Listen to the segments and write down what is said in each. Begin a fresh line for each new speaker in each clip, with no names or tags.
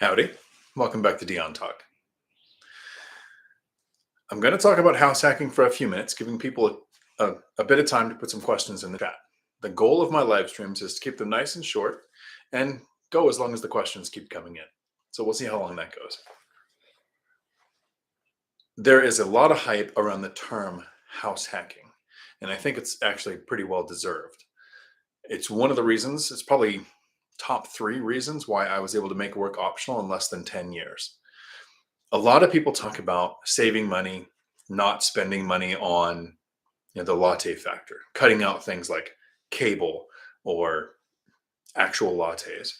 Howdy. Welcome back to Dion Talk. I'm going to talk about house hacking for a few minutes, giving people a bit of time to put some questions in the chat. The goal of my live streams is to keep them nice and short and go as long as the questions keep coming in. So we'll see how long that goes. There is a lot of hype around the term house hacking, and I think it's actually pretty well deserved. It's one of the reasons, it's probably top 3 reasons why I was able to make work optional in less than 10 years. A lot of people talk about saving money, not spending money on the latte factor, cutting out things like cable or actual lattes,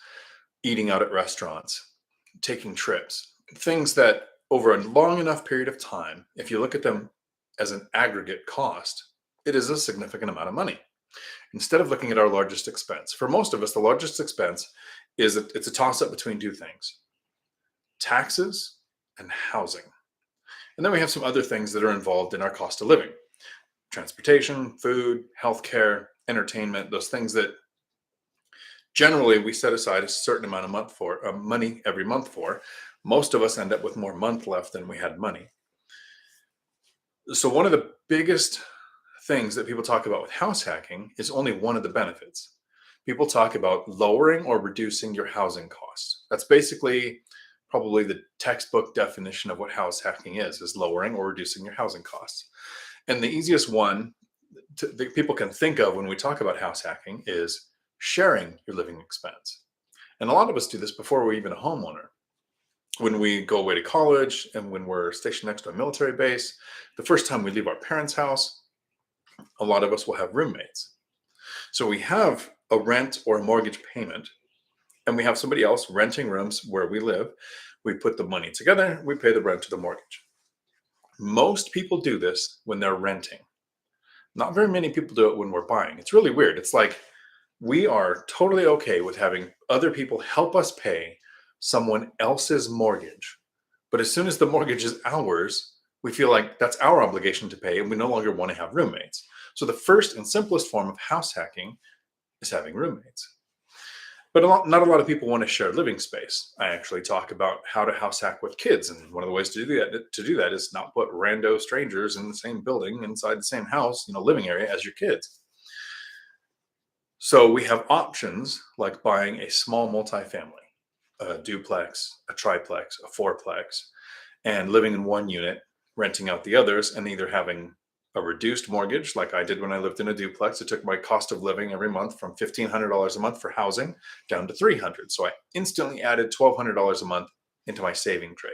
eating out at restaurants, taking trips, things that over a long enough period of time, if you look at them as an aggregate cost, it is a significant amount of money. Instead of looking at our largest expense, for most of us, the largest expense it's a toss up between 2 things: taxes and housing. And then we have some other things that are involved in our cost of living: transportation, food, healthcare, entertainment, those things that generally we set aside a certain amount of money every month for. Most of us end up with more month left than we had money. So one of the biggest things that people talk about with house hacking is only one of the benefits. People talk about lowering or reducing your housing costs. That's basically probably the textbook definition of what house hacking is lowering or reducing your housing costs. And the easiest one that people can think of when we talk about house hacking is sharing your living expense. And a lot of us do this before we're even a homeowner. When we go away to college and when we're stationed next to a military base, the first time we leave our parents' house, a lot of us will have roommates. So we have a rent or a mortgage payment, and we have somebody else renting rooms where we live. We put the money together, we pay the rent to the mortgage. Most people do this when they're renting. Not very many people do it when we're buying. It's really weird. It's like we are totally okay with having other people help us pay someone else's mortgage. But as soon as the mortgage is ours, we feel like that's our obligation to pay, and we no longer want to have roommates. So the first and simplest form of house hacking is having roommates. But not a lot of people want to share living space. I actually talk about how to house hack with kids, and one of the ways to do that is not put rando strangers in the same building inside the same house, living area as your kids. So we have options like buying a small multifamily, a duplex, a triplex, a fourplex, and living in one unit, renting out the others, and either having a reduced mortgage like I did when I lived in a duplex. It took my cost of living every month from $1,500 a month for housing down to $300. So I instantly added $1,200 a month into my saving tray.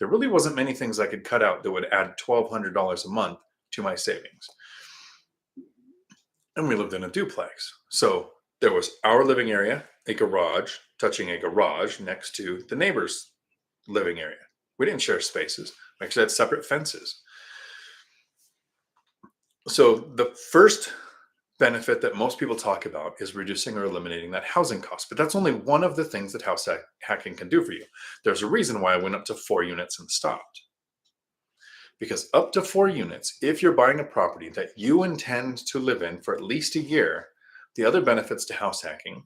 There really wasn't many things I could cut out that would add $1,200 a month to my savings. And we lived in a duplex. So there was our living area, a garage, touching a garage next to the neighbor's living area. We didn't share spaces. We actually had separate fences. So the first benefit that most people talk about is reducing or eliminating that housing cost. But that's only one of the things that house hacking can do for you. There's a reason why I went up to 4 units and stopped. Because up to 4 units, if you're buying a property that you intend to live in for at least a year, the other benefits to house hacking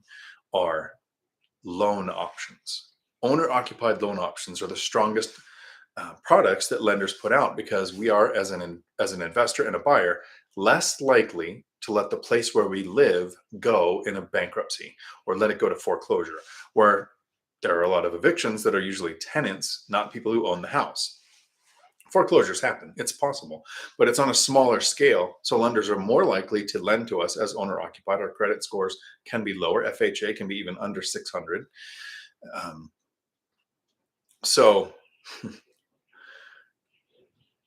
are loan options. Owner-occupied loan options are the strongest products that lenders put out, because we are, as an investor and a buyer, less likely to let the place where we live go in a bankruptcy or let it go to foreclosure, where there are a lot of evictions that are usually tenants, not people who own the house. Foreclosures happen. It's possible, but it's on a smaller scale. So lenders are more likely to lend to us as owner-occupied. Our credit scores can be lower. FHA can be even under 600. So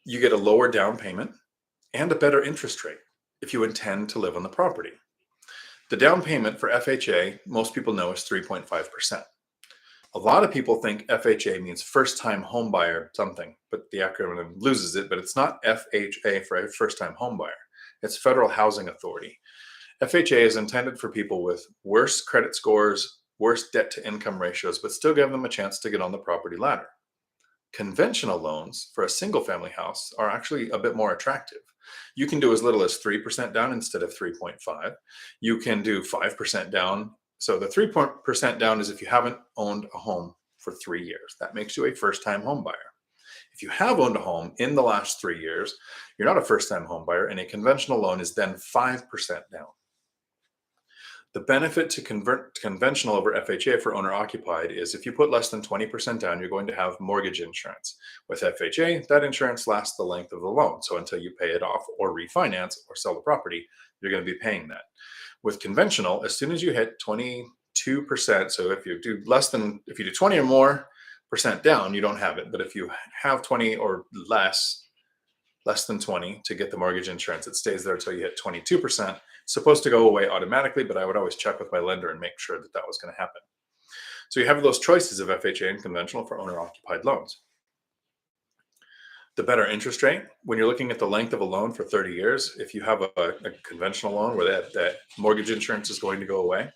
you get a lower down payment and a better interest rate if you intend to live on the property. The down payment for FHA, most people know, is 3.5%. A lot of people think FHA means first-time home buyer something, but the acronym loses it. But it's not FHA for a first-time home buyer. It's Federal Housing Authority. FHA is intended for people with worse credit scores, worse debt-to-income ratios, but still give them a chance to get on the property ladder. Conventional loans for a single-family house are actually a bit more attractive. You can do as little as 3% down instead of 3.5. You can do 5% down. So the 3% down is if you haven't owned a home for 3 years. That makes you a first-time home buyer. If you have owned a home in the last 3 years, you're not a first-time home buyer, and a conventional loan is then 5% down. The benefit to convert to conventional over FHA for owner occupied is if you put less than 20% down, you're going to have mortgage insurance. With FHA, that insurance lasts the length of the loan. So until you pay it off or refinance or sell the property, you're going to be paying that. With conventional, as soon as you hit 22%, so if you do 20 or more percent down, you don't have it. But if you have 20 or less than 20 to get the mortgage insurance, it stays there until you hit 22%. It's supposed to go away automatically, but I would always check with my lender and make sure that that was going to happen. So you have those choices of FHA and conventional for owner occupied loans. The better interest rate, when you're looking at the length of a loan for 30 years, if you have a conventional loan where that mortgage insurance is going to go away,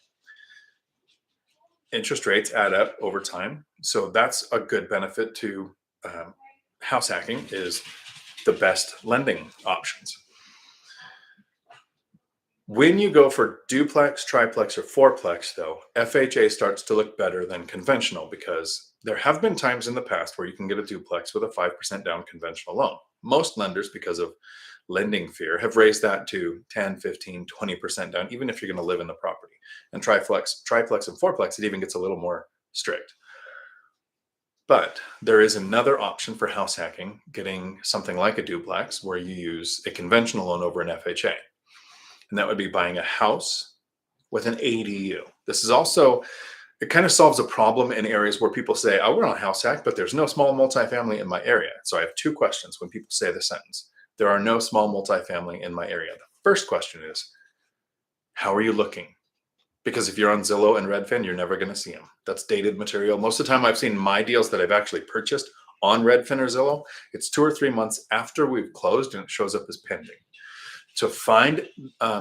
interest rates add up over time. So that's a good benefit to house hacking, is the best lending options. When you go for duplex, triplex, or fourplex, though, FHA starts to look better than conventional, because there have been times in the past where you can get a duplex with a 5% down conventional loan. Most lenders, because of lending fear, have raised that to 10, 15, 20% down, even if you're going to live in the property. And triplex, and fourplex, it even gets a little more strict. But there is another option for house hacking, getting something like a duplex, where you use a conventional loan over an FHA. And that would be buying a house with an ADU. This is also, it kind of solves a problem in areas where people say, I want a house hack, but there's no small multifamily in my area. So I have two questions when people say the sentence: there are no small multifamily in my area. The first question is, how are you looking? Because if you're on Zillow and Redfin, you're never going to see them. That's dated material. Most of the time I've seen my deals that I've actually purchased on Redfin or Zillow, it's 2 or 3 months after we've closed and it shows up as pending. To find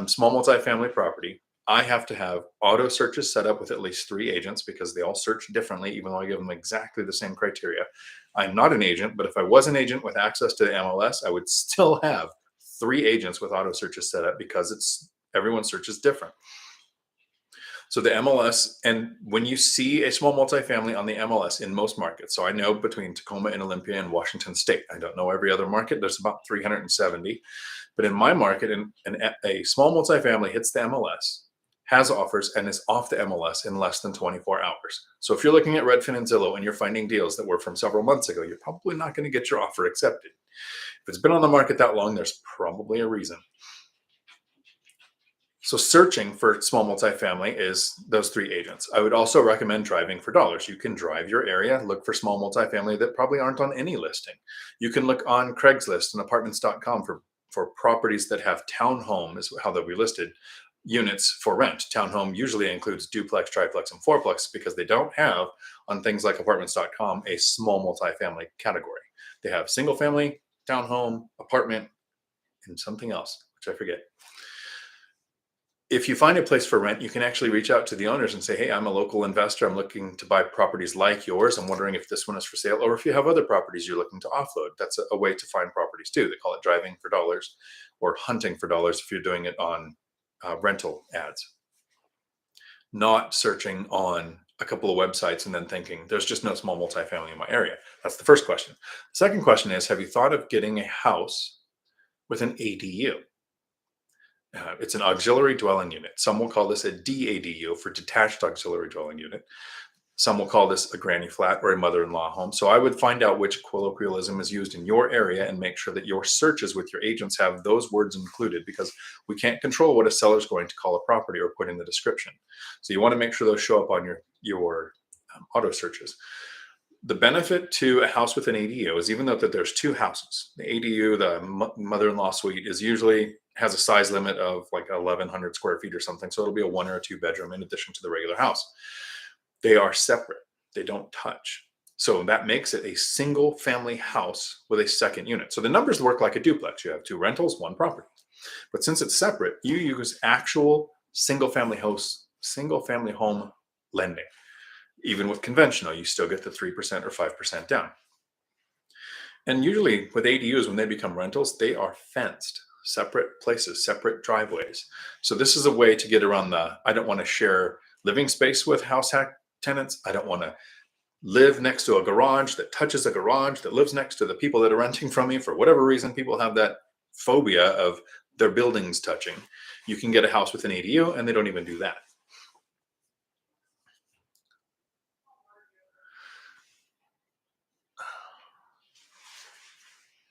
small multifamily property, I have to have auto searches set up with at least 3 agents, because they all search differently, even though I give them exactly the same criteria. I'm not an agent, but if I was an agent with access to the MLS, I would still have 3 agents with auto searches set up, because everyone's search is different. So the MLS, and when you see a small multifamily on the MLS in most markets, so I know between Tacoma and Olympia and Washington State, I don't know every other market, there's about 370. But in my market, a small multifamily hits the MLS, has offers, and is off the MLS in less than 24 hours. So if you're looking at Redfin and Zillow and you're finding deals that were from several months ago, you're probably not going to get your offer accepted. If it's been on the market that long, there's probably a reason. So searching for small multifamily is those 3 agents. I would also recommend driving for dollars. You can drive your area, look for small multifamily that probably aren't on any listing. You can look on Craigslist and apartments.com for properties that have townhome, is how they'll be listed, units for rent. Townhome usually includes duplex, triplex, and fourplex, because they don't have on things like apartments.com a small multifamily category. They have single family, townhome, apartment, and something else, which I forget. If you find a place for rent, you can actually reach out to the owners and say, hey, I'm a local investor. I'm looking to buy properties like yours. I'm wondering if this one is for sale, or if you have other properties you're looking to offload. That's a way to find properties too. They call it driving for dollars, or hunting for dollars if you're doing it on rental ads. Not searching on a couple of websites and then thinking there's just no small multifamily in my area. That's the first question. The second question is, have you thought of getting a house with an ADU? It's an auxiliary dwelling unit. Some will call this a DADU, for detached auxiliary dwelling unit. Some will call this a granny flat or a mother-in-law home. So I would find out which colloquialism is used in your area and make sure that your searches with your agents have those words included, because we can't control what a seller's going to call a property or put in the description. So you want to make sure those show up on your auto searches. The benefit to a house with an ADU is, even though that there's 2 houses, the ADU, the mother-in-law suite, is usually has a size limit of like 1,100 square feet or something. So it'll be a 1 or a 2 bedroom in addition to the regular house. They are separate. They don't touch. So that makes it a single family house with a second unit. So the numbers work like a duplex. You have 2 rentals, 1 property. But since it's separate, you use actual single family home lending. Even with conventional, you still get the 3% or 5% down. And usually with ADUs, when they become rentals, they are fenced, separate places, separate driveways. So this is a way to get around I don't want to share living space with house hack tenants. I don't want to live next to a garage that touches a garage that lives next to the people that are renting from me. For whatever reason, people have that phobia of their buildings touching. You can get a house with an ADU and they don't even do that.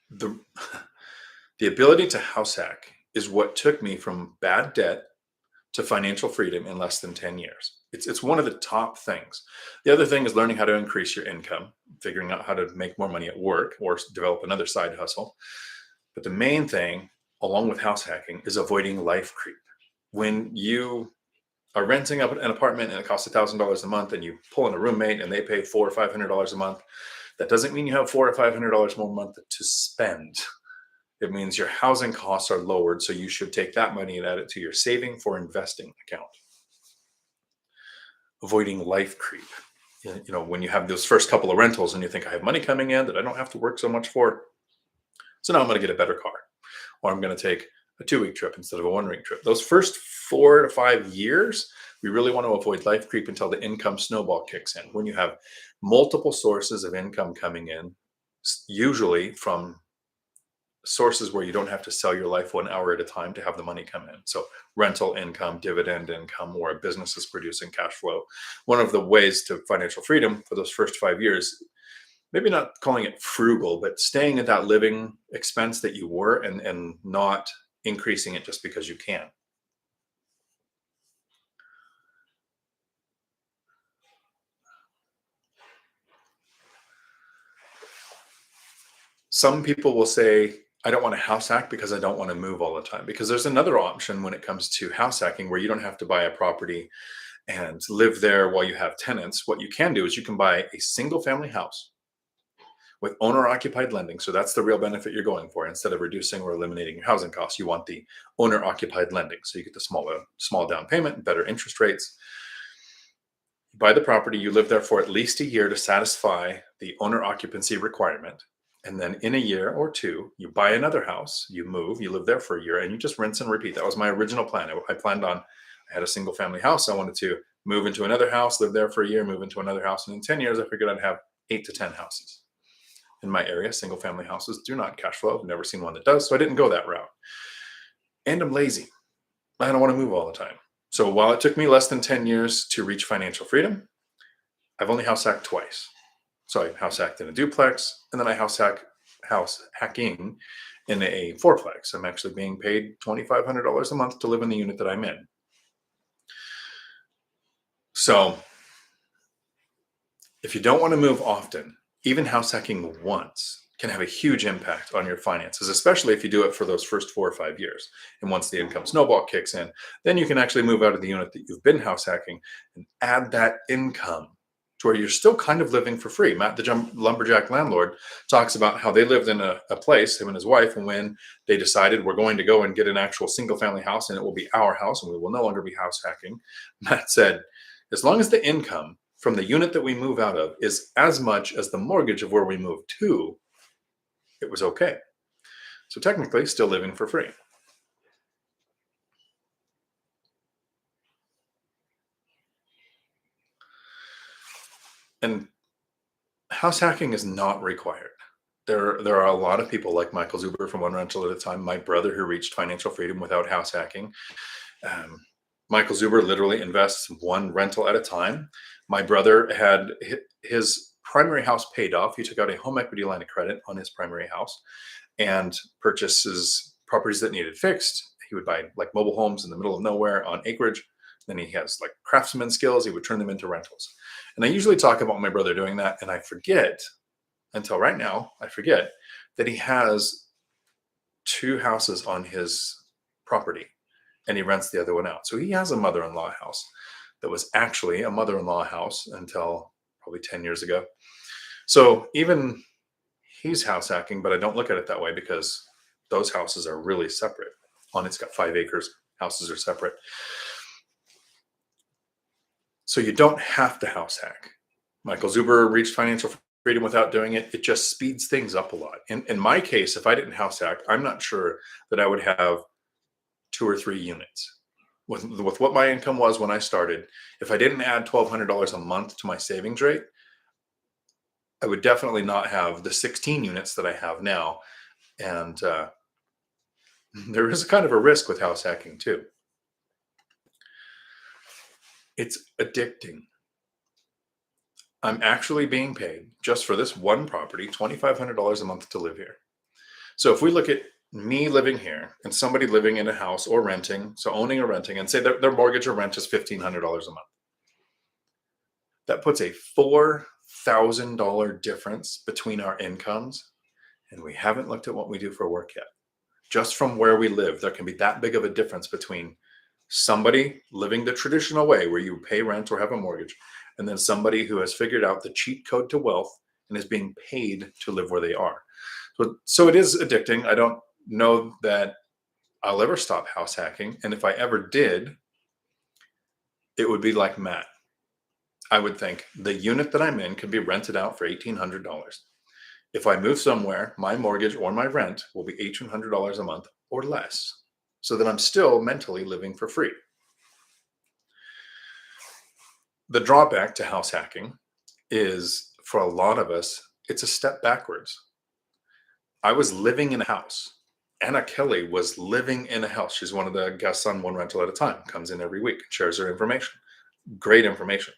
The, the ability to house hack is what took me from bad debt to financial freedom in less than 10 years. It's one of the top things. The other thing is learning how to increase your income, figuring out how to make more money at work or develop another side hustle. But the main thing, along with house hacking, is avoiding life creep. When you are renting up an apartment and it costs $1,000 a month and you pull in a roommate and they pay $400 or $500 a month, that doesn't mean you have $400 or $500 more a month to spend. It means your housing costs are lowered, so you should take that money and add it to your saving for investing account. Avoiding life creep. When you have those first couple of rentals and you think, I have money coming in that I don't have to work so much for, so now I'm going to get a better car, or I'm going to take a 2-week trip instead of a 1-week trip. Those first 4 to 5 years, we really want to avoid life creep until the income snowball kicks in. When you have multiple sources of income coming in, usually from sources where you don't have to sell your life 1 hour at a time to have the money come in. So rental income, dividend income, or a business is producing cash flow. One of the ways to financial freedom for those first 5 years, maybe not calling it frugal, but staying at that living expense that you were and not increasing it just because you can. Some people will say, I don't want to house hack because I don't want to move all the time. Because there's another option when it comes to house hacking where you don't have to buy a property and live there while you have tenants. What you can do is you can buy a single family house with owner occupied lending. So that's the real benefit you're going for. Instead of reducing or eliminating your housing costs, you want the owner occupied lending. So you get the small down payment, better interest rates. You buy the property, you live there for at least a year to satisfy the owner occupancy requirement. And then in a year or two, you buy another house, you move, you live there for a year, and you just rinse and repeat. That was my original plan. I had a single family house. I wanted to move into another house, live there for a year, move into another house. And in 10 years, I figured I'd have 8 to 10 houses. In my area, single family houses do not cash flow. I've never seen one that does. So I didn't go that route. And I'm lazy. I don't want to move all the time. So while it took me less than 10 years to reach financial freedom, I've only house hacked twice. So I house hacked in a duplex, and then I house hacking in a fourplex. I'm actually being paid $2,500 a month to live in the unit that I'm in. So if you don't want to move often, even house hacking once can have a huge impact on your finances, especially if you do it for those first 4 or 5 years. And once the income snowball kicks in, then you can actually move out of the unit that you've been house hacking and add that income to where you're still kind of living for free. Matt, the lumberjack landlord, talks about how they lived in a place, him and his wife, and when they decided we're going to go and get an actual single family house and it will be our house and we will no longer be house hacking, Matt said, as long as the income from the unit that we move out of is as much as the mortgage of where we move to, it was okay. So technically, still living for free. And house hacking is not required. There are a lot of people like Michael Zuber from One Rental at a Time, my brother who reached financial freedom without house hacking. Michael Zuber literally invests one rental at a time. My brother had his primary house paid off. He took out a home equity line of credit on his primary house and purchases properties that needed fixed. He would buy like mobile homes in the middle of nowhere on acreage. Then he has like craftsman skills. He would turn them into rentals. And I usually talk about my brother doing that, and I forget until right now, I forget that he has 2 houses on his property and he rents the other one out. So he has a mother-in-law house that was actually a mother-in-law house until probably 10 years ago. So even he's house hacking, but I don't look at it that way because those houses are really separate. It's got 5 acres. Houses are separate. So you don't have to house hack. Michael Zuber reached financial freedom without doing it. It just speeds things up a lot. In my case, if I didn't house hack, I'm not sure that I would have 2 or 3 units. With what my income was when I started, if I didn't add $1,200 a month to my savings rate, I would definitely not have the 16 units that I have now. And there is kind of a risk with house hacking too. It's addicting. I'm actually being paid just for this one property $2,500 a month to live here. So if we look at me living here and somebody living in a house or renting, so owning or renting, and say their mortgage or rent is $1,500 a month, that puts a $4,000 difference between our incomes. And we haven't looked at what we do for work yet. Just from where we live, there can be that big of a difference between somebody living the traditional way where you pay rent or have a mortgage, and then somebody who has figured out the cheat code to wealth and is being paid to live where they are. So it is addicting. I don't know that I'll ever stop house hacking. And if I ever did, it would be like Matt. I would think the unit that I'm in could be rented out for $1,800. If I move somewhere, my mortgage or my rent will be $1,800 a month or less, so that I'm still mentally living for free. The drawback to house hacking is, for a lot of us, it's a step backwards. I was living in a house. Anna Kelly was living in a house. She's one of the guests on One Rental at a Time, comes in every week, shares her information. Great information.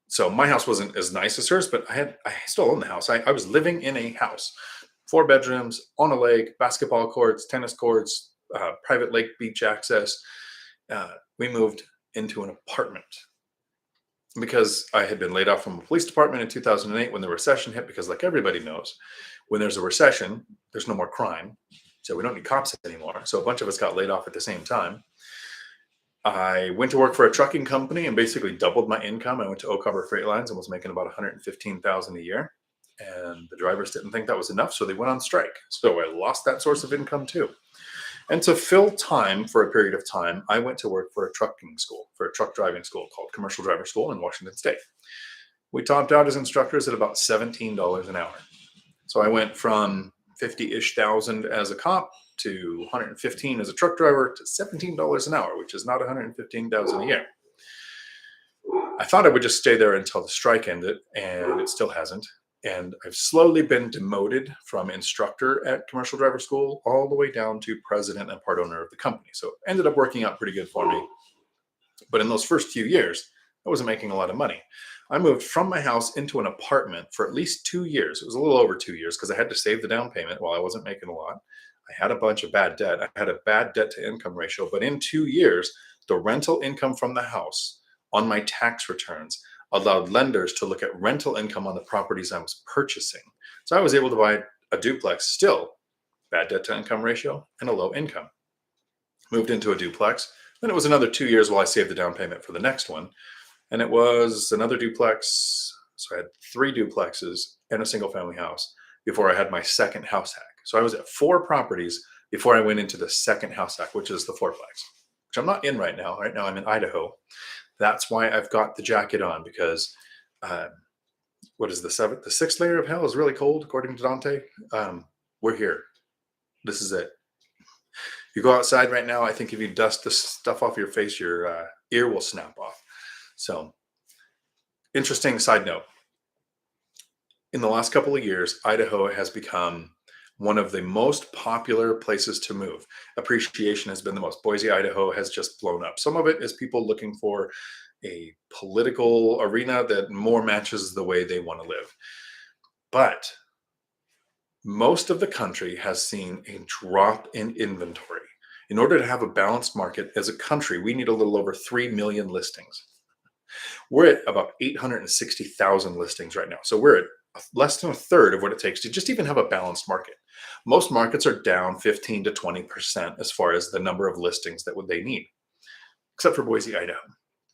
So my house wasn't as nice as hers, but I still own the house. I was living in a house, 4 bedrooms, on a lake, basketball courts, tennis courts, private lake beach access. We moved into an apartment because I had been laid off from a police department in 2008 when the recession hit, because like everybody knows, when there's a recession, there's no more crime. So we don't need cops anymore. So a bunch of us got laid off at the same time. I went to work for a trucking company and basically doubled my income. I went to Oak Harbor Freight Lines and was making about $115,000 a year. And the drivers didn't think that was enough, so they went on strike. So I lost that source of income too. And to fill time for a period of time, I went to work for a trucking school, for a truck driving school called Commercial Driver School in Washington State. We topped out as instructors at about $17 an hour. So I went from 50-ish thousand as a cop to 115 as a truck driver to $17 an hour, which is not 115,000 a year. I thought I would just stay there until the strike ended, and it still hasn't. And I've slowly been demoted from instructor at Commercial Driver School all the way down to president and part owner of the company. So it ended up working out pretty good for me. But in those first few years, I wasn't making a lot of money. I moved from my house into an apartment for at least 2 years. It was a little over 2 years because I had to save the down payment while I wasn't making a lot. I had a bunch of bad debt. I had a bad debt to income ratio. But in 2 years, the rental income from the house on my tax returns allowed lenders to look at rental income on the properties I was purchasing. So I was able to buy a duplex, still bad debt to income ratio and a low income. Moved into a duplex. Then it was another 2 years while I saved the down payment for the next one. And it was another duplex. So I had 3 duplexes and a single family house before I had my second house hack. So I was at 4 properties before I went into the second house hack, which is the fourplex, which I'm not in right now. Right now I'm in Idaho. That's why I've got the jacket on, because what is the 6th layer of hell is really cold, according to Dante. We're here. This is it. You go outside right now, I think if you dust the stuff off your face, your ear will snap off. So, interesting side note. In the last couple of years, Idaho has become one of the most popular places to move. Appreciation has been the most. Boise, Idaho has just blown up. Some of it is people looking for a political arena that more matches the way they want to live. But most of the country has seen a drop in inventory. In order to have a balanced market as a country, we need a little over 3 million listings. We're at about 860,000 listings right now. So we're at less than a third of what it takes to just even have a balanced market. Most markets are down 15 to 20% as far as the number of listings that they need, except for Boise, Idaho.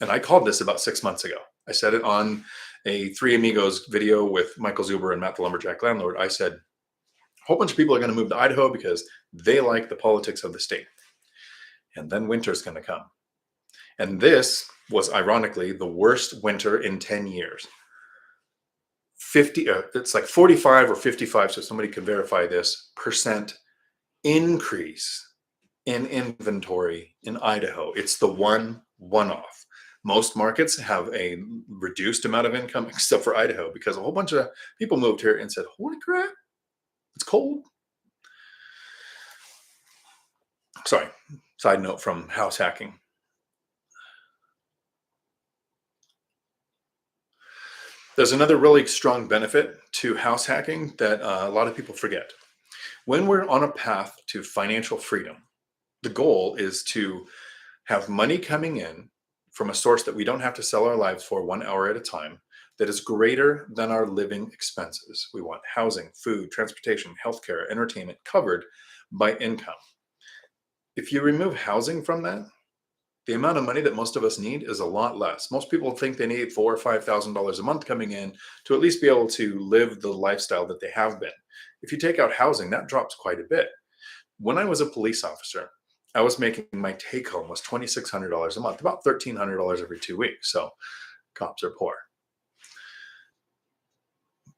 And I called this about 6 months ago. I said it on a Three Amigos video with Michael Zuber and Matt the Lumberjack Landlord. I said, a whole bunch of people are going to move to Idaho because they like the politics of the state. And then winter's going to come. And this was ironically the worst winter in 10 years. It's like 45 or 55, so somebody can verify this, percent increase in inventory in Idaho. It's the one-off. Most markets have a reduced amount of income, except for Idaho, because a whole bunch of people moved here and said, holy crap, it's cold. Sorry, side note from house hacking. There's another really strong benefit to house hacking that a lot of people forget. When we're on a path to financial freedom, the goal is to have money coming in from a source that we don't have to sell our lives for 1 hour at a time, that is greater than our living expenses. We want housing, food, transportation, healthcare, entertainment covered by income. If you remove housing from that, the amount of money that most of us need is a lot less. Most people think they need $4,000 or $5,000 a month coming in to at least be able to live the lifestyle that they have been. If you take out housing, that drops quite a bit. When I was a police officer, I was making, my take home was $2,600 a month, about $1,300 every 2 weeks. So cops are poor.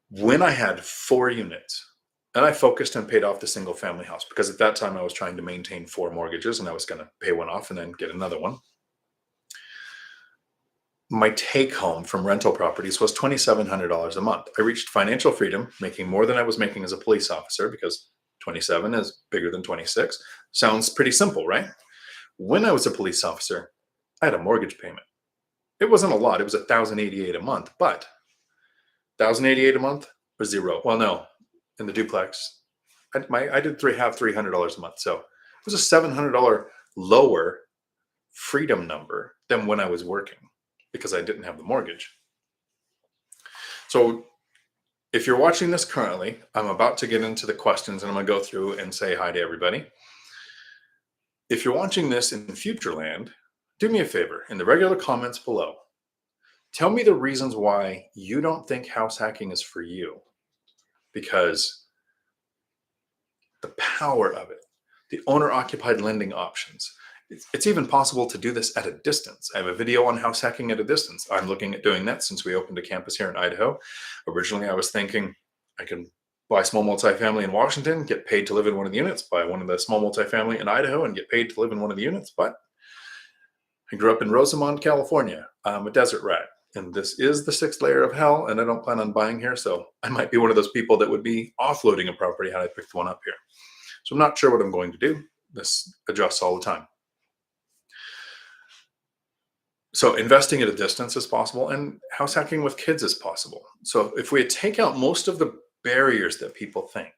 When I had 4 units, and I focused and paid off the single family house, because at that time I was trying to maintain 4 mortgages and I was going to pay one off and then get another one. My take home from rental properties was $2,700 a month. I reached financial freedom, making more than I was making as a police officer, because 27 is bigger than 26. Sounds pretty simple, right? When I was a police officer, I had a mortgage payment. It wasn't a lot. It was $1,088 a month, but $1,088 a month or zero. Well, no, in the duplex, I did have $300 a month. So it was a $700 lower freedom number than when I was working, because I didn't have the mortgage. So if you're watching this currently, I'm about to get into the questions and I'm going to go through and say hi to everybody. If you're watching this in Futureland, do me a favor, in the regular comments below, tell me the reasons why you don't think house hacking is for you. Because the power of it, the owner-occupied lending options, it's even possible to do this at a distance. I have a video on house hacking at a distance. I'm looking at doing that since we opened a campus here in Idaho. Originally, I was thinking I can buy a small multifamily in Washington, get paid to live in one of the units, buy one of the small multifamily in Idaho and get paid to live in one of the units. But I grew up in Rosamond, California. I'm a desert rat. And this is the 6th layer of hell, and I don't plan on buying here. So I might be one of those people that would be offloading a property had I picked one up here. So I'm not sure what I'm going to do. This adjusts all the time. So investing at a distance is possible, and house hacking with kids is possible. So if we take out most of the barriers that people think,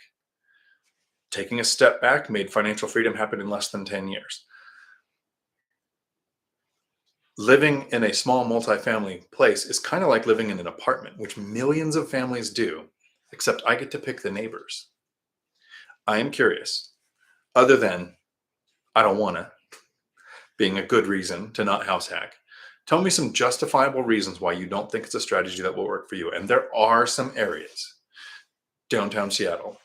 taking a step back made financial freedom happen in less than 10 years. Living in a small multifamily place is kind of like living in an apartment, which millions of families do, except I get to pick the neighbors. I am curious, other than I don't want to, being a good reason to not house hack. Tell me some justifiable reasons why you don't think it's a strategy that will work for you. And there are some areas, downtown Seattle,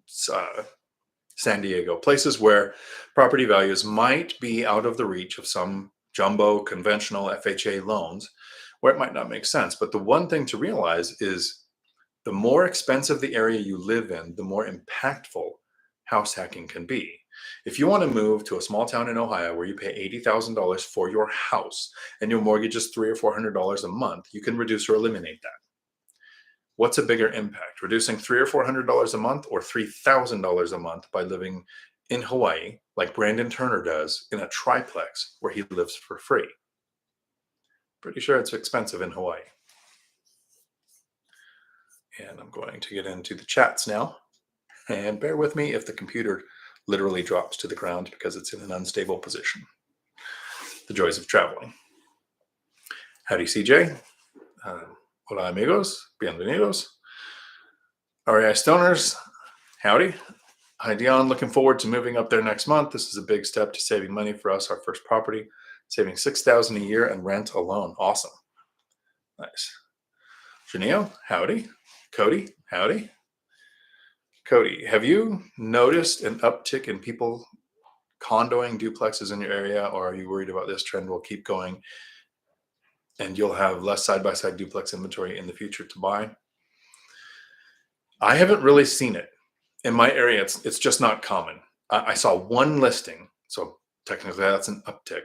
San Diego, places where property values might be out of the reach of some jumbo conventional FHA loans, where it might not make sense. But the one thing to realize is the more expensive the area you live in, the more impactful house hacking can be. If you want to move to a small town in Ohio where you pay $80,000 for your house and your mortgage is $300 or $400 a month, you can reduce or eliminate that. What's a bigger impact, reducing $300 or $400 a month, or $3,000 a month by living in Hawaii, like Brandon Turner does, in a triplex where he lives for free? Pretty sure it's expensive in Hawaii. And I'm going to get into the chats now. And bear with me if the computer literally drops to the ground because it's in an unstable position. The joys of traveling. Howdy, CJ. Hola, amigos. Bienvenidos. REI Stoners. Howdy. Hi, Dion. Looking forward to moving up there next month. This is a big step to saving money for us, our first property. Saving $6,000 a year and rent alone. Awesome. Nice. Janelle. Howdy. Cody. Howdy. Cody, have you noticed an uptick in people condoing duplexes in your area, or are you worried about this trend will keep going and you'll have less side-by-side duplex inventory in the future to buy? I haven't really seen it. In my area, it's just not common. I saw one listing, so technically that's an uptick.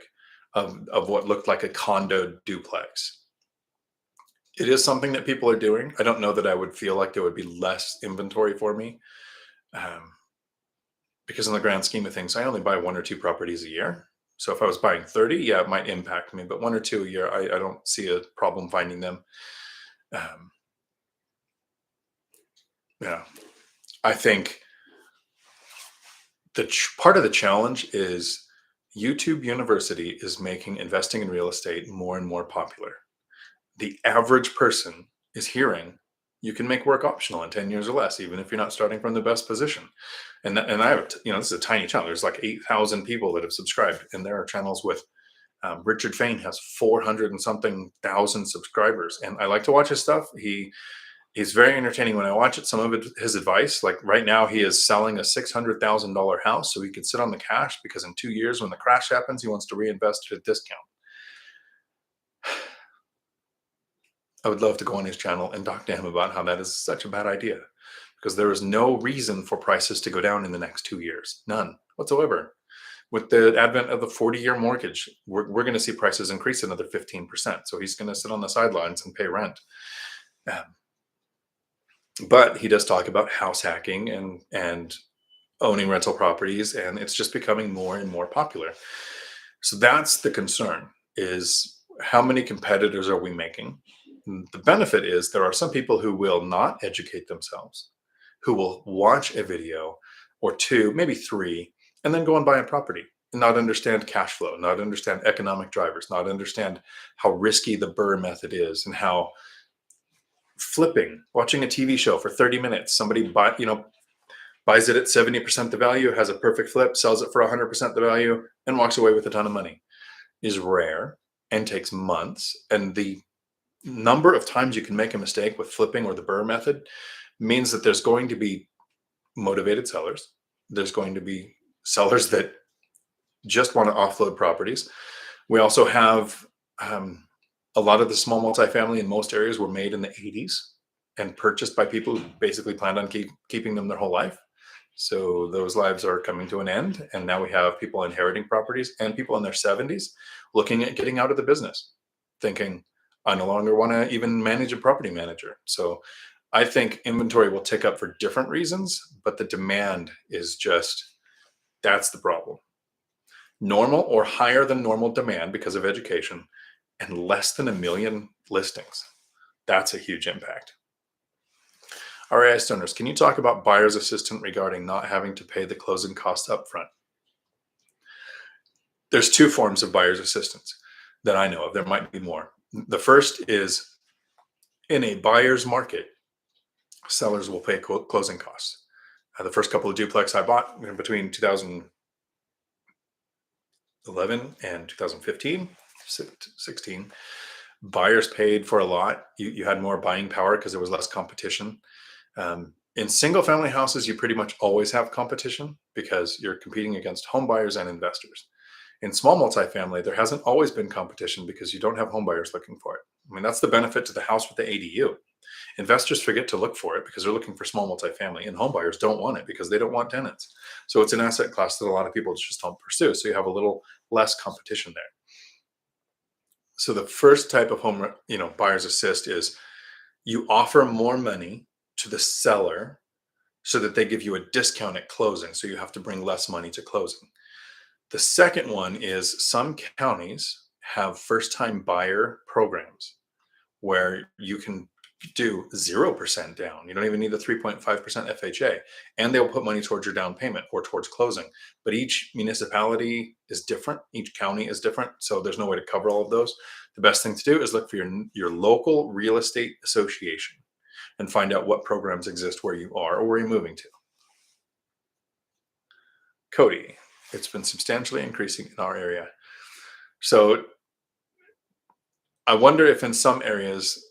of what looked like a condo duplex. It is something that people are doing. I don't know that I would feel like there would be less inventory for me, um, because in the grand scheme of things, I only buy one or two properties a year. So if I was buying 30, yeah, it might impact me, but one or two a year, I don't see a problem finding them. Um, yeah, I think part of the challenge is YouTube University is making investing in real estate more and more popular. The average person is hearing you can make work optional in 10 years or less, even if you're not starting from the best position. And I have, this is a tiny channel. There's like 8,000 people that have subscribed, and there are channels with Richard Fain has 400 and something thousand subscribers, and I like to watch his stuff. He's very entertaining when I watch it. Some of it, his advice, like right now, he is selling a $600,000 house so he can sit on the cash because in 2 years, when the crash happens, he wants to reinvest at a discount. I would love to go on his channel and talk to him about how that is such a bad idea, because there is no reason for prices to go down in the next 2 years. None whatsoever. With the advent of the 40-year mortgage, we're going to see prices increase another 15%. So he's going to sit on the sidelines and pay rent. But he does talk about house hacking and owning rental properties, and it's just becoming more and more popular. So that's the concern, is how many competitors are we making? The benefit is there are some people who will not educate themselves, who will watch a video or two, maybe three, and then go and buy a property and not understand cash flow, not understand economic drivers, not understand how risky the BRRRR method is, and how watching a TV show for 30 minutes, somebody buys it at 70% the value, has a perfect flip, sells it for 100% the value, and walks away with a ton of money, is rare and takes months. And the number of times you can make a mistake with flipping or the BRRRR method means that there's going to be motivated sellers. There's going to be sellers that just want to offload properties. We also have a lot of the small multifamily in most areas were made in the 80s and purchased by people who basically planned on keeping them their whole life. So those lives are coming to an end. And now we have people inheriting properties and people in their 70s looking at getting out of the business, thinking, I no longer want to even manage a property manager. So I think inventory will tick up for different reasons, but the demand is that's the problem. Normal or higher than normal demand because of education, and less than 1 million listings. That's a huge impact. RAI Stoners, can you talk about buyer's assistant regarding not having to pay the closing costs up front? There's two forms of buyer's assistance that I know of. There might be more. The first is, in a buyer's market, sellers will pay closing costs. The first couple of duplex I bought between 2011 and 2015, 16, buyers paid for a lot. You had more buying power because there was less competition. In single family houses, you pretty much always have competition because you're competing against home buyers and investors. In small multifamily, there hasn't always been competition because you don't have home buyers looking for it. I mean, that's the benefit to the house with the ADU. Investors forget to look for it because they're looking for small multifamily, and home buyers don't want it because they don't want tenants. So it's an asset class that a lot of people just don't pursue. So you have a little less competition there. So the first type of home, buyer's assist is you offer more money to the seller so that they give you a discount at closing. So you have to bring less money to closing. The second one is some counties have first-time buyer programs where you can do 0% down. You don't even need the 3.5% FHA, and they'll put money towards your down payment or towards closing. But each municipality is different. Each county is different. So there's no way to cover all of those. The best thing to do is look for your local real estate association and find out what programs exist where you are or where you're moving to. Cody, it's been substantially increasing in our area. So I wonder if in some areas,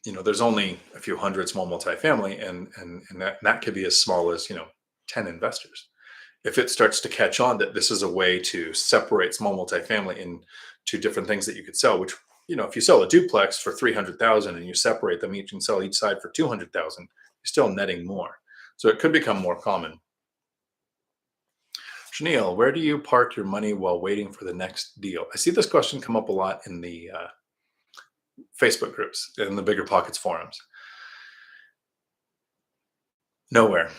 there's only a few hundred small multifamily, and that could be as small as 10 investors. If it starts to catch on that this is a way to separate small multifamily into different things that you could sell, which if you sell a duplex for $300,000 and you separate them each and sell each side for $200,000, you're still netting more. So it could become more common. Janelle, where do you park your money while waiting for the next deal? I see this question come up a lot in the Facebook groups, in the BiggerPockets forums. Nowhere.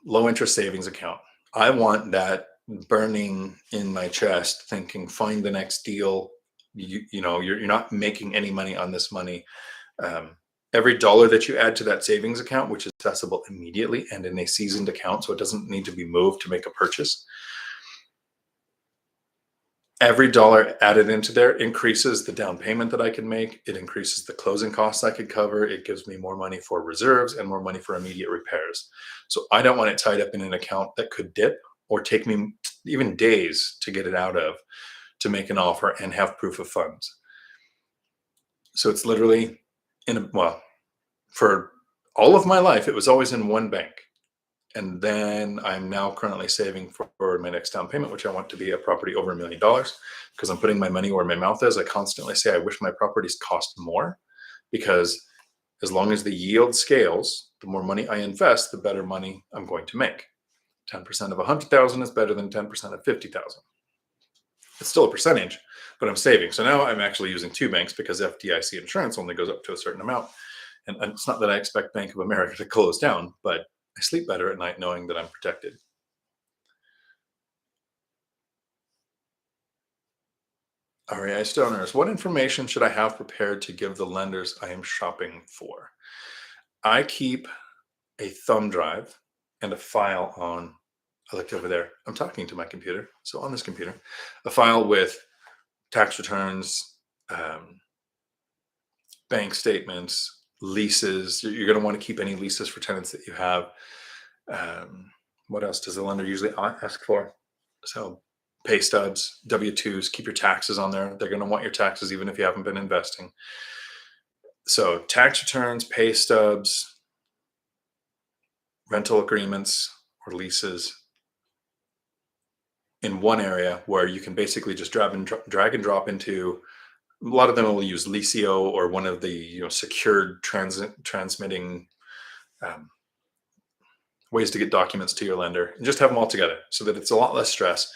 Low interest savings account. I want that burning in my chest, thinking, find the next deal. You're not making any money on this money. Every dollar that you add to that savings account, which is accessible immediately and in a seasoned account, so it doesn't need to be moved to make a purchase. Every dollar added into there increases the down payment that I can make. It increases the closing costs I could cover. It gives me more money for reserves and more money for immediate repairs. So I don't want it tied up in an account that could dip or take me even days to get it out of, to make an offer and have proof of funds. So it's literally for all of my life, it was always in one bank. And then I'm now currently saving for my next down payment, which I want to be a property over $1 million, because I'm putting my money where my mouth is. I constantly say I wish my properties cost more, because as long as the yield scales, the more money I invest, the better money I'm going to make. 10% of 100,000 is better than 10% of 50,000. It's still a percentage, but I'm saving. So now I'm actually using two banks, because FDIC insurance only goes up to a certain amount. And it's not that I expect Bank of America to close down, but I sleep better at night knowing that I'm protected. REI Stoners, what information should I have prepared to give the lenders I am shopping for? I keep a thumb drive and a file on, I looked over there, I'm talking to my computer. So on this computer, a file with tax returns, bank statements, leases. You're going to want to keep any leases for tenants that you have. What else does the lender usually ask for? So pay stubs, W-2s, keep your taxes on there. They're going to want your taxes even if you haven't been investing. So tax returns, pay stubs, rental agreements or leases in one area where you can basically just drag and drop into. A lot of them will use Leasio or one of the secured transmitting ways to get documents to your lender, and just have them all together so that it's a lot less stress.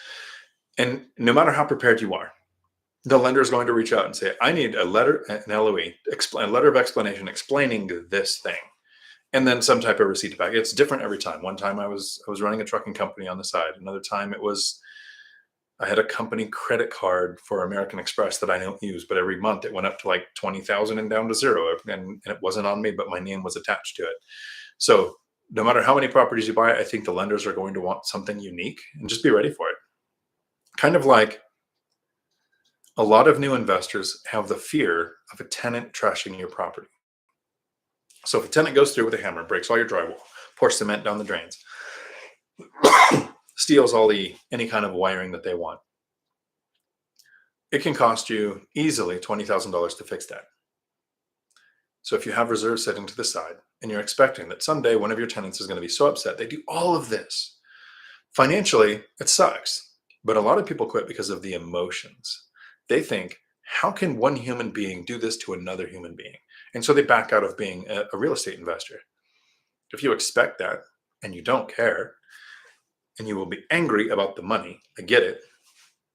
And no matter how prepared you are, the lender is going to reach out and say, I need a letter, an LOE, a letter of explanation explaining this thing, and then some type of receipt back. It's different every time. One time I was running a trucking company on the side. Another time I had a company credit card for American Express that I don't use, but every month it went up to like 20,000 and down to zero, and it wasn't on me, but my name was attached to it. So no matter how many properties you buy, I think the lenders are going to want something unique, and just be ready for it. Kind of like a lot of new investors have the fear of a tenant trashing your property. So if a tenant goes through with a hammer, breaks all your drywall, pours cement down the drains, steals any kind of wiring that they want, it can cost you easily $20,000 to fix that. So if you have reserves sitting to the side and you're expecting that someday one of your tenants is going to be so upset, they do all of this. Financially, it sucks. But a lot of people quit because of the emotions. They think, how can one human being do this to another human being? And so they back out of being a real estate investor. If you expect that and you don't care, and you will be angry about the money, I get it,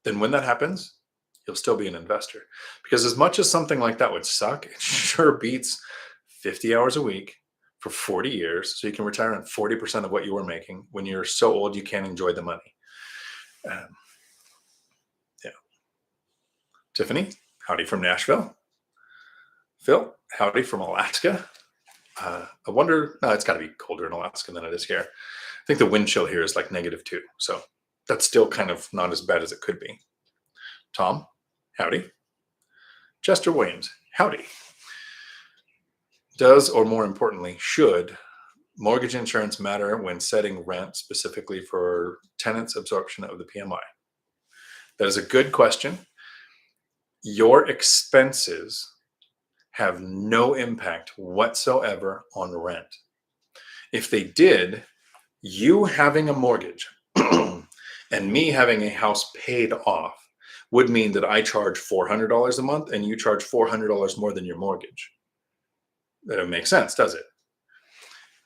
then when that happens, you'll still be an investor. Because as much as something like that would suck, it sure beats 50 hours a week for 40 years, so you can retire on 40% of what you were making when you're so old you can't enjoy the money. Yeah. Tiffany, howdy from Nashville. Phil, howdy from Alaska. I wonder, no, it's got to be colder in Alaska than it is here. I think the wind chill here is like -2. So that's still kind of not as bad as it could be. Tom, howdy. Chester Williams, howdy. Does, or more importantly, should mortgage insurance matter when setting rent, specifically for tenants' absorption of the PMI? That is a good question. Your expenses have no impact whatsoever on rent. If they did, you having a mortgage and me having a house paid off would mean that I charge $400 a month and you charge $400 more than your mortgage. That doesn't make sense, does it?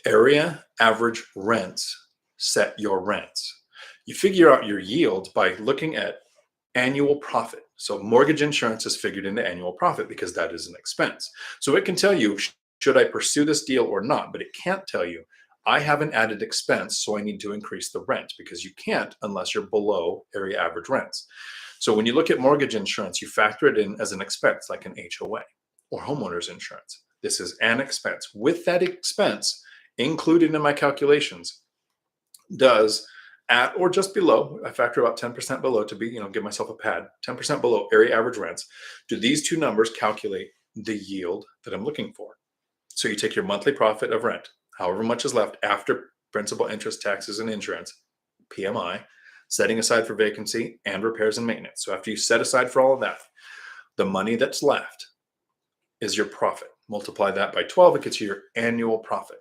Area average rents set your rents. You figure out your yield by looking at annual profit. So mortgage insurance is figured into annual profit because that is an expense. So it can tell you, should I pursue this deal or not? But it can't tell you, I have an added expense, so I need to increase the rent, because you can't unless you're below area average rents. So when you look at mortgage insurance, you factor it in as an expense, like an HOA or homeowners insurance. This is an expense. With that expense included in my calculations, does at or just below, I factor about 10% below to be, give myself a pad, 10% below area average rents. Do these two numbers calculate the yield that I'm looking for? So you take your monthly profit of rent, however much is left after principal, interest, taxes, and insurance, PMI, setting aside for vacancy and repairs and maintenance. So after you set aside for all of that, the money that's left is your profit. Multiply that by 12, it gets you your annual profit.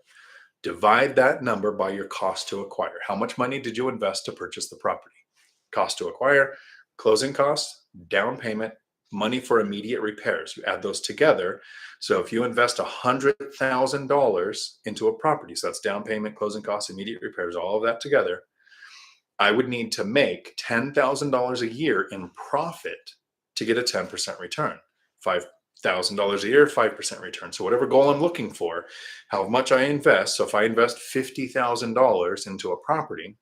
Divide that number by your cost to acquire. How much money did you invest to purchase the property? Cost to acquire, closing costs, down payment, money for immediate repairs. You add those together. So if you invest $100,000 into a property, so that's down payment, closing costs, immediate repairs, all of that together, I would need to make $10,000 a year in profit to get a 10% return. $5,000 a year, 5% return. So whatever goal I'm looking for, how much I invest. So if I invest $50,000 into a property,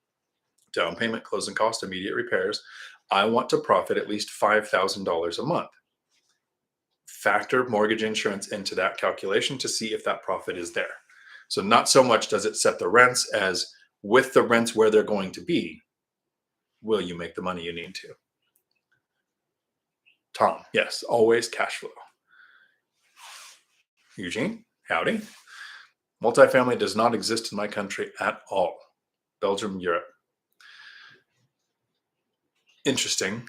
down payment, closing cost, immediate repairs, I want to profit at least $5,000 a month. Factor mortgage insurance into that calculation to see if that profit is there. So not so much does it set the rents as with the rents where they're going to be, will you make the money you need to? Tom, yes, always cash flow. Eugene, howdy. Multifamily does not exist in my country at all. Belgium, Europe. Interesting.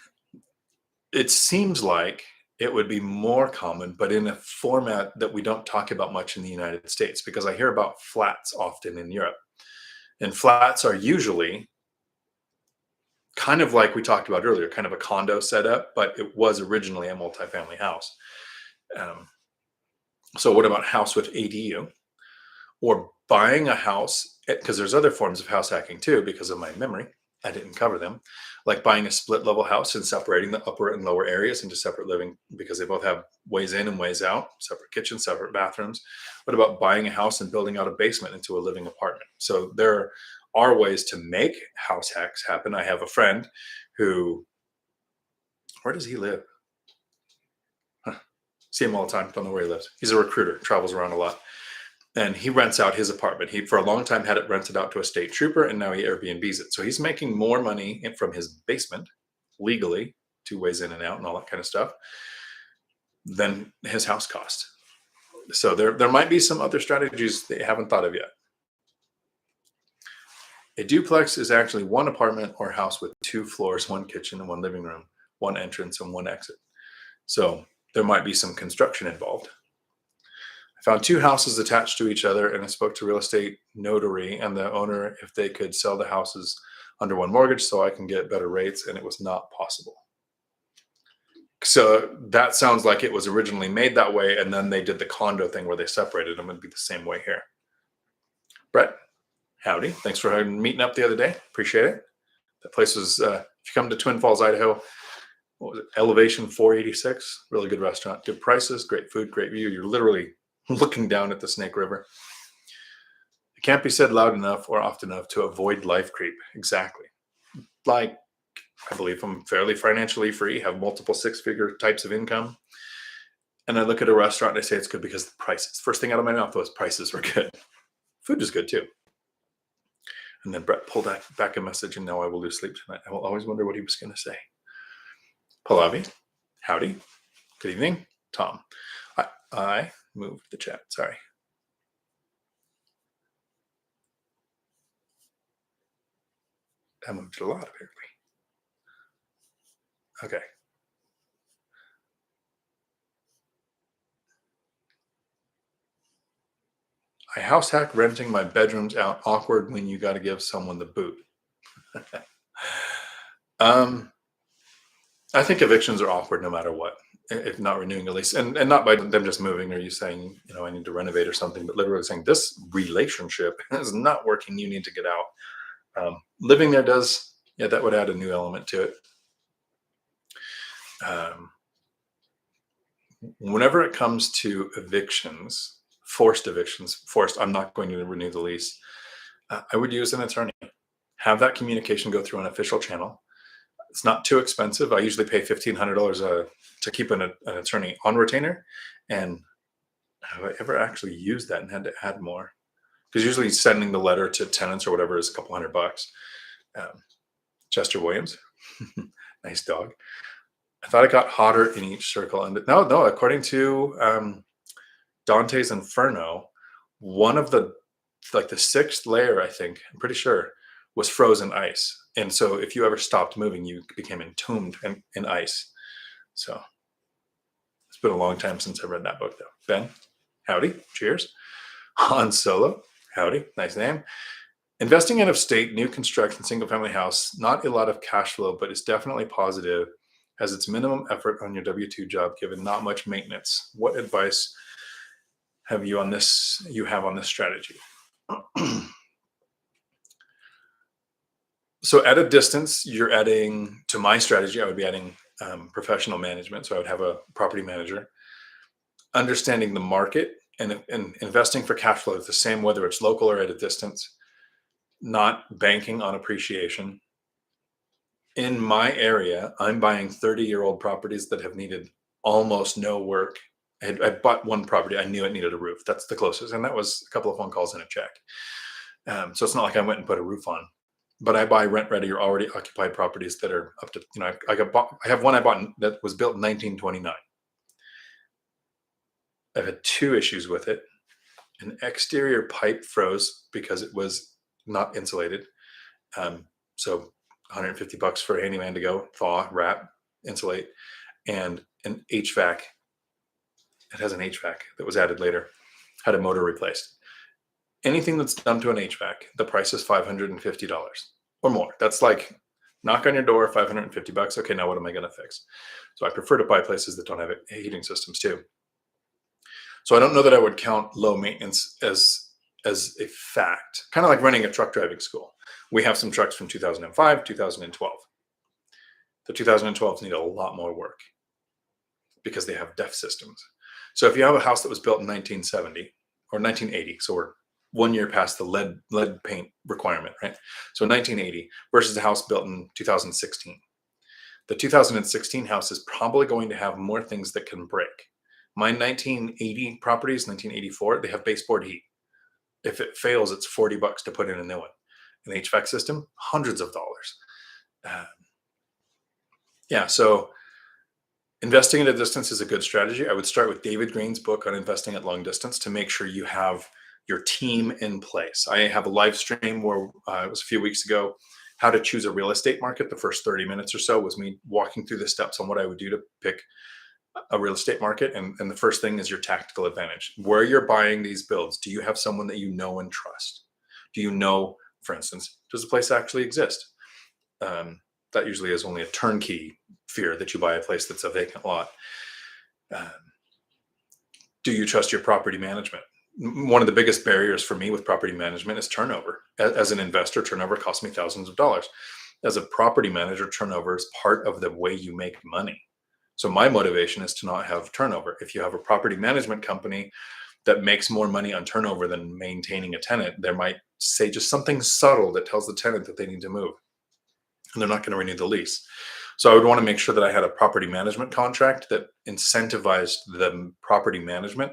It seems like it would be more common, but in a format that we don't talk about much in the United States, because I hear about flats often in Europe. And flats are usually kind of like we talked about earlier, kind of a condo setup, but it was originally a multifamily house. So what about house with ADU? Or buying a house, because there's other forms of house hacking too, because of my memory, I didn't cover them, like buying a split level house and separating the upper and lower areas into separate living, because they both have ways in and ways out, separate kitchens, separate bathrooms. What about buying a house and building out a basement into a living apartment? So there are ways to make house hacks happen. I have a friend who, where does he live? See him all the time, don't know where he lives. He's a recruiter, travels around a lot. And he rents out his apartment. He, for a long time, had it rented out to a state trooper, and now he Airbnbs it. So he's making more money from his basement, legally, 2 ways in and out and all that kind of stuff, than his house cost. So there might be some other strategies that you haven't thought of yet. A duplex is actually one apartment or house with 2 floors, 1 kitchen and 1 living room, 1 entrance and 1 exit. So there might be some construction involved. I found 2 houses attached to each other, and I spoke to real estate notary and the owner if they could sell the houses under 1 mortgage so I can get better rates, and it was not possible. So that sounds like it was originally made that way, and then they did the condo thing where they separated them. It'd be the same way here. Brett, howdy. Thanks for meeting up the other day. Appreciate it. That place was, if you come to Twin Falls, Idaho, what was it? Elevation 486. Really good restaurant. Good prices, great food, great view. You're literally looking down at the Snake River. It can't be said loud enough or often enough to avoid life creep. Exactly. Like, I believe I'm fairly financially free, have multiple 6-figure types of income. And I look at a restaurant and I say it's good because the prices. First thing out of my mouth was prices were good. Food is good too. And then Brett pulled back a message, and now I will lose sleep tonight. I will always wonder what he was going to say. Pallavi, howdy. Good evening. Tom, I moved the chat. Sorry. I moved it a lot, apparently. Okay. I house hack renting my bedrooms out. Awkward when you got to give someone the boot. I think evictions are awkward no matter what, if not renewing a lease, and not by them just moving or you saying, I need to renovate or something, but literally saying this relationship is not working. You need to get out. Living there does Yeah, that would add a new element to it. Um, Whenever it comes to evictions, forced, I'm not going to renew the lease. I would use an attorney. Have that communication go through an official channel. It's not too expensive. I usually pay $1,500 to keep an attorney on retainer. And have I ever actually used that and had to add more? Because usually sending the letter to tenants or whatever is a couple $100. Um, Chester Williams, nice dog. I thought it got hotter in each circle, and no. According to Dante's Inferno, one of the like the sixth layer, I think, I'm pretty sure, was frozen ice. And so if you ever stopped moving, you became entombed in ice. So it's been a long time since I read that book, though. Ben, howdy, cheers. Han Solo, howdy, nice name. Investing out of state, new construction, single family house, not a lot of cash flow, but it's definitely positive. Has its minimum effort on your W-2 job, given not much maintenance. What advice have you on this? You have on this strategy? So at a distance, you're adding to my strategy. I would be adding professional management. So I would have a property manager, understanding the market and investing for cash flow is the same whether it's local or at a distance. Not banking on appreciation. In my area, I'm buying 30-year-old properties that have needed almost no work. I bought one property. I knew it needed a roof. That's the closest. And that was a couple of phone calls and a check. So it's not like I went and put a roof on. But I buy rent-ready or already occupied properties that are up to, I have one I bought that was built in 1929. I've had two issues with it. An exterior pipe froze because it was not insulated. So $150 for a handyman to go thaw, wrap, insulate, and an HVAC. It has an HVAC that was added later. Had a motor replaced. Anything that's done to an HVAC, the price is $550 or more. That's like knock on your door, $550. Okay, now what am I going to fix? So I prefer to buy places that don't have heating systems too. So I don't know that I would count low maintenance as a fact. Kind of like running a truck driving school. We have some trucks from 2005, 2012. The 2012s need a lot more work because they have DEF systems. So if you have a house that was built in 1970 or 1980, so we're 1 year past the lead paint requirement, right? So 1980 versus a house built in 2016. The 2016 house is probably going to have more things that can break. My 1980 properties, 1984, they have baseboard heat. If it fails, it's $40 to put in a new one. An HVAC system, hundreds of dollars. So investing at a distance is a good strategy. I would start with David Green's book on investing at long distance to make sure you have your team in place. I have a live stream where it was a few weeks ago, how to choose a real estate market. The first 30 minutes or so was me walking through the steps on what I would do to pick a real estate market. And the first thing is your tactical advantage. Where you're buying these builds, do you have someone that you know and trust? Do you know, for instance, does the place actually exist? That usually is only a turnkey fear that you buy a place that's a vacant lot. Do you trust your property management? One of the biggest barriers for me with property management is turnover. As an investor, turnover costs me thousands of dollars. As a property manager, turnover is part of the way you make money. So my motivation is to not have turnover. If you have a property management company that makes more money on turnover than maintaining a tenant, they might say just something subtle that tells the tenant that they need to move, and they're not going to renew the lease. So I would want to make sure that I had a property management contract that incentivized the property management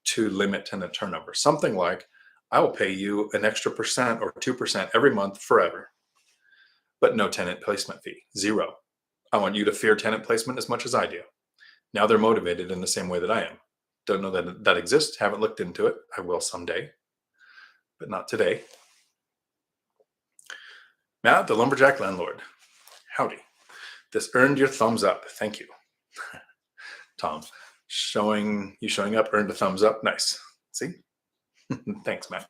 to limit tenant turnover. Something like, I will pay you an extra percent or 2% every month forever, but no tenant placement fee, zero. I want you to fear tenant placement as much as I do. Now they're motivated in the same way that I am. Don't know that that exists. Haven't looked into it. I will someday, but not today. Matt, the lumberjack landlord. Howdy. This earned your thumbs up. Thank you. Tom, showing up earned a thumbs up. Nice. See? Thanks, Matt.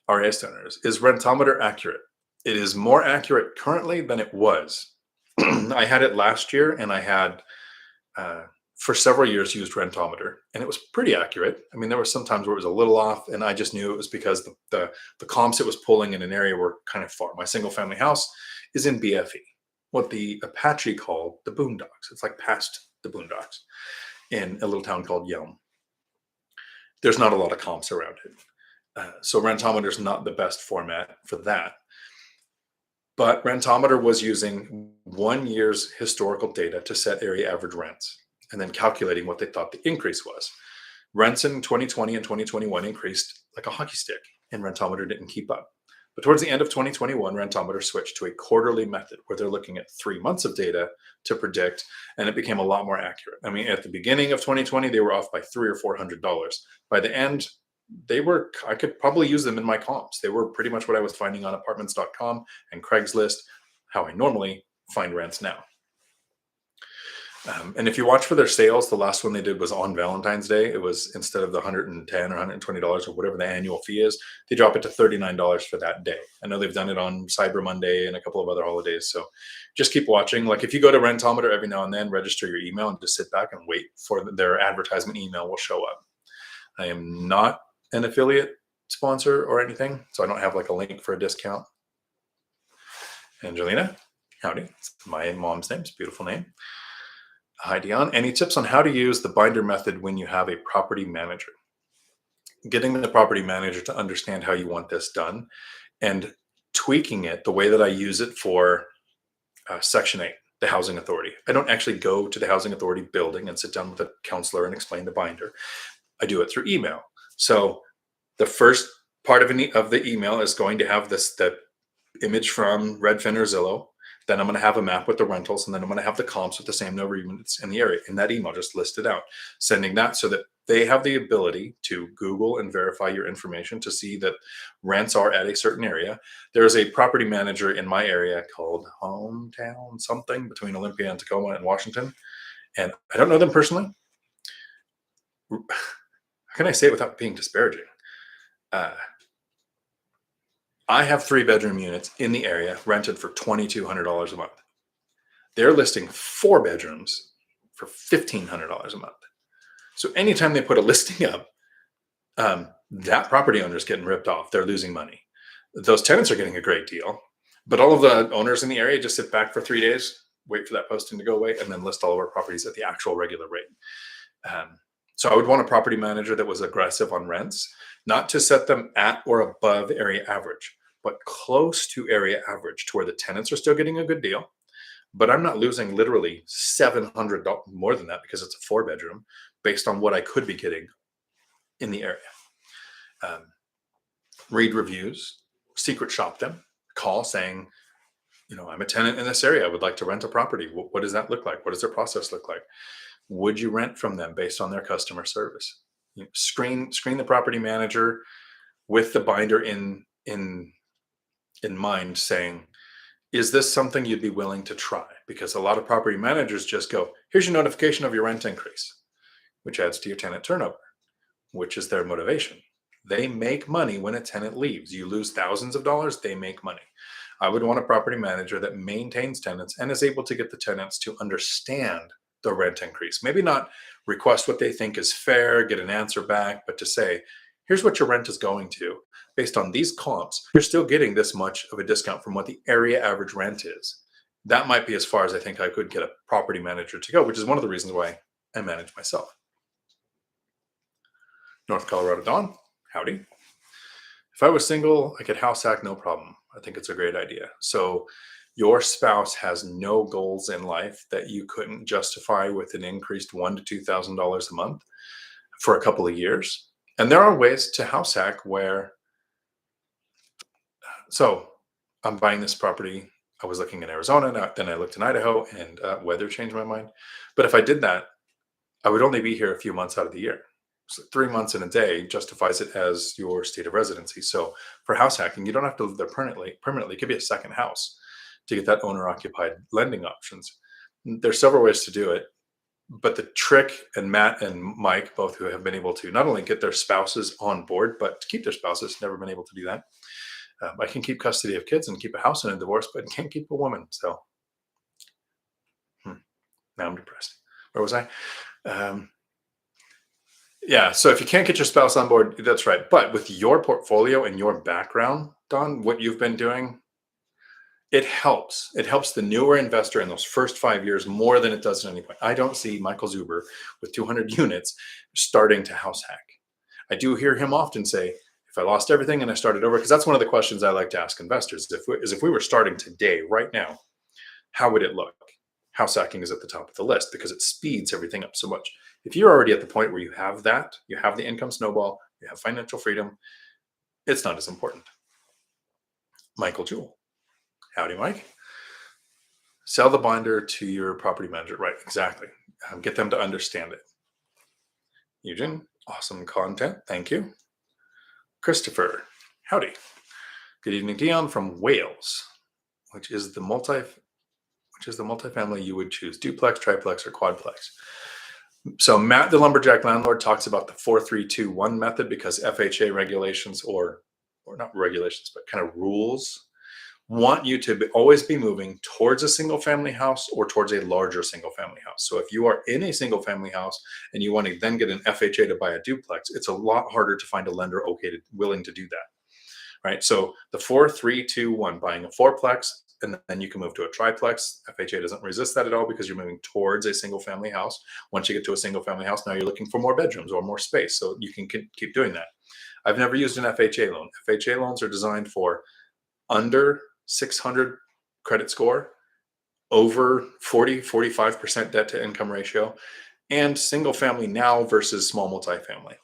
RAS owners. Is Rentometer accurate? It is more accurate currently than it was. I had it last year, and I had for several years used Rentometer, and it was pretty accurate. I mean, there were some times where it was a little off, and I just knew it was because the comps it was pulling in an area were kind of far. My single family house is in BFE, what the Apache called the boondocks. It's like past the boondocks in a little town called Yelm. There's not a lot of comps around it. So Rentometer is not the best format for that. But Rentometer was using 1 year's historical data to set area average rents and then calculating what they thought the increase was. Rents in 2020 and 2021 increased like a hockey stick, and Rentometer didn't keep up. But towards the end of 2021, Rentometer switched to a quarterly method where they're looking at 3 months of data to predict, and it became a lot more accurate. I mean, at the beginning of 2020, they were off by $300 or $400. By the end, I could probably use them in my comps. They were pretty much what I was finding on apartments.com and Craigslist, how I normally find rents now. And if you watch for their sales, the last one they did was on Valentine's Day. It was, instead of the $110 or $120 or whatever the annual fee is, they drop it to $39 for that day. I know they've done it on Cyber Monday and a couple of other holidays. So just keep watching. Like if you go to Rentometer every now and then, register your email and just sit back and wait for their advertisement email will show up. I am not an affiliate sponsor or anything, so I don't have like a link for a discount. Angelina, howdy. It's my mom's name. It's a beautiful name. Hi, Dion. Any tips on how to use the binder method when you have a property manager? Getting the property manager to understand how you want this done and tweaking it the way that I use it for Section 8, the Housing Authority. I don't actually go to the Housing Authority building and sit down with a counselor and explain the binder. I do it through email. So the first part of the email is going to have the image from Redfin or Zillow. Then I'm going to have a map with the rentals, and then I'm going to have the comps with the same number of units in the area. In that email, just list it out, sending that so that they have the ability to Google and verify your information to see that rents are at a certain area. There's a property manager in my area called Hometown something between Olympia and Tacoma and Washington. And I don't know them personally. How can I say it without being disparaging? I have 3-bedroom units in the area rented for $2,200 a month. They're listing 4 bedrooms for $1,500 a month. So anytime they put a listing up, that property owner is getting ripped off. They're losing money. Those tenants are getting a great deal, but all of the owners in the area just sit back for 3 days, wait for that posting to go away, and then list all of our properties at the actual regular rate. So I would want a property manager that was aggressive on rents, not to set them at or above area average, but close to area average to where the tenants are still getting a good deal. But I'm not losing literally $700 more than that because it's a 4-bedroom based on what I could be getting in the area. Read reviews, secret shop them, call saying, I'm a tenant in this area. I would like to rent a property. What does that look like? What does their process look like? Would you rent from them based on their customer service? Screen the property manager with the binder in mind, saying, is this something you'd be willing to try? Because a lot of property managers just go, here's your notification of your rent increase, which adds to your tenant turnover, which is their motivation. They make money when a tenant leaves. You lose thousands of dollars, they make money. I would want a property manager that maintains tenants and is able to get the tenants to understand the rent increase. Maybe not request what they think is fair, get an answer back, but to say, here's what your rent is going to. Based on these comps, you're still getting this much of a discount from what the area average rent is. That might be as far as I think I could get a property manager to go, which is one of the reasons why I manage myself. North Colorado Dawn, howdy. If I was single, I could house hack, no problem. I think it's a great idea. So your spouse has no goals in life that you couldn't justify with an increased $1,000 to $2,000 a month for a couple of years. And there are ways to house hack where, so I'm buying this property. I was looking in Arizona, then I looked in Idaho, and weather changed my mind. But if I did that, I would only be here a few months out of the year. So 3 months in a day justifies it as your state of residency. So for house hacking, you don't have to live there permanently. It could be a second house to get that owner-occupied lending options. There's several ways to do it. But the trick, and Matt and Mike, both who have been able to not only get their spouses on board, but to keep their spouses, never been able to do that. I can keep custody of kids and keep a house in a divorce, but can't keep a woman. So now I'm depressed. Where was I? Yeah, so if you can't get your spouse on board, that's right. But with your portfolio and your background, Don, what you've been doing, It helps. It helps the newer investor in those first 5 years more than it does at any point. I don't see Michael Zuber with 200 units starting to house hack. I do hear him often say, if I lost everything and I started over, because that's one of the questions I like to ask investors, if we were starting today, right now, how would it look? House hacking is at the top of the list because it speeds everything up so much. If you're already at the point where you have that, you have the income snowball, you have financial freedom, it's not as important. Michael Jewell. Howdy, Mike. Sell the binder to your property manager. Right, exactly. Get them to understand it. Eugene, awesome content. Thank you. Christopher, howdy. Good evening, Dion from Wales. Which is the multifamily you would choose? Duplex, triplex, or quadplex? So Matt, the lumberjack landlord, talks about the 4-3-2-1 method because FHA regulations, or not regulations, but kind of rules, want you to always be moving towards a single family house or towards a larger single family house. So if you are in a single family house and you want to then get an FHA to buy a duplex, it's a lot harder to find a lender willing to do that. Right. So the 4-3-2-1, buying a fourplex, and then you can move to a triplex. FHA doesn't resist that at all because you're moving towards a single family house. Once you get to a single family house, now you're looking for more bedrooms or more space. So you can keep doing that. I've never used an FHA loan. FHA loans are designed for under 600 credit score, over 45% debt to income ratio, and single family now versus small multifamily.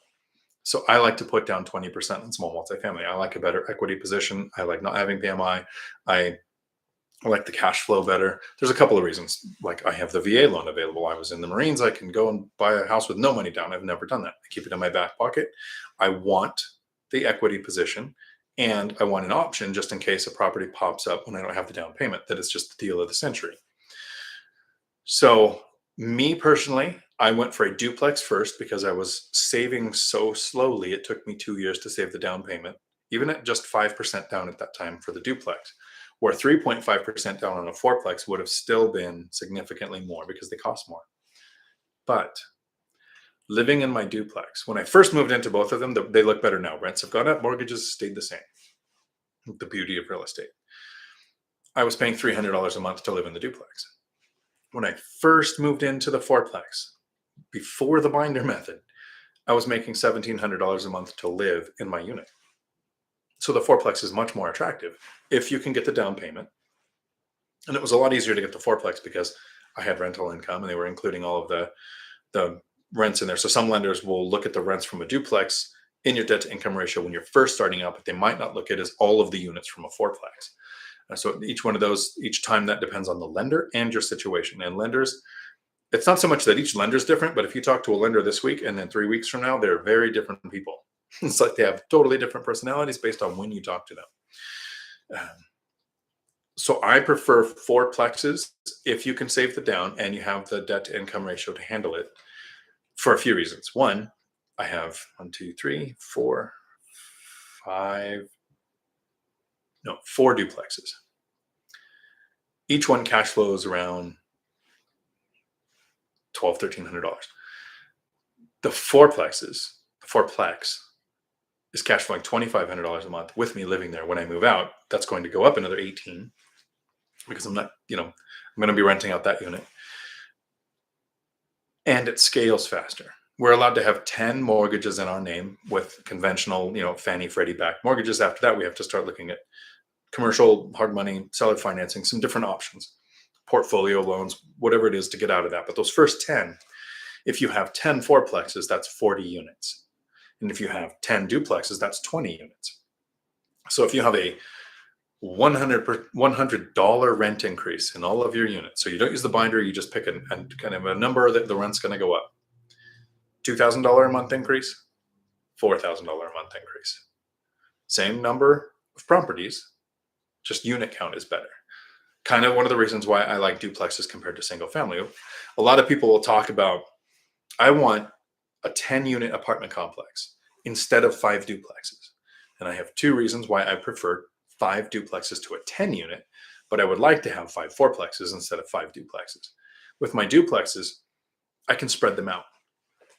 So I like to put down 20% in small multifamily. I like a better equity position. I like not having PMI. I like the cash flow better. There's a couple of reasons. Like I have the VA loan available. I was in the Marines. I can go and buy a house with no money down. I've never done that. I keep it in my back pocket. I want the equity position, and I want an option just in case a property pops up when I don't have the down payment, that it's just the deal of the century. So me personally, I went for a duplex first because I was saving so slowly. It took me 2 years to save the down payment, even at just 5% down at that time for the duplex, where 3.5% down on a fourplex would have still been significantly more because they cost more. But living in my duplex, when I first moved into both of them, they look better now. Rents have gone up, mortgages stayed the same. The beauty of real estate. I was paying $300 a month to live in the duplex. When I first moved into the fourplex, before the binder method, I was making $1,700 a month to live in my unit. So the fourplex is much more attractive if you can get the down payment. And it was a lot easier to get the fourplex because I had rental income and they were including all of the rents in there. So some lenders will look at the rents from a duplex in your debt to income ratio when you're first starting out, but they might not look at as all of the units from a fourplex. So each one of those, each time, that depends on the lender and your situation. And lenders, it's not so much that each lender is different, but if you talk to a lender this week and then 3 weeks from now, they're very different people. It's like they have totally different personalities based on when you talk to them. So I prefer fourplexes if you can save the down and you have the debt to income ratio to handle it, for a few reasons. One, I have 4 duplexes. Each one cash flows around $1,200-$1,300. The fourplex is cash flowing $2,500 a month with me living there. When I move out, that's going to go up another 18 because I'm not, I'm going to be renting out that unit. And it scales faster. We're allowed to have 10 mortgages in our name with conventional, Fannie Freddie backed mortgages. After that, we have to start looking at commercial, hard money, seller financing, some different options, portfolio loans, whatever it is to get out of that. But those first 10, if you have 10 fourplexes, that's 40 units. And if you have 10 duplexes, that's 20 units. So if you have a $100 rent increase in all of your units, so you don't use the binder, you just pick a kind of a number that the rent's going to go up. $2,000 a month increase, $4,000 a month increase. Same number of properties, just unit count is better. Kind of one of the reasons why I like duplexes compared to single family. A lot of people will talk about, I want a 10-unit apartment complex instead of 5 duplexes. And I have 2 reasons why I prefer 5 duplexes to a 10-unit, but I would like to have 5 fourplexes instead of 5 duplexes. With my duplexes, I can spread them out.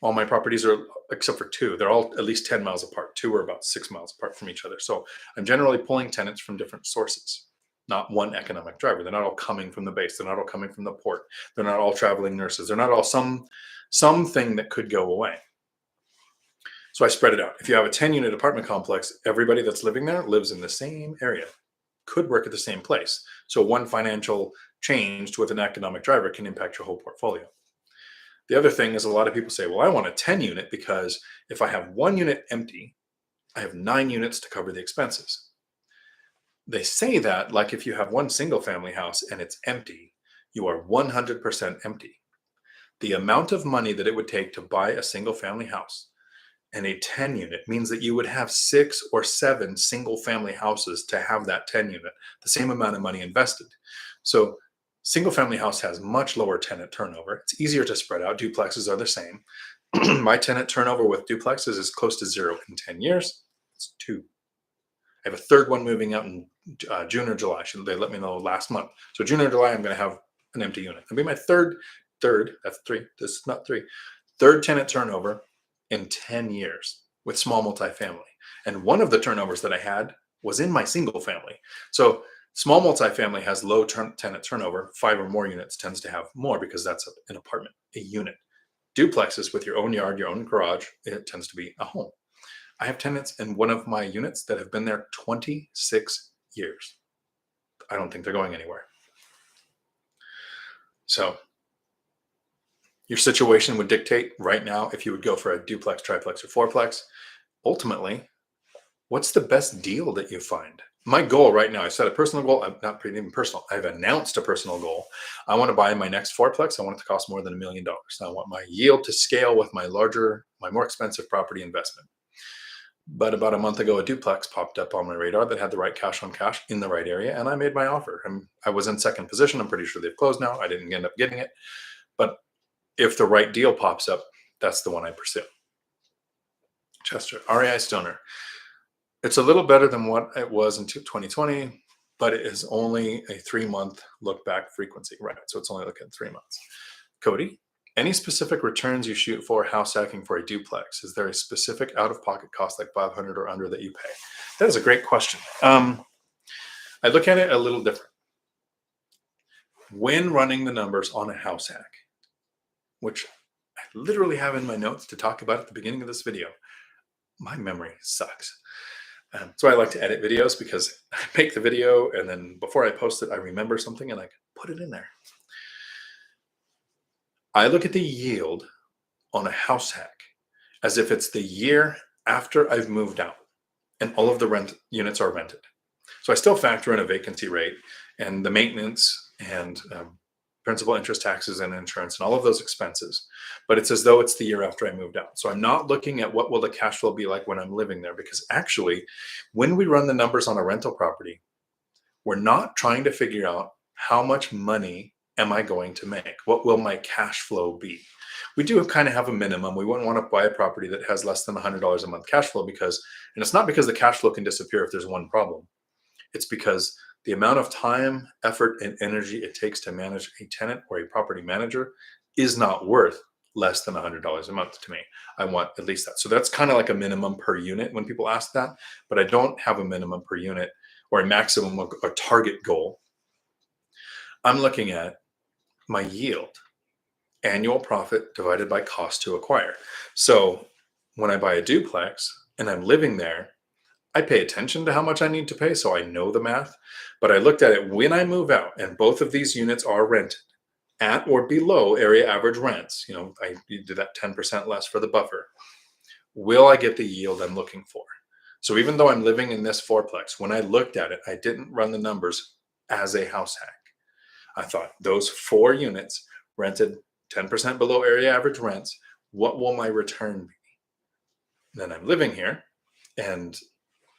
All my properties are, except for 2, they're all at least 10 miles apart. 2 are about 6 miles apart from each other. So I'm generally pulling tenants from different sources. not one economic driver. They're not all coming from the base. They're not all coming from the port. They're not all traveling nurses. They're not all something that could go away. So I spread it out. If you have a 10-unit apartment complex, everybody that's living there lives in the same area, could work at the same place. So one financial change with an economic driver can impact your whole portfolio. The other thing is a lot of people say, well, I want a 10 unit because if I have one unit empty, I have 9 units to cover the expenses. They say that like if you have one single family house and it's empty, you are 100% empty. The amount of money that it would take to buy a single family house and a 10 unit means that you would have 6 or 7 single family houses to have that 10 unit, the same amount of money invested. So single family house has much lower tenant turnover. It's easier to spread out. Duplexes are the same. My tenant turnover with duplexes is close to 0 in 10 years. It's 2. I have a third one moving out in June or July. They let me know last month. So June or July, I'm going to have an empty unit. It'll be my third, that's 3. This is not 3. Third tenant turnover in 10 years with small multifamily. And one of the turnovers that I had was in my single family. So small multifamily has low tenant turnover. 5 or more units tends to have more because that's an apartment, a unit. Duplexes with your own yard, your own garage, it tends to be a home. I have tenants in one of my units that have been there 26 years. I don't think they're going anywhere. So your situation would dictate right now if you would go for a duplex, triplex, or fourplex. Ultimately, what's the best deal that you find? My goal right now, I set a personal goal. I'm not even personal. I've announced a personal goal. I want to buy my next fourplex. I want it to cost more than $1 million. I want my yield to scale with my more expensive property investment. But about a month ago, a duplex popped up on my radar that had the right cash on cash in the right area, and I made my offer. I was in second position. I'm pretty sure they've closed now. I didn't end up getting it. But if the right deal pops up, that's the one I pursue. Chester, REI Stoner. It's a little better than what it was in 2020, but it is only a 3-month look back frequency. Right. So it's only looking at 3 months. Cody, any specific returns you shoot for house hacking for a duplex? Is there a specific out-of-pocket cost like $500 or under that you pay? That is a great question. I look at it a little different. When running the numbers on a house hack, which I literally have in my notes to talk about at the beginning of this video, my memory sucks. So I like to edit videos because I make the video and then before I post it, I remember something and I can put it in there. I look at the yield on a house hack as if it's the year after I've moved out and all of the rent units are rented. So I still factor in a vacancy rate and the maintenance and principal, interest, taxes, and insurance and all of those expenses. But it's as though it's the year after I moved out. So I'm not looking at what will the cash flow be like when I'm living there, because actually, when we run the numbers on a rental property, we're not trying to figure out how much money am I going to make? What will my cash flow be? We do kind of have a minimum. We wouldn't want to buy a property that has less than $100 a month cash flow and it's not because the cash flow can disappear if there's one problem. It's because the amount of time, effort, and energy it takes to manage a tenant or a property manager is not worth less than $100 a month to me. I want at least that. So that's kind of like a minimum per unit when people ask that, but I don't have a minimum per unit or a maximum or a target goal. I'm looking at my yield, annual profit divided by cost to acquire. So when I buy a duplex and I'm living there, I pay attention to how much I need to pay, so I know the math. But I looked at it when I move out and both of these units are rented at or below area average rents. I do that 10% less for the buffer. Will I get the yield I'm looking for? So even though I'm living in this fourplex, when I looked at it, I didn't run the numbers as a house hack. I thought those 4 units rented 10% below area average rents. What will my return be? Then I'm living here. And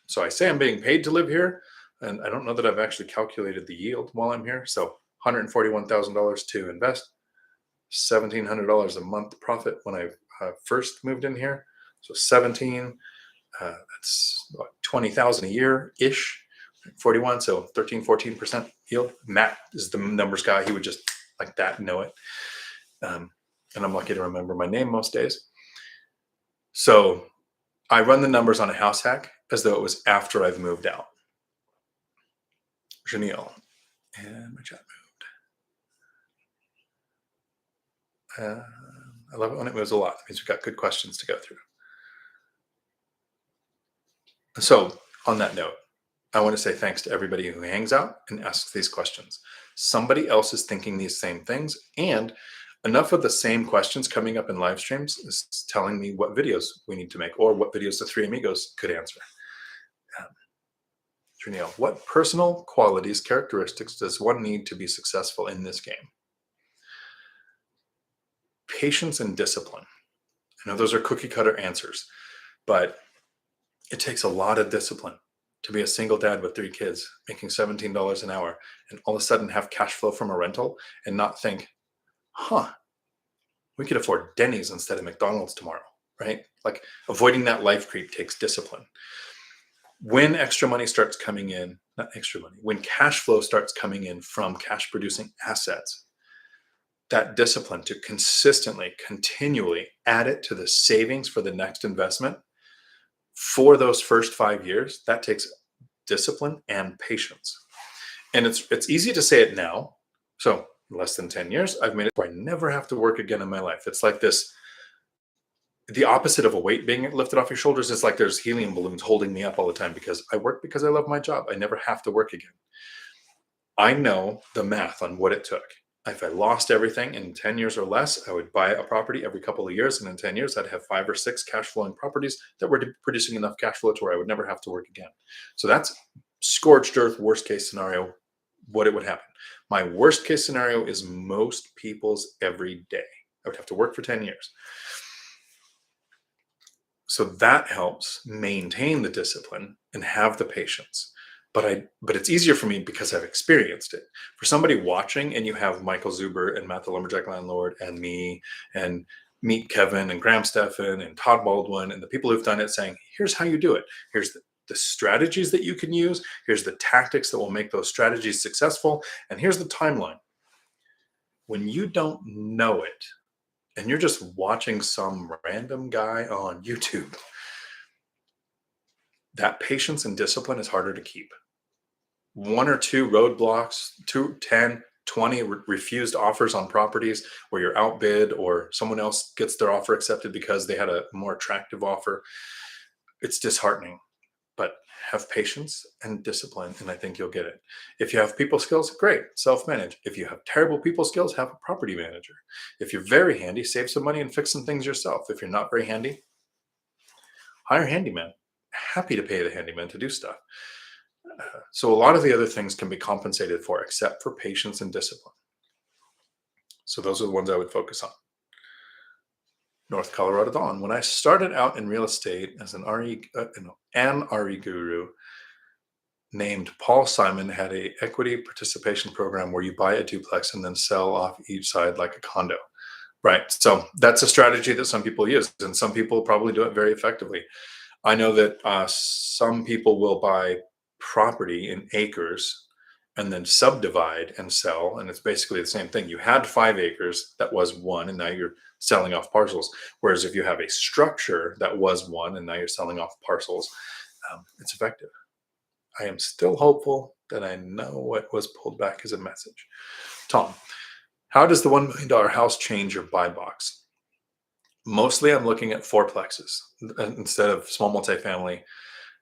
so I say I'm being paid to live here. And I don't know that I've actually calculated the yield while I'm here. So $141,000 to invest, $1,700 a month profit when I first moved in here. So 17, that's what, 20,000 a year ish, 41. So 13-14% yield. Matt is the numbers guy. He would just like that know it. And I'm lucky to remember my name most days. So I run the numbers on a house hack as though it was after I've moved out. Janelle, And my chat moved. I love it when it moves a lot. It means we've got good questions to go through. So on that note, I want to say thanks to everybody who hangs out and asks these questions. Somebody else is thinking these same things, and enough of the same questions coming up in live streams is telling me what videos we need to make or what videos the three amigos could answer. Trineo, what personal qualities, characteristics does one need to be successful in this game? Patience and discipline. I know those are cookie cutter answers, but it takes a lot of discipline to be a single dad with 3 kids making $17 an hour and all of a sudden have cash flow from a rental and not think, we could afford Denny's instead of McDonald's tomorrow, right? Like avoiding that life creep takes discipline. When extra money starts coming in, not extra money, when cash flow starts coming in from cash producing assets, that discipline to consistently, continually add it to the savings for the next investment for those first 5 years, that takes discipline and patience. And it's easy to say it now. So less than 10 years, I've made it where I never have to work again in my life. It's like this, the opposite of a weight being lifted off your shoulders is like there's helium balloons holding me up all the time because I work because I love my job. I never have to work again. I know the math on what it took. If I lost everything in 10 years or less, I would buy a property every couple of years. And in 10 years, I'd have 5 or 6 cash flowing properties that were producing enough cash flow to where I would never have to work again. So that's scorched earth, worst case scenario, what it would happen. My worst case scenario is most people's every day. I would have to work for 10 years. So that helps maintain the discipline and have the patience. But it's easier for me because I've experienced it. For somebody watching, and you have Michael Zuber and Matt the Lumberjack Landlord and me and Meet Kevin and Graham Stephan and Todd Baldwin and the people who've done it saying, here's how you do it. Here's the strategies that you can use. Here's the tactics that will make those strategies successful. And here's the timeline. When you don't know it, and you're just watching some random guy on YouTube, that patience and discipline is harder to keep. 1 or 2 roadblocks, 2, 10, 20 refused offers on properties where you're outbid or someone else gets their offer accepted because they had a more attractive offer. It's disheartening, but have patience and discipline, and I think you'll get it. If you have people skills, great, self-manage. If you have terrible people skills, have a property manager. If you're very handy, save some money and fix some things yourself. If you're not very handy, hire a handyman. Happy to pay the handyman to do stuff. So a lot of the other things can be compensated for, except for patience and discipline. So those are the ones I would focus on. North Colorado Dawn. When I started out in real estate as an RE guru named Paul Simon, had a equity participation program where you buy a duplex and then sell off each side like a condo. Right. So that's a strategy that some people use, and some people probably do it very effectively. I know that some people will buy property in acres and then subdivide and sell, and it's basically the same thing. You had 5 acres that was 1, and now you're selling off parcels. Whereas if you have a structure that was 1 and now you're selling off parcels, it's effective. I am still hopeful that I know what was pulled back as a message. Tom, how does the $1 million house change your buy box? Mostly I'm looking at fourplexes instead of small multifamily,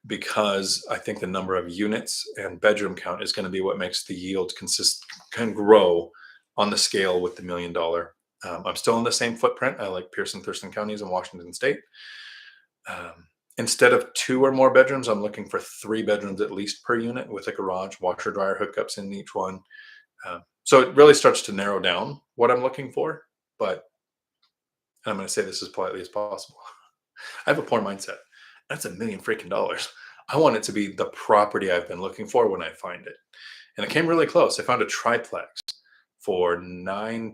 because I think the number of units and bedroom count is going to be what makes the yield can grow on the scale with the $1 million. I'm still in the same footprint. I like Pierce, Thurston counties in Washington State. Instead of 2 or more bedrooms, I'm looking for 3 bedrooms at least per unit with a garage, washer, dryer hookups in each one. So it really starts to narrow down what I'm looking for. But I'm going to say this as politely as possible. I have a poor mindset. That's $1 million freaking dollars. I want it to be the property I've been looking for when I find it. And it came really close. I found a triplex for $920,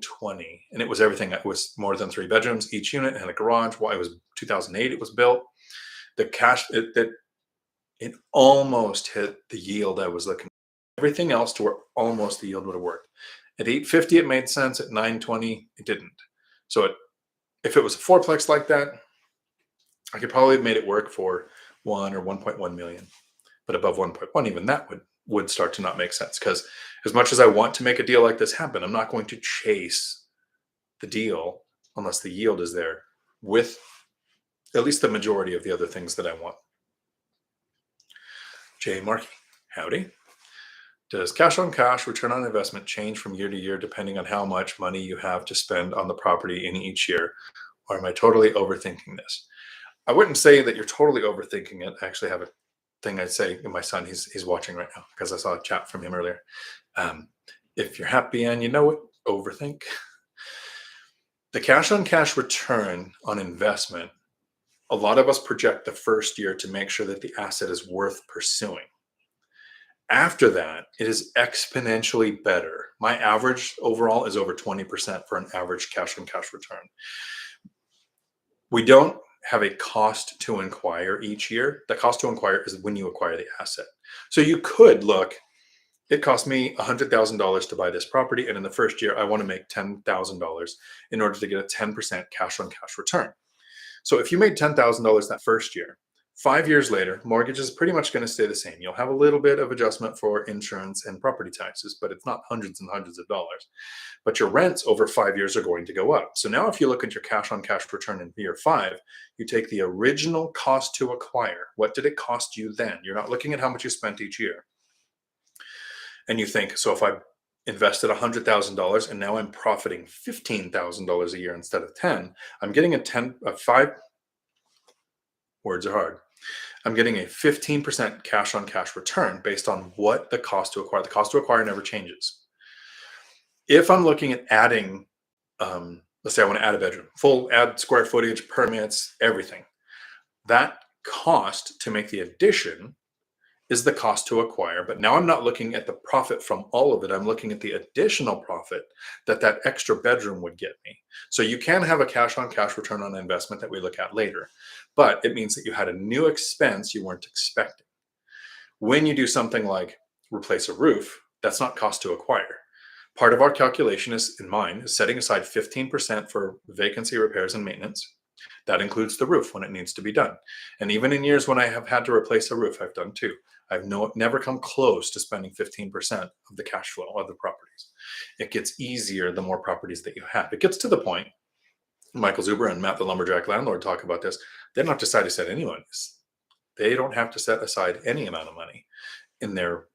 and it was everything. It was more than 3 bedrooms. Each unit had a garage. Well, it was 2008. It was built. The cash it almost hit the yield I was looking for. Everything else to where almost the yield would have worked. At 850, it made sense. At 920, it didn't. So if it was a fourplex like that, I could probably have made it work for 1 or 1.1 million. But above 1.1, even that would would start to not make sense. Because as much as I want to make a deal like this happen, I'm not going to chase the deal unless the yield is there with at least the majority of the other things that I want. Jay Markey, howdy. Does cash on cash return on investment change from year to year depending on how much money you have to spend on the property in each year? Or am I totally overthinking this? I wouldn't say that you're totally overthinking it. I actually have a thing I'd say, and my son, he's watching right now because I saw a chat from him earlier. If you're happy and you know it, overthink. The cash on cash return on investment, a lot of us project the first year to make sure that the asset is worth pursuing. After that, it is exponentially better. My average overall is over 20% for an average cash on cash return. We don't have a cost to acquire each year. The cost to acquire is when you acquire the asset. So you could look, it cost me $100,000 to buy this property, and in the first year, I want to make $10,000 in order to get a 10% cash on cash return. So if you made $10,000 that first year, 5 years later, mortgage is pretty much going to stay the same. You'll have a little bit of adjustment for insurance and property taxes, but it's not hundreds and hundreds of dollars. But your rents over 5 years are going to go up. So now if you look at your cash on cash return in year 5, you take the original cost to acquire. What did it cost you then? You're not looking at how much you spent each year. And you think, so if I invested $100,000 and now I'm profiting $15,000 a year instead of 10, I'm getting words are hard. I'm getting a 15% cash on cash return based on what the cost to acquire. The cost to acquire never changes. If I'm looking at adding, let's say I want to add a bedroom, full add square footage, permits, everything. That cost to make the addition is the cost to acquire. But now I'm not looking at the profit from all of it. I'm looking at the additional profit that that extra bedroom would get me. So you can have a cash on cash return on investment that we look at later, but it means that you had a new expense you weren't expecting. When you do something like replace a roof, that's not cost to acquire. Part of our calculation is, in mine, is setting aside 15% for vacancy repairs and maintenance. That includes the roof when it needs to be done. And even in years when I have had to replace a roof, I've done too. I've never come close to spending 15% of the cash flow of the properties. It gets easier the more properties that you have. It gets to the point, Michael Zuber and Matt the Lumberjack Landlord talk about this, they don't have to decide to set any money. They don't have to set aside any amount of money in their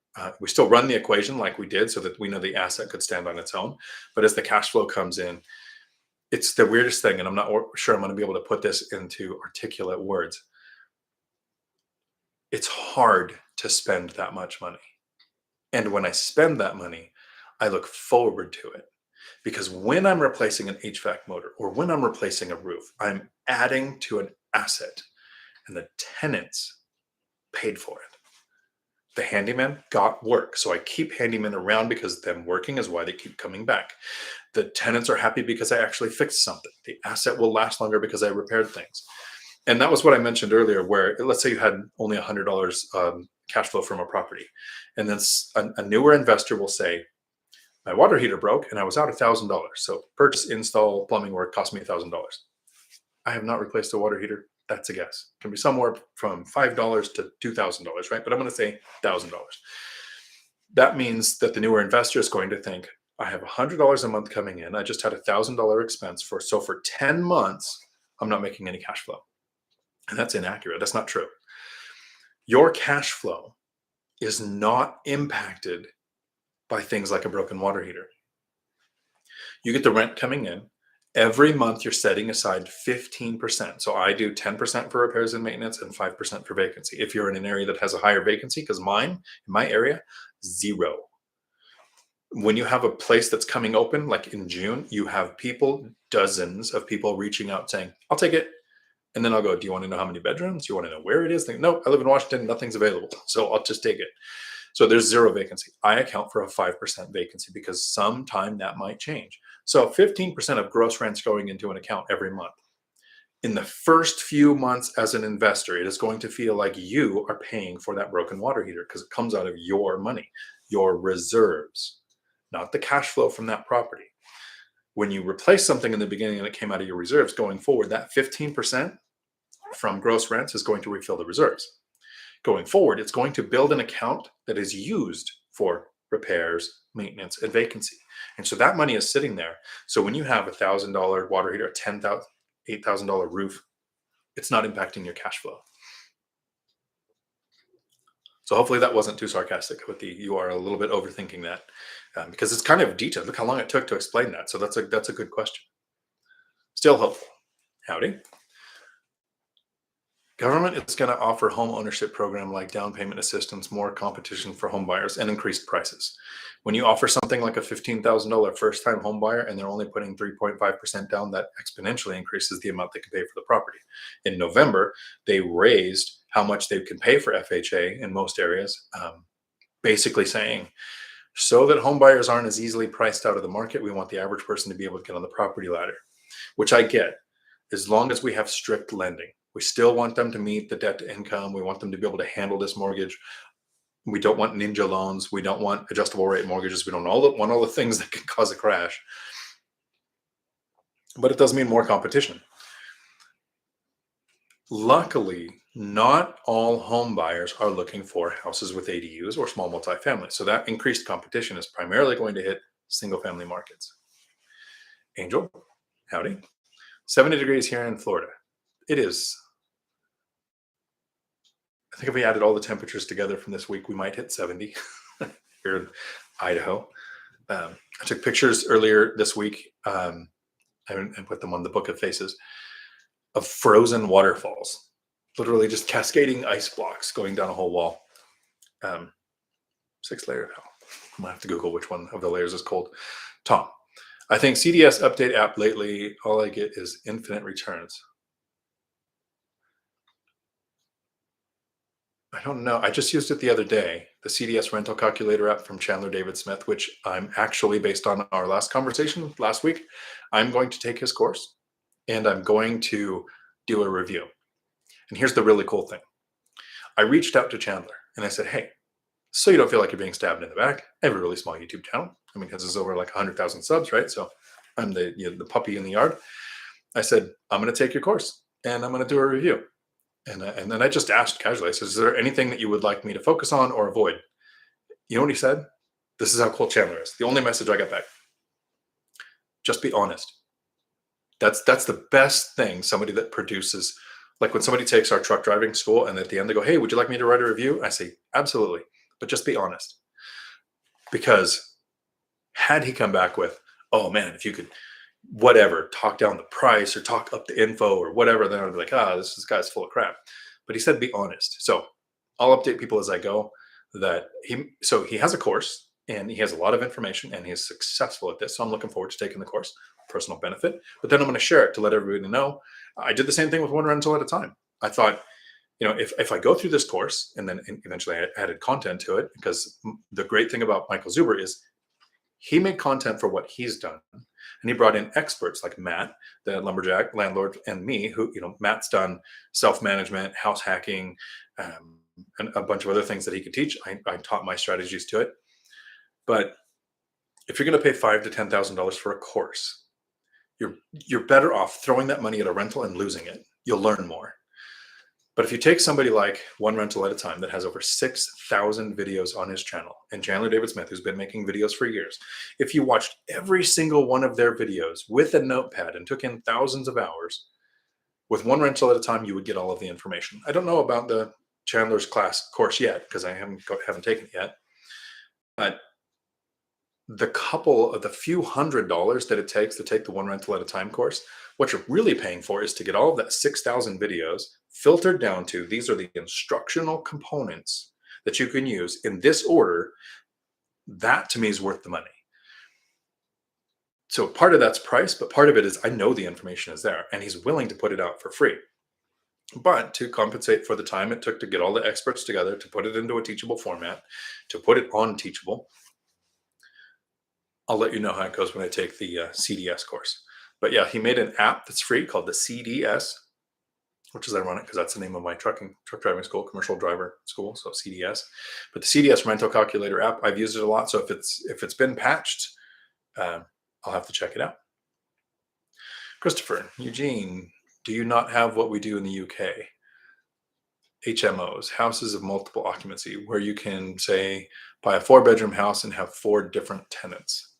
we still run the equation like we did so that we know the asset could stand on its own. But as the cash flow comes in, it's the weirdest thing, and I'm not sure I'm going to be able to put this into articulate words. It's hard to spend that much money. And when I spend that money, I look forward to it. Because when I'm replacing an HVAC motor or when I'm replacing a roof, I'm adding to an asset, and the tenants paid for it. The handyman got work. So I keep handymen around because them working is why they keep coming back. The tenants are happy because I actually fixed something. The asset will last longer because I repaired things. And that was what I mentioned earlier, where let's say you had only $100 cash flow from a property. And then a newer investor will say, my water heater broke and I was out $1,000. So purchase, install, plumbing work cost me $1,000. I have not replaced a water heater. That's a guess. It can be somewhere from $5 to $2,000, right? But I'm going to say $1,000. That means that the newer investor is going to think, I have $100 a month coming in. I just had $1,000 expense for 10 months, I'm not making any cash flow. And that's inaccurate. That's not true. Your cash flow is not impacted by things like a broken water heater. You get the rent coming in. Every month you're setting aside 15%. So I do 10% for repairs and maintenance and 5% for vacancy. If you're in an area that has a higher vacancy, because in my area, 0. When you have a place that's coming open, like in June, you have dozens of people reaching out saying, I'll take it. And then I'll go, do you want to know how many bedrooms? Do you want to know where it is? No, I live in Washington, nothing's available. So I'll just take it. So there's 0 vacancy. I account for a 5% vacancy because sometime that might change. So 15% of gross rents going into an account every month. In the first few months as an investor, it is going to feel like you are paying for that broken water heater because it comes out of your money, your reserves, not the cash flow from that property. When you replace something in the beginning and it came out of your reserves, going forward, that 15% from gross rents is going to refill the reserves. Going forward, it's going to build an account that is used for repairs, maintenance, and vacancy. And so that money is sitting there. So when you have $1,000 water heater, a $10,000, $8,000 roof, it's not impacting your cash flow. So hopefully that wasn't too sarcastic with you are a little bit overthinking that, because it's kind of detailed. Look how long it took to explain that. So that's a good question. Still hopeful. Howdy. Government is going to offer home ownership program like down payment assistance, more competition for home buyers, and increased prices. When you offer something like a $15,000 first time home buyer and they're only putting 3.5% down, that exponentially increases the amount they can pay for the property. In November, they raised how much they can pay for FHA in most areas, basically saying, so that home buyers aren't as easily priced out of the market, we want the average person to be able to get on the property ladder, which I get, as long as we have strict lending. We still want them to meet the debt to income. We want them to be able to handle this mortgage. We don't want ninja loans. We don't want adjustable rate mortgages. We don't want all the things that can cause a crash. But it does mean more competition. Luckily, not all home buyers are looking for houses with ADUs or small multifamily. So that increased competition is primarily going to hit single family markets. Angel, howdy. 70 degrees here in Florida. It is. I think if we added all the temperatures together from this week, we might hit 70 here in Idaho. I took pictures earlier this week and put them on the Book of Faces of frozen waterfalls, literally just cascading ice blocks going down a whole wall. 6-layer. I'm gonna have to Google which one of the layers is cold. Tom, I think CDS update app lately, all I get is infinite returns. I don't know. I just used it the other day, the CDS rental calculator app from Chandler David Smith, which I'm actually, based on our last conversation last week, I'm going to take his course and I'm going to do a review. And here's the really cool thing. I reached out to Chandler and I said, hey, so you don't feel like you're being stabbed in the back, I have a really small YouTube channel. I mean, because there's over like 100,000 subs, right? So I'm the puppy in the yard. I said, I'm going to take your course and I'm going to do a review. And then I just asked casually, I said, is there anything that you would like me to focus on or avoid? You know what he said? This is how cool Chandler is. The only message I got back: just be honest. That's the best thing somebody that produces, like when somebody takes our truck driving school and at the end they go, hey, would you like me to write a review? I say, absolutely, but just be honest. Because had he come back with, oh man, if you could whatever, talk down the price or talk up the info or whatever, then I'd be like, this guy's full of crap. But he said, be honest. So I'll update people as I go that he has a course and he has a lot of information and he's successful at this. So I'm looking forward to taking the course, personal benefit, but then I'm going to share it to let everybody know. I did the same thing with one rental at a time. I thought, if I go through this course and then eventually I added content to it, because the great thing about Michael Zuber is he made content for what he's done. And he brought in experts like Matt, the lumberjack landlord, and me, who, Matt's done self-management, house hacking, and a bunch of other things that he could teach. I taught my strategies to it. But if you're going to pay $5,000 to $10,000 for a course, you're better off throwing that money at a rental and losing it. You'll learn more. But if you take somebody like One Rental at a Time that has over 6,000 videos on his channel, and Chandler David Smith, who's been making videos for years, if you watched every single one of their videos with a notepad and took in thousands of hours, with One Rental at a Time, you would get all of the information. I don't know about the Chandler's course yet, because I haven't taken it yet. But the few $100s that it takes to take the One Rental at a Time course, what you're really paying for is to get all of that 6,000 videos filtered down to, these are the instructional components that you can use in this order. That to me is worth the money. So part of that's price, but part of it is I know the information is there and he's willing to put it out for free. But to compensate for the time it took to get all the experts together, to put it into a teachable format, to put it on Teachable, I'll let you know how it goes when I take the CDS course. But yeah, he made an app that's free called the CDS, which is ironic because that's the name of my truck driving school, commercial driver school, so CDS. But the CDS rental calculator app, I've used it a lot. So if it's been patched, I'll have to check it out. Christopher, Eugene, do you not have what we do in the UK? HMOs, houses of multiple occupancy, where you can say buy a 4-bedroom house and have 4 different tenants.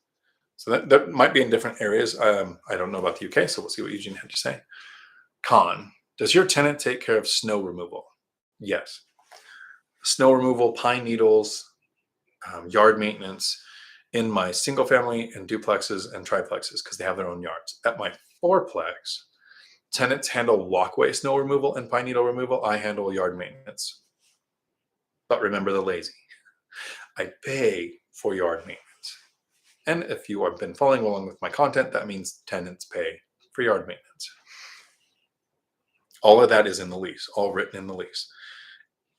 So that might be in different areas. I don't know about the UK, so we'll see what Eugene had to say. Con, does your tenant take care of snow removal? Yes. Snow removal, pine needles, yard maintenance in my single family and duplexes and triplexes because they have their own yards. At my fourplex, tenants handle walkway snow removal and pine needle removal. I handle yard maintenance. But remember the lazy. I pay for yard maintenance. And if you have been following along with my content, that means tenants pay for yard maintenance. All of that is in the lease, all written in the lease.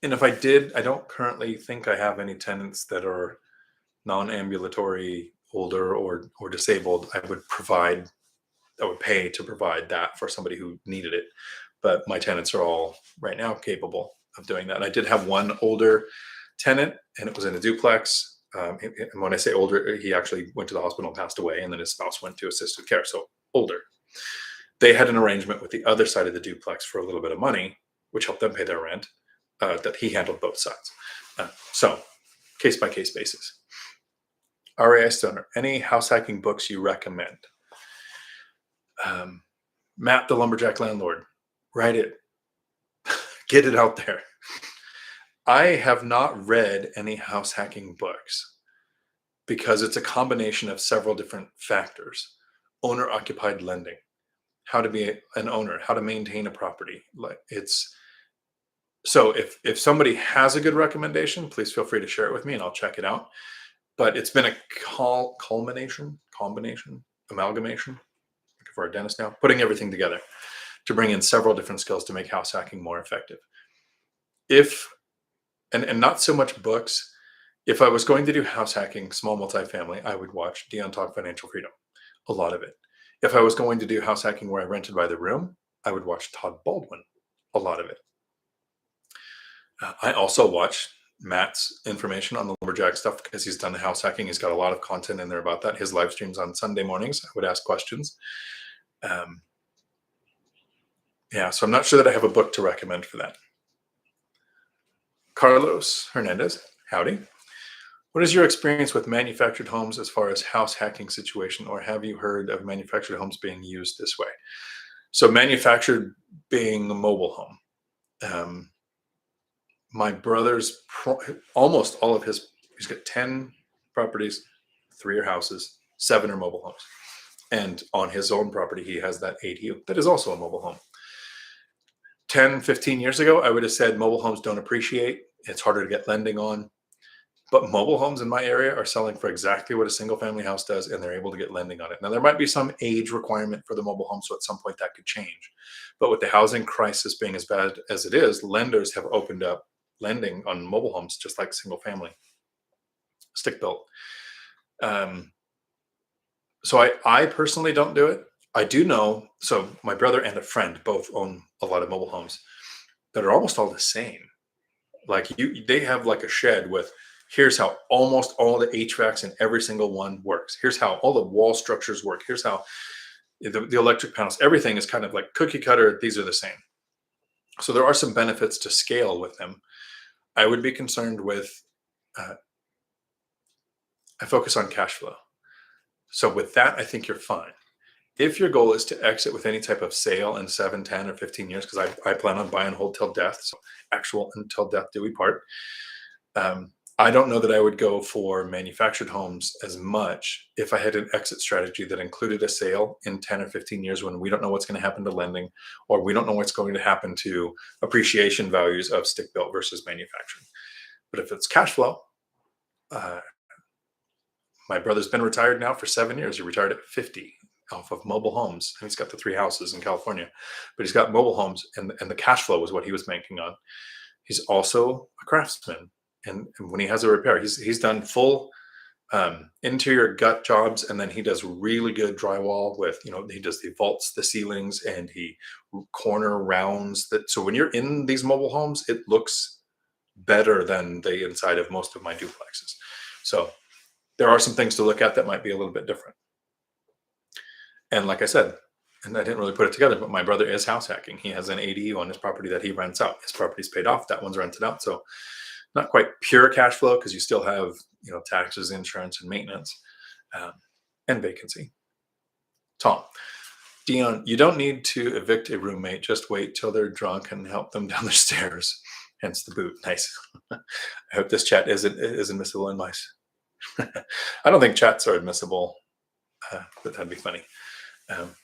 And if I did, I don't currently think I have any tenants that are non-ambulatory, older, or disabled. I would pay to provide that for somebody who needed it. But my tenants are all right now capable of doing that. And I did have one older tenant, and it was in a duplex. And when I say older, he actually went to the hospital and passed away, and then his spouse went to assisted care. So older. They had an arrangement with the other side of the duplex for a little bit of money, which helped them pay their rent, that he handled both sides. So case by case basis. RAI Stoner, any house hacking books you recommend? Matt, the Lumberjack Landlord, write it. Get it out there. I have not read any house hacking books because it's a combination of several different factors. Owner occupied lending, how to be an owner, how to maintain a property. So if somebody has a good recommendation, please feel free to share it with me and I'll check it out. But it's been a combination, amalgamation, looking for a dentist now, putting everything together to bring in several different skills to make house hacking more effective. And not so much books. If I was going to do house hacking, small multifamily, I would watch Dion Talk Financial Freedom, a lot of it. If I was going to do house hacking where I rented by the room, I would watch Todd Baldwin, a lot of it. I also watch Matt's information on the lumberjack stuff because he's done the house hacking. He's got a lot of content in there about that. His live streams on Sunday mornings, I would ask questions. So I'm not sure that I have a book to recommend for that. Carlos Hernandez, howdy. What is your experience with manufactured homes as far as house hacking situation, or have you heard of manufactured homes being used this way? So manufactured being a mobile home. My brother's almost all of he's got 10 properties, 3 are houses, 7 are mobile homes. And on his own property, he has that ADU that is also a mobile home. 10, 15 years ago, I would have said mobile homes don't appreciate. It's harder to get lending on. But mobile homes in my area are selling for exactly what a single family house does, and they're able to get lending on it. Now, there might be some age requirement for the mobile home, so at some point that could change. But with the housing crisis being as bad as it is, lenders have opened up lending on mobile homes just like single family, stick built. So I personally don't do it. I do know, so my brother and a friend both own a lot of mobile homes that are almost all the same. Like they have like a shed with, here's how almost all the HVACs in every single one works. Here's how all the wall structures work. Here's how the electric panels, everything is kind of like cookie cutter. These are the same. So there are some benefits to scale with them. I would be concerned with, I focus on cash flow. So with that, I think you're fine. If your goal is to exit with any type of sale in 7, 10, or 15 years, because I plan on buy and hold till death, so actual until death do we part. I don't know that I would go for manufactured homes as much if I had an exit strategy that included a sale in 10 or 15 years when we don't know what's going to happen to lending, or we don't know what's going to happen to appreciation values of stick built versus manufactured. But if it's cash flow, my brother's been retired now for 7 years. He retired at 50 off of mobile homes. And he's got the 3 houses in California, but he's got mobile homes, and the cash flow was what he was banking on. He's also a craftsman. And when he has a repair, he's done full interior gut jobs, and then he does really good drywall with, he does the vaults, the ceilings, and he corner rounds that. So when you're in these mobile homes, it looks better than the inside of most of my duplexes. So there are some things to look at that might be a little bit different. And like I said, and I didn't really put it together, but my brother is house hacking. He has an ADU on his property that he rents out. His property's paid off. That one's rented out. So not quite pure cash flow because you still have, taxes, insurance, and maintenance, um, and vacancy. Tom, Dion, you don't need to evict a roommate. Just wait till they're drunk and help them down the stairs. Hence the boot. Nice. I hope this chat is admissible in mice. I don't think chats are admissible, but that'd be funny. Um,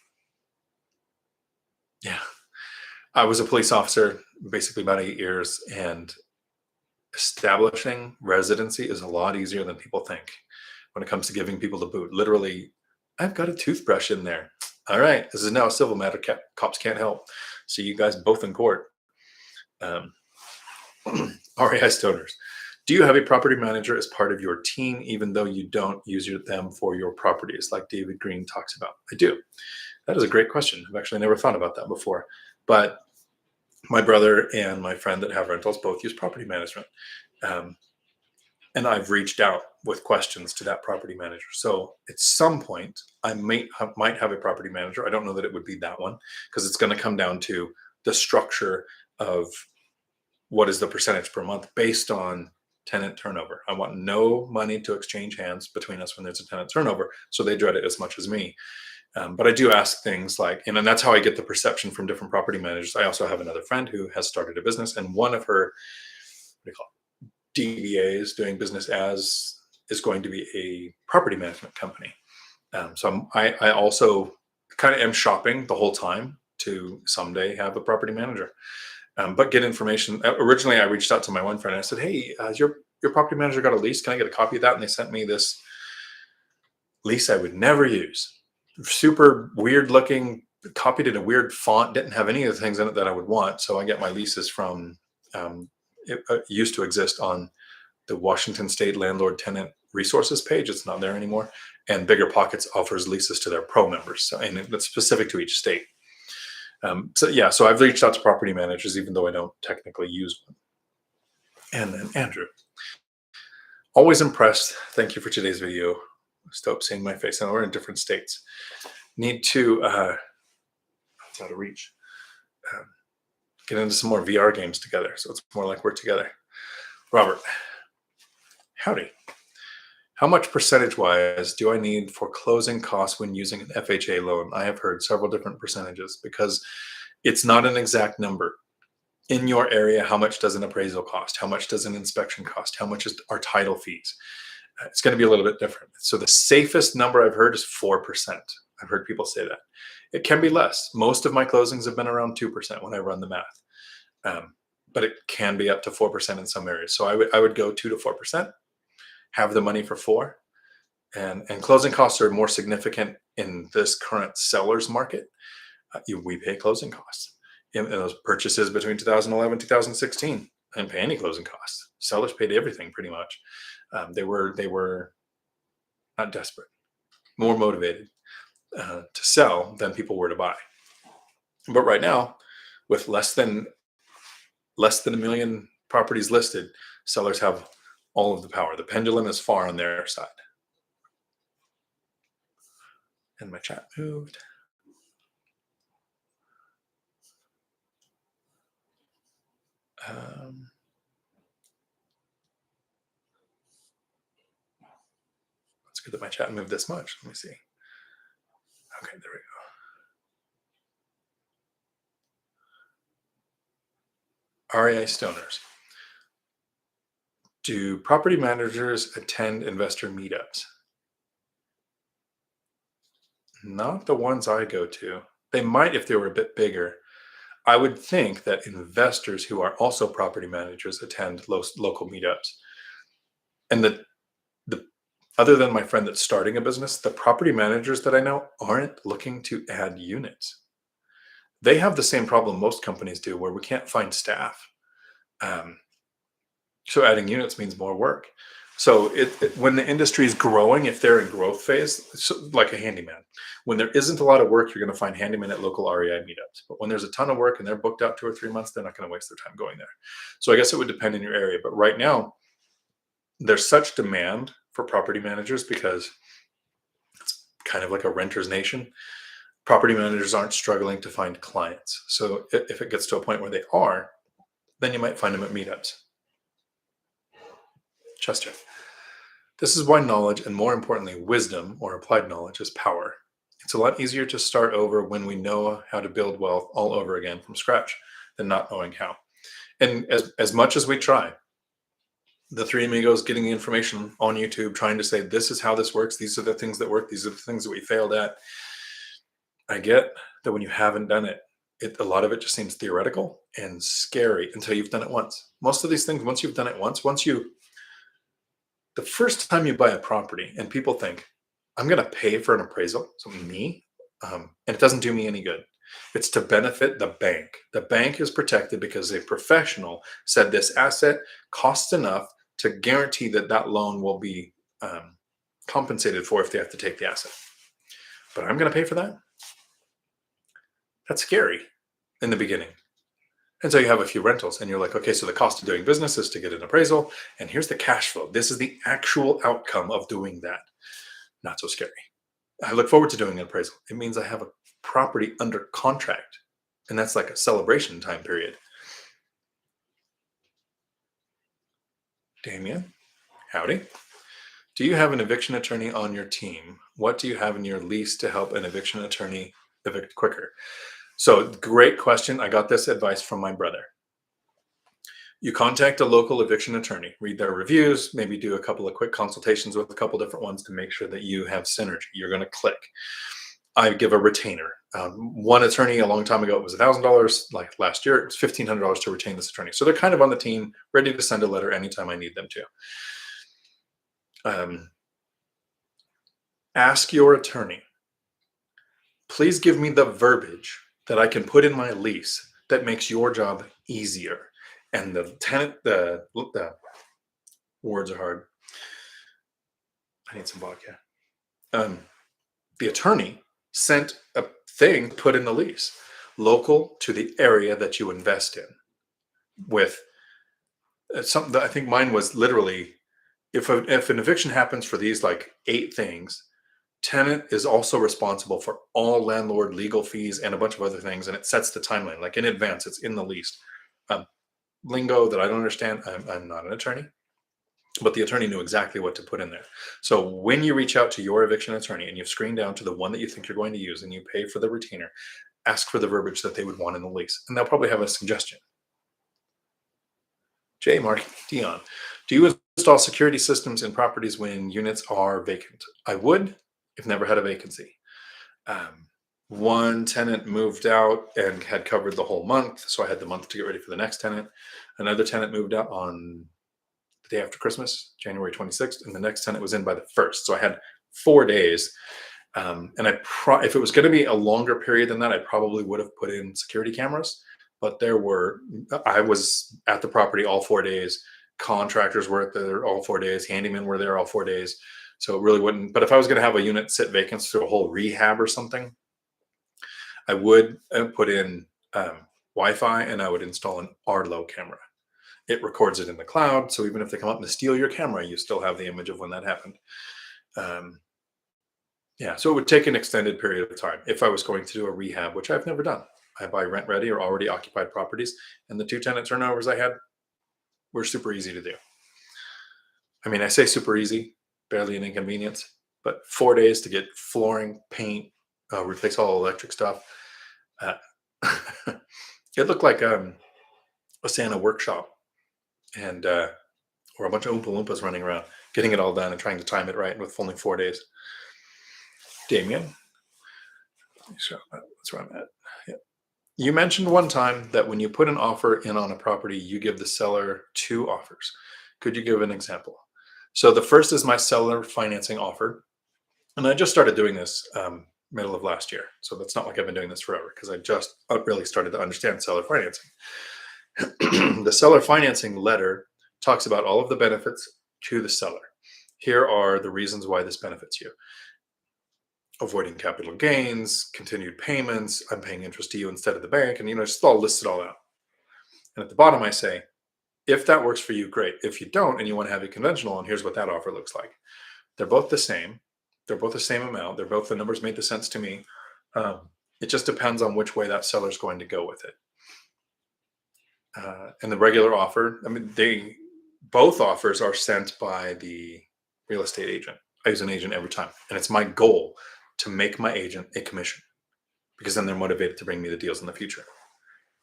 yeah, I was a police officer basically about 8 years, and establishing residency is a lot easier than people think when it comes to giving people the boot. Literally, I've got a toothbrush in there. All right, this is now a civil matter. Cops can't help. See you guys both in court. Um, REI stoners. Do you have a property manager as part of your team, even though you don't use them for your properties, like David Green talks about? I do. That is a great question. I've actually never thought about that before. But my brother and my friend that have rentals both use property management. And I've reached out with questions to that property manager. So at some point, I might have a property manager. I don't know that it would be that one because it's going to come down to the structure of what is the percentage per month based on tenant turnover. I want no money to exchange hands between us when there's a tenant turnover, so they dread it as much as me. But I do ask things like, and that's how I get the perception from different property managers. I also have another friend who has started a business, and one of her, what do you call it, DBAs, doing business as, is going to be a property management company. So I also kind of am shopping the whole time to someday have a property manager. But get information. Originally, I reached out to my one friend and I said, "Hey, your property manager got a lease. Can I get a copy of that?" And they sent me this lease I would never use. Super weird looking, copied in a weird font, didn't have any of the things in it that I would want. So I get my leases from, it used to exist on the Washington State Landlord Tenant Resources page. It's not there anymore. And BiggerPockets offers leases to their pro members. So, and it's specific to each state. So I've reached out to property managers, even though I don't technically use one. And then Andrew, always impressed. Thank you for today's video. Stop seeing my face. I know we're in different states. Need to, it's out of reach. Get into some more VR games together. So it's more like we're together. Robert, howdy. How much percentage-wise do I need for closing costs when using an FHA loan? I have heard several different percentages because it's not an exact number. In your area, how much does an appraisal cost? How much does an inspection cost? How much are title fees? It's going to be a little bit different. So the safest number I've heard is 4%. I've heard people say that. It can be less. Most of my closings have been around 2% when I run the math. But it can be up to 4% in some areas. So I would go 2 to 4%. Have the money for 4, and closing costs are more significant in this current seller's market. We pay closing costs in those purchases between 2011 2016. I didn't pay any closing costs. Sellers paid everything pretty much. They were not desperate, more motivated to sell than people were to buy. But right now, with less than a million properties listed, sellers have all of the power. The pendulum is far on their side. And my chat moved. It's good that my chat moved this much. Let me see. Okay, there we go. REI stoners. Do property managers attend investor meetups? Not the ones I go to. They might if they were a bit bigger. I would think that investors who are also property managers attend local meetups. And the other than my friend that's starting a business, the property managers that I know aren't looking to add units. They have the same problem most companies do, where we can't find staff. So adding units means more work. So when the industry is growing, if they're in growth phase, like a handyman, when there isn't a lot of work, you're going to find handymen at local REI meetups. But when there's a ton of work and they're booked out 2 or 3 months, they're not going to waste their time going there. So I guess it would depend on your area. But right now, there's such demand for property managers because it's kind of like a renter's nation. property managers aren't struggling to find clients. So if it gets to a point where they are, then you might find them at meetups. Chester. This is why knowledge, and more importantly, wisdom or applied knowledge, is power. It's a lot easier to start over when we know how to build wealth all over again from scratch than not knowing how. And as much as we try, the three amigos getting the information on YouTube, trying to say, this is how this works. These are the things that work. These are the things that we failed at. I get that when you haven't done it, a lot of it just seems theoretical and scary until you've done it once. Most of these things, once you've done it once, the first time you buy a property and people think, I'm going to pay for an appraisal, so me, and it doesn't do me any good. It's to benefit the bank. The bank is protected because a professional said this asset costs enough to guarantee that that loan will be compensated for if they have to take the asset. But I'm going to pay for that? That's scary in the beginning. And so you have a few rentals and you're like, okay, so the cost of doing business is to get an appraisal, and here's the cash flow. This is the actual outcome of doing that. Not so scary. I look forward to doing an appraisal. It means I have a property under contract, and that's like a celebration time period. Damien, howdy. Do you have an eviction attorney on your team? What do you have in your lease to help an eviction attorney evict quicker? So great question. I got this advice from my brother. You contact a local eviction attorney, read their reviews, maybe do a couple of quick consultations with a couple different ones to make sure that you have synergy. You're going to click. I give a retainer. One attorney a long time ago, it was $1,000. Like last year, it was $1,500 to retain this attorney. So they're kind of on the team, ready to send a letter anytime I need them to. Ask your attorney, please give me the verbiage that I can put in my lease that makes your job easier. And the tenant, the words are hard. I need some vodka. The attorney sent a thing put in the lease, local to the area that you invest in. With something that I think mine was literally, if an eviction happens for these like 8 things, tenant is also responsible for all landlord legal fees and a bunch of other things, and it sets the timeline like in advance. It's in the lease. Lingo that I don't understand. I'm not an attorney, but the attorney knew exactly what to put in there. So when you reach out to your eviction attorney and you've screened down to the one that you think you're going to use and you pay for the retainer, ask for the verbiage that they would want in the lease, and they'll probably have a suggestion. J. Mark, Dion, do you install security systems in properties when units are vacant? I would. I've never had a vacancy. One tenant moved out and had covered the whole month, so I had the month to get ready for the next tenant. Another tenant moved out on the day after Christmas, January 26th, and the next tenant was in by the 1st. So I had 4 days. And if it was going to be a longer period than that, I probably would have put in security cameras. But I was at the property all 4 days. Contractors were there all 4 days. Handymen were there all 4 days. So it really wouldn't. But if I was going to have a unit sit vacant through a whole rehab or something, I would put in Wi-Fi, and I would install an Arlo camera. It records it in the cloud, so even if they come up and steal your camera, you still have the image of when that happened. So it would take an extended period of time if I was going to do a rehab, which I've never done. I buy rent-ready or already occupied properties, and the 2 tenant turnovers I had were super easy to do. I mean, I say super easy, barely an inconvenience, but 4 days to get flooring, paint, replace all electric stuff. It looked like a Santa workshop, and or a bunch of Oompa Loompas running around, getting it all done and trying to time it right with only 4 days. Damien, that's where I'm at. Yeah. You mentioned one time that when you put an offer in on a property, you give the seller 2 offers. Could you give an example? So the first is my seller financing offer. And I just started doing this middle of last year. So that's not like I've been doing this forever, because I just really started to understand seller financing. The seller financing letter talks about all of the benefits to the seller. Here are the reasons why this benefits you. Avoiding capital gains, continued payments, I'm paying interest to you instead of the bank, and just all list it all out. And at the bottom I say, if that works for you, great. If you don't and you want to have it conventional, and here's what that offer looks like. They're both the same. They're both the same amount. They're both, the numbers made the sense to me. It just depends on which way that seller's going to go with it. And the regular offer, I mean, both offers are sent by the real estate agent. I use an agent every time, and it's my goal to make my agent a commission, because then they're motivated to bring me the deals in the future.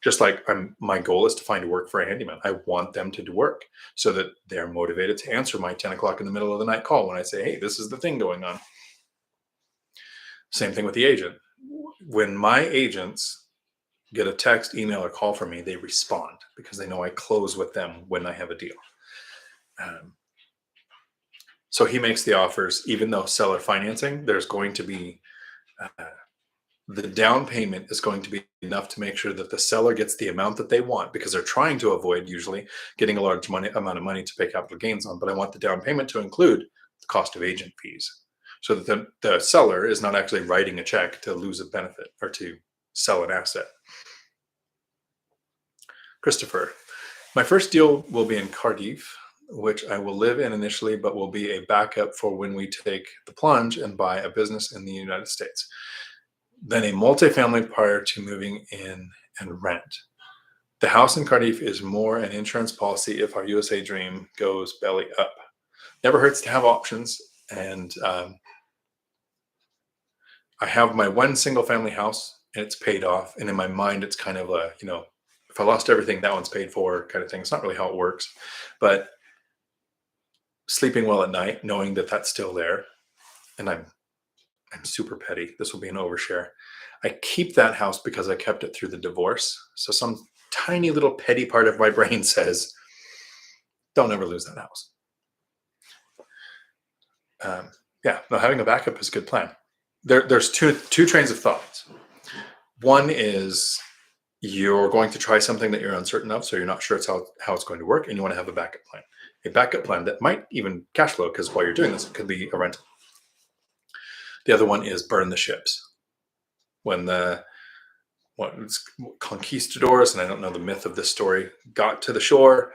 Just like my goal is to find work for a handyman. I want them to do work so that they're motivated to answer my 10 o'clock in the middle of the night call when I say, hey, this is the thing going on. Same thing with the agent. When my agents get a text, email, or call from me, they respond because they know I close with them when I have a deal. So he makes the offers, even though seller financing, there's going to be the down payment is going to be enough to make sure that the seller gets the amount that they want, because they're trying to avoid usually getting a large amount of money to pay capital gains on. But I want the down payment to include the cost of agent fees, so that the seller is not actually writing a check to lose a benefit or to sell an asset. Christopher, my first deal will be in Cardiff, which I will live in initially, but will be a backup for when we take the plunge and buy a business in the United States. Then a multifamily prior to moving in and rent. The house in Cardiff is more an insurance policy if our USA dream goes belly up. Never hurts to have options. And I have my one single family house and it's paid off. And in my mind, it's kind of a, if I lost everything, that one's paid for kind of thing. It's not really how it works, but sleeping well at night, knowing that that's still there. And I'm super petty. This will be an overshare. I keep that house because I kept it through the divorce. So some tiny little petty part of my brain says, don't ever lose that house. Having a backup is a good plan. There's two trains of thoughts. One is you're going to try something that you're uncertain of, so you're not sure how it's going to work, and you want to have a backup plan. A backup plan that might even cash flow, because while you're doing this, it could be a rental. The other one is burn the ships. When the conquistadors, and I don't know the myth of this story, got to the shore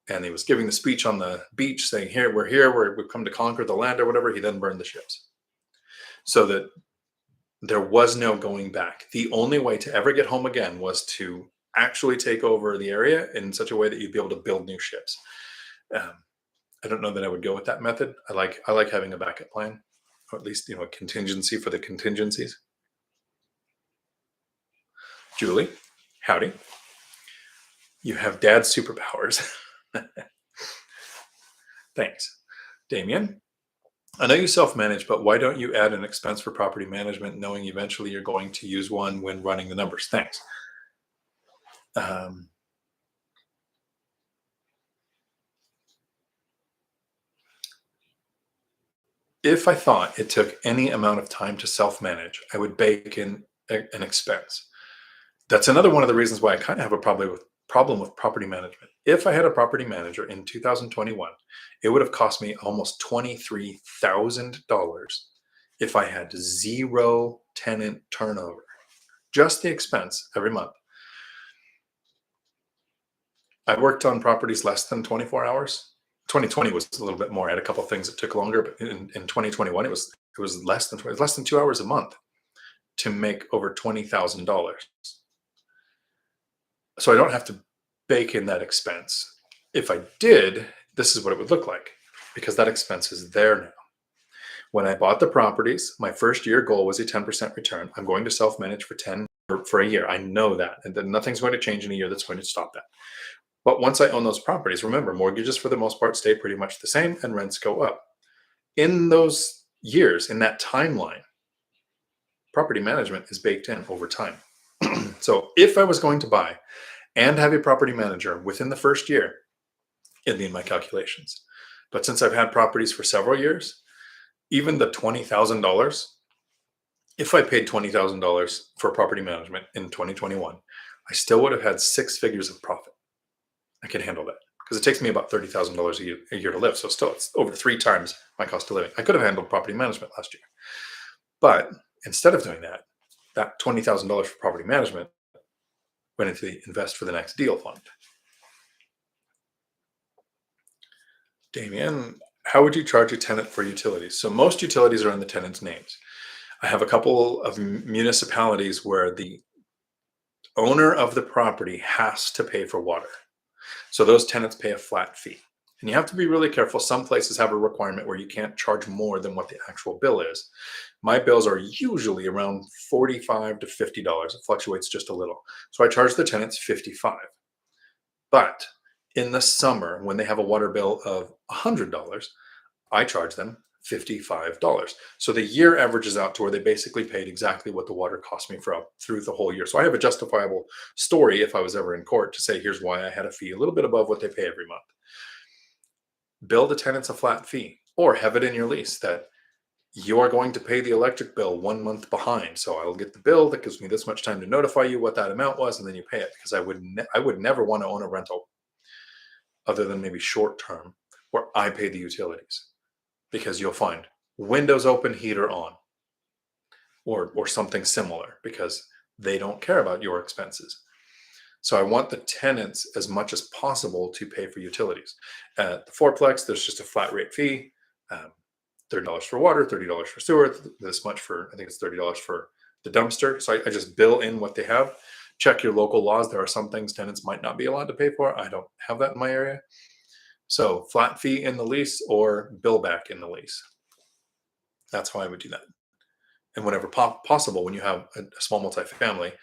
and he was giving the speech on the beach saying, we've come to conquer the land or whatever, he then burned the ships. So that there was no going back. The only way to ever get home again was to actually take over the area in such a way that you'd be able to build new ships. I don't know that I would go with that method. I like having a backup plan, or at least, a contingency for the contingencies. Julie, howdy. You have dad superpowers. Thanks. Damien, I know you self-manage, but why don't you add an expense for property management, knowing eventually you're going to use one when running the numbers? Thanks. If I thought it took any amount of time to self-manage, I would bake in an expense. That's another one of the reasons why I kind of have a problem with property management. If I had a property manager in 2021, it would have cost me almost $23,000 if I had 0 tenant turnover. Just the expense every month. I worked on properties less than 24 hours. 2020 was a little bit more. I had a couple of things that took longer, but in 2021, it was less than 2 hours a month to make over $20,000. So I don't have to bake in that expense. If I did, this is what it would look like, because that expense is there now. When I bought the properties, my first year goal was a 10% return. I'm going to self-manage for a year. I know that, and then nothing's going to change in a year that's going to stop that. But once I own those properties, remember, mortgages for the most part stay pretty much the same and rents go up. In those years, in that timeline, property management is baked in over time. So if I was going to buy and have a property manager within the first year, it'd be in my calculations. But since I've had properties for several years, even the $20,000, if I paid $20,000 for property management in 2021, I still would have had 6 figures of profit. I can handle that because it takes me about $30,000 a year to live. So still, it's over 3 times my cost of living. I could have handled property management last year. But instead of doing that, that $20,000 for property management went into the invest for the next deal fund. Damien, how would you charge a tenant for utilities? So most utilities are in the tenant's names. I have a couple of municipalities where the owner of the property has to pay for water. So those tenants pay a flat fee. And you have to be really careful. Some places have a requirement where you can't charge more than what the actual bill is. My bills are usually around $45 to $50. It fluctuates just a little. So I charge the tenants $55. But in the summer, when they have a water bill of $100, I charge them $55. So the year averages out to where they basically paid exactly what the water cost me through the whole year. So I have a justifiable story if I was ever in court to say, here's why I had a fee a little bit above what they pay every month. Bill the tenants a flat fee, or have it in your lease that you are going to pay the electric bill 1 month behind. So I'll get the bill that gives me this much time to notify you what that amount was, and then you pay it, because I would never want to own a rental other than maybe short term where I pay the utilities, because you'll find windows open, heater on, or something similar, because they don't care about your expenses. So I want the tenants as much as possible to pay for utilities. At the fourplex, there's just a flat rate fee, $30 for water, $30 for sewer, this much for, I think it's $30 for the dumpster. So I just bill in what they have. Check your local laws. There are some things tenants might not be allowed to pay for. I don't have that in my area. So flat fee in the lease or bill back in the lease. That's how I would do that. And whenever possible, when you have a small multifamily,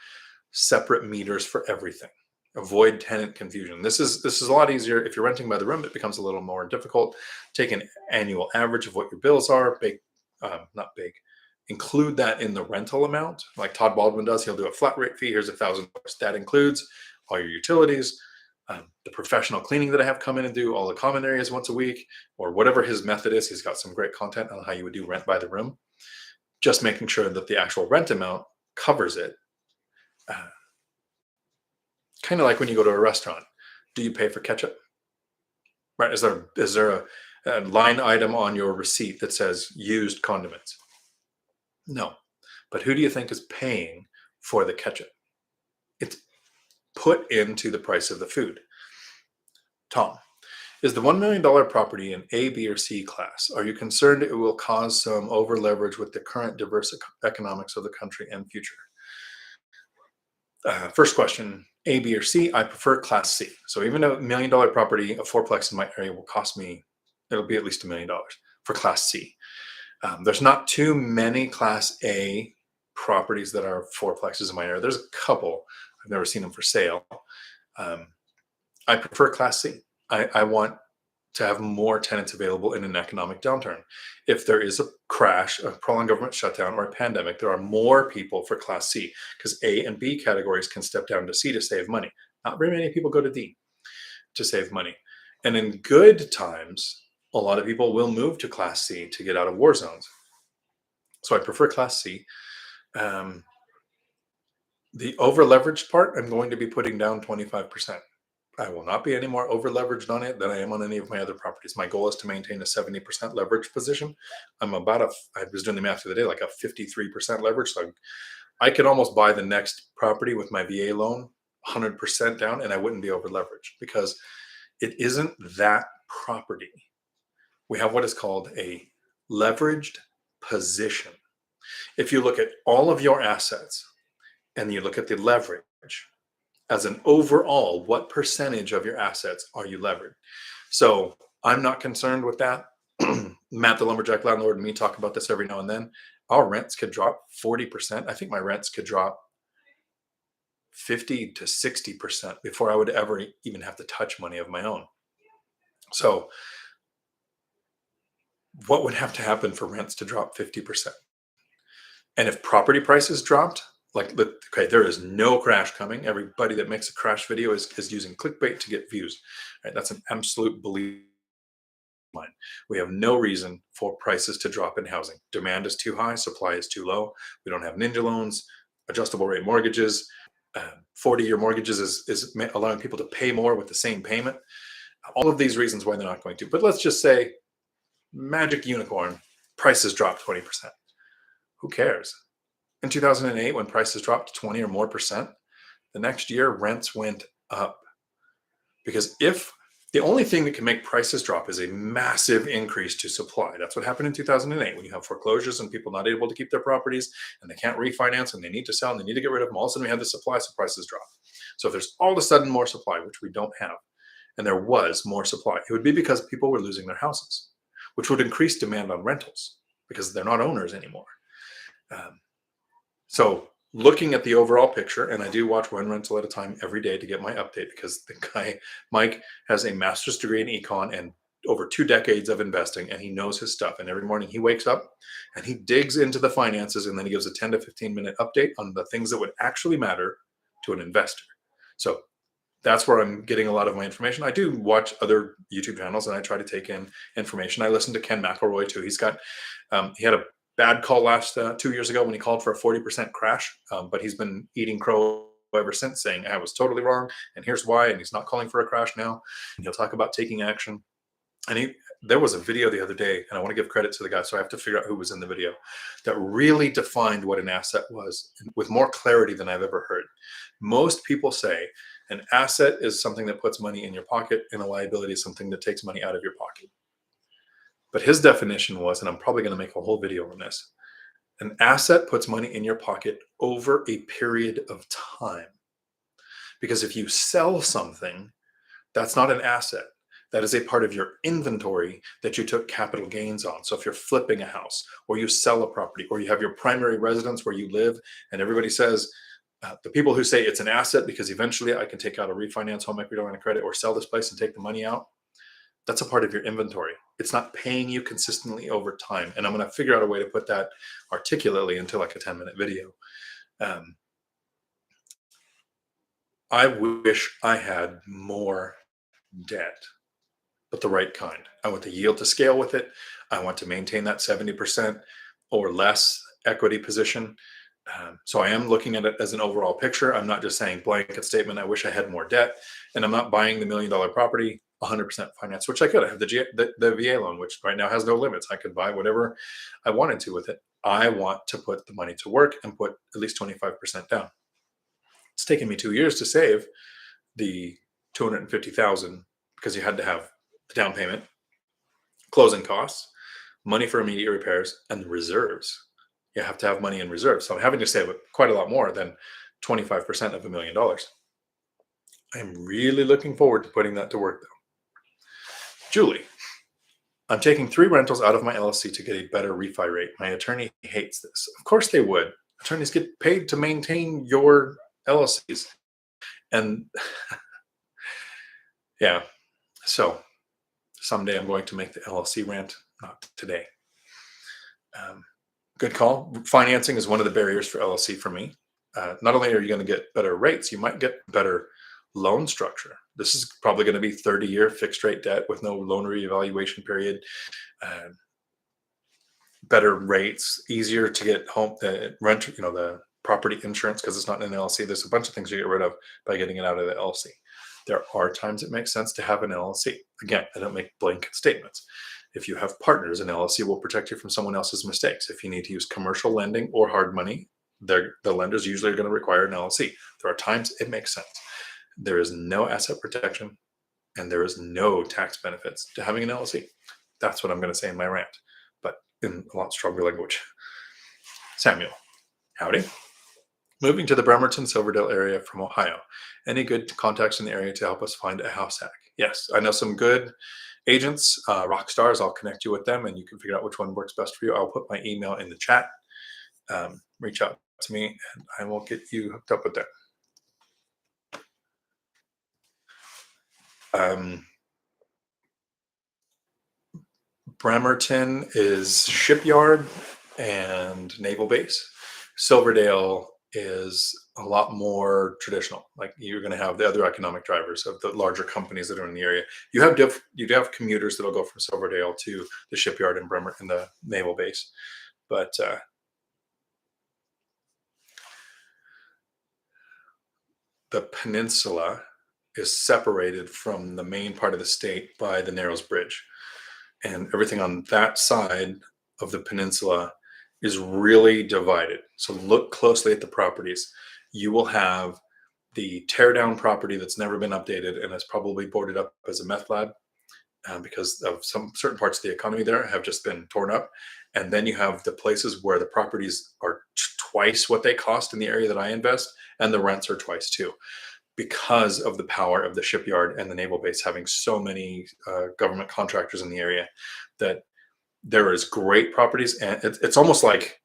separate meters for everything. Avoid tenant confusion. This is a lot easier. If you're renting by the room, it becomes a little more difficult. Take an annual average of what your bills are. Not big. Include that in the rental amount, like Todd Baldwin does. He'll do a flat rate fee. Here's $1,000. That includes all your utilities, the professional cleaning that I have come in and do all the common areas once a week, or whatever his method is. He's got some great content on how you would do rent by the room. Just making sure that the actual rent amount covers it. Kind of like when you go to a restaurant, do you pay for ketchup? Right? Is there a line item on your receipt that says used condiments? No. But who do you think is paying for the ketchup? It's put into the price of the food. Tom, is the $1 million property in A, B, or C class? Are you concerned it will cause some over leverage with the current diverse economics of the country and future? First question, A, B, or C? I prefer class C. So even a $1 million property, a fourplex in my area will cost me, it'll be at least $1 million for class C. There's not too many class A properties that are fourplexes in my area. There's a couple. I've never seen them for sale. I prefer class C. I want to have more tenants available in an economic downturn. If there is a crash, a prolonged government shutdown, or a pandemic, there are more people for class C, because A and B categories can step down to C to save money. Not very many people go to D to save money. And in good times, a lot of people will move to class C to get out of war zones. So I prefer class C. The over leveraged part, I'm going to be putting down 25%. I will not be any more over leveraged on it than I am on any of my other properties. My goal is to maintain a 70% leverage position. I was doing the math the other day, like a 53% leverage. So I could almost buy the next property with my VA loan 100% down, and I wouldn't be over leveraged, because it isn't that property. We have what is called a leveraged position. If you look at all of your assets and you look at the leverage as an overall, what percentage of your assets are you levered? So I'm not concerned with that. Matt, the lumberjack landlord, and me talk about this every now and then. Our rents could drop 40%. I think my rents could drop 50 to 60% before I would ever even have to touch money of my own. So what would have to happen for rents to drop 50%? And if property prices dropped, okay, there is no crash coming. Everybody that makes a crash video is using clickbait to get views. Right? That's an absolute belief of mine. We have no reason for prices to drop in housing. Demand is too high, supply is too low. We don't have ninja loans, adjustable rate mortgages. 40-year mortgages is allowing people to pay more with the same payment. All of these reasons why they're not going to. But let's just say, magic unicorn, prices drop 20%. Who cares? In 2008, when prices dropped 20 or more percent, the next year rents went up. Because if The only thing that can make prices drop is a massive increase to supply. That's what happened in 2008 when you have foreclosures and people not able to keep their properties and they can't refinance and they need to sell and they need to get rid of them. All of a sudden we have the supply, so prices drop. So if there's all of a sudden more supply, which we don't have, and there was more supply, it would be because people were losing their houses, which would increase demand on rentals because they're not owners anymore. So looking at the overall picture, and I do watch one rental at a time every day to get my update because the guy, Mike, has a master's degree in econ and over 2 decades of investing, and he knows his stuff. And every morning he wakes up and he digs into the finances and then he gives a 10 to 15 minute update on the things that would actually matter to an investor. So that's where I'm getting a lot of my information. I do watch other YouTube channels and I try to take in information. I listen to Ken McElroy too. He's got, he had a bad call last 2 years ago when he called for a 40% crash, but he's been eating crow ever since, saying I was totally wrong and here's why, and he's not calling for a crash now. And he'll talk about taking action. And there was a video the other day, and I want to give credit to the guy, so I have to figure out who was in the video, that really defined what an asset was with more clarity than I've ever heard. Most people say an asset is something that puts money in your pocket, and a liability is something that takes money out of your pocket. But his definition was, and I'm probably going to make a whole video on this, an asset puts money in your pocket over a period of time. Because if you sell something, that's not an asset. That is a part of your inventory that you took capital gains on. So if you're flipping a house or you sell a property or you have your primary residence where you live, and everybody says, the people who say it's an asset because eventually I can take out a refinance, home equity line of credit, or sell this place and take the money out, that's a part of your inventory. It's not paying you consistently over time. And I'm going to figure out a way to put that articulately into like a 10-minute video. I wish I had more debt, but the right kind. I want the yield to scale with it. I want to maintain that 70% or less equity position. So I am looking at it as an overall picture. I'm not just saying blanket statement, I wish I had more debt. And I'm not buying the $1 million property 100% finance, which I could. I have the VA loan, which right now has no limits. I could buy whatever I wanted to with it. I want to put the money to work and put at least 25% down. It's taken me 2 years to save the $250,000 because you had to have the down payment, closing costs, money for immediate repairs, and the reserves. You have to have money in reserves. So I'm having to save quite a lot more than 25% of $1 million. I'm really looking forward to putting that to work though. Julie, I'm taking 3 rentals out of my LLC to get a better refi rate. My attorney hates this. Of course they would. Attorneys get paid to maintain your LLCs. And yeah, so someday I'm going to make the LLC rant, not today. Good call. Financing is one of the barriers for LLC for me. Not only are you going to get better rates, you might get better loan structure. This is probably going to be 30-year fixed rate debt with no loan reevaluation period. Better rates, easier to get home rent, the property insurance because it's not in an LLC. There's a bunch of things you get rid of by getting it out of the LLC. There are times it makes sense to have an LLC. Again, I don't make blanket statements. If you have partners, an LLC will protect you from someone else's mistakes. If you need to use commercial lending or hard money, the lenders usually are going to require an LLC. There are times it makes sense. There is no asset protection and there is no tax benefits to having an LLC. That's what I'm going to say in my rant, but in a lot stronger language. Samuel, howdy. Moving to the Bremerton, Silverdale area from Ohio. Any good contacts in the area to help us find a house hack? Yes, I know some good agents, rock stars. I'll connect you with them and you can figure out which one works best for you. I'll put my email in the chat. Reach out to me and I will get you hooked up with them. Bremerton is shipyard and naval base. Silverdale is a lot more traditional. Like you're going to have the other economic drivers of the larger companies that are in the area. You have commuters that'll go from Silverdale to the shipyard in Bremerton, the naval base, but the peninsula is separated from the main part of the state by the Narrows Bridge, and everything on that side of the peninsula is really divided. So look closely at the properties. You will have the tear down property that's never been updated and is probably boarded up as a meth lab, because of some certain parts of the economy there have just been torn up. And then you have the places where the properties are twice what they cost in the area that I invest, and the rents are twice too, because of the power of the shipyard and the naval base having so many government contractors in the area. That there is great properties, and it's almost like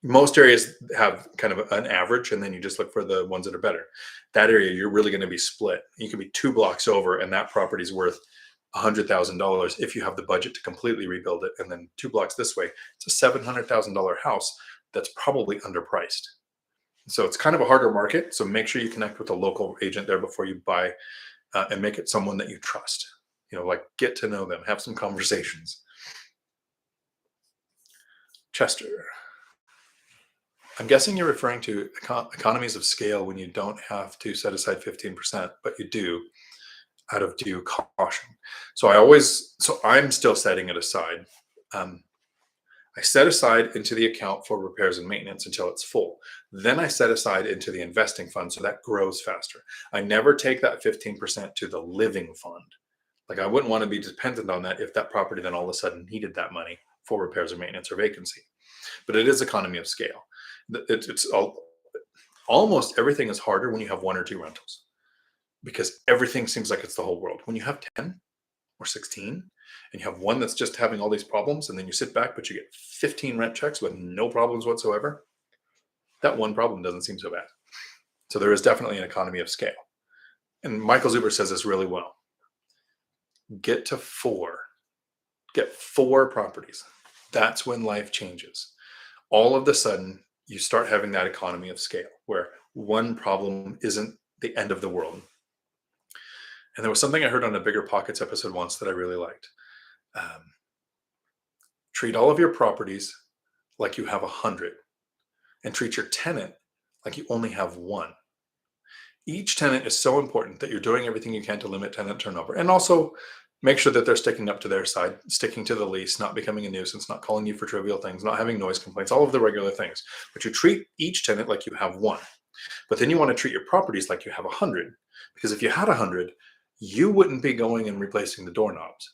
most areas have kind of an average, and then you just look for the ones that are better. That area, you're really going to be split. You can be 2 blocks over, and that property is worth $100,000 if you have the budget to completely rebuild it. And then 2 blocks this way, it's a $700,000 house that's probably underpriced. So it's kind of a harder market. So make sure you connect with a local agent there before you buy, and make it someone that you trust. Like, get to know them, have some conversations. Chester, I'm guessing you're referring to economies of scale when you don't have to set aside 15%, but you do out of due caution. So I'm still setting it aside. I set aside into the account for repairs and maintenance until it's full. Then I set aside into the investing fund so that grows faster. I never take that 15% to the living fund. Like, I wouldn't want to be dependent on that if that property then all of a sudden needed that money for repairs or maintenance or vacancy. But it is economy of scale. Almost everything is harder when you have 1 or 2 rentals, because everything seems like it's the whole world. When you have 10 or 16 and you have one that's just having all these problems, and then you sit back but you get 15 rent checks with no problems whatsoever, that one problem doesn't seem so bad. So there is definitely an economy of scale. And Michael Zuber says this really well. Get 4 properties. That's when life changes. All of a sudden, you start having that economy of scale where one problem isn't the end of the world. And there was something I heard on a BiggerPockets episode once that I really liked. Treat all of your properties like you have 100, and treat your tenant like you only have 1. Each tenant is so important that you're doing everything you can to limit tenant turnover, and also make sure that they're sticking up to their side, sticking to the lease, not becoming a nuisance, not calling you for trivial things, not having noise complaints, all of the regular things. But you treat each tenant like you have 1. But then you want to treat your properties like you have 100, because if you had 100, you wouldn't be going and replacing the doorknobs.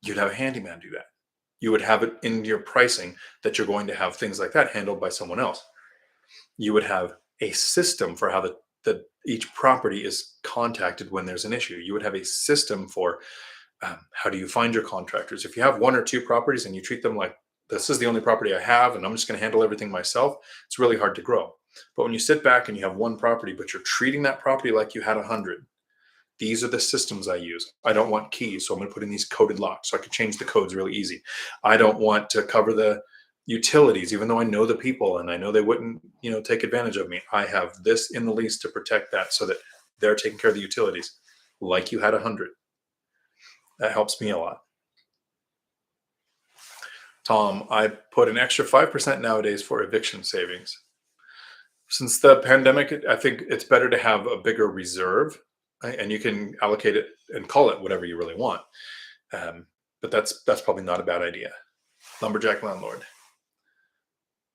You'd have a handyman do that. You would have it in your pricing that you're going to have things like that handled by someone else. You would have a system for how each property is contacted when there's an issue. You would have a system for how do you find your contractors. If you have 1 or 2 properties and you treat them like, this is the only property I have and I'm just going to handle everything myself, it's really hard to grow. But when you sit back and you have 1 property, but you're treating that property like you had 100, these are the systems I use. I don't want keys, so I'm going to put in these coded locks so I can change the codes really easy. I don't want to cover the utilities, even though I know the people and I know they wouldn't, take advantage of me. I have this in the lease to protect that so that they're taking care of the utilities like you had 100. That helps me a lot. Tom, I put an extra 5% nowadays for eviction savings. Since the pandemic, I think it's better to have a bigger reserve, right? And you can allocate it and call it whatever you really want. But that's probably not a bad idea. Lumberjack landlord.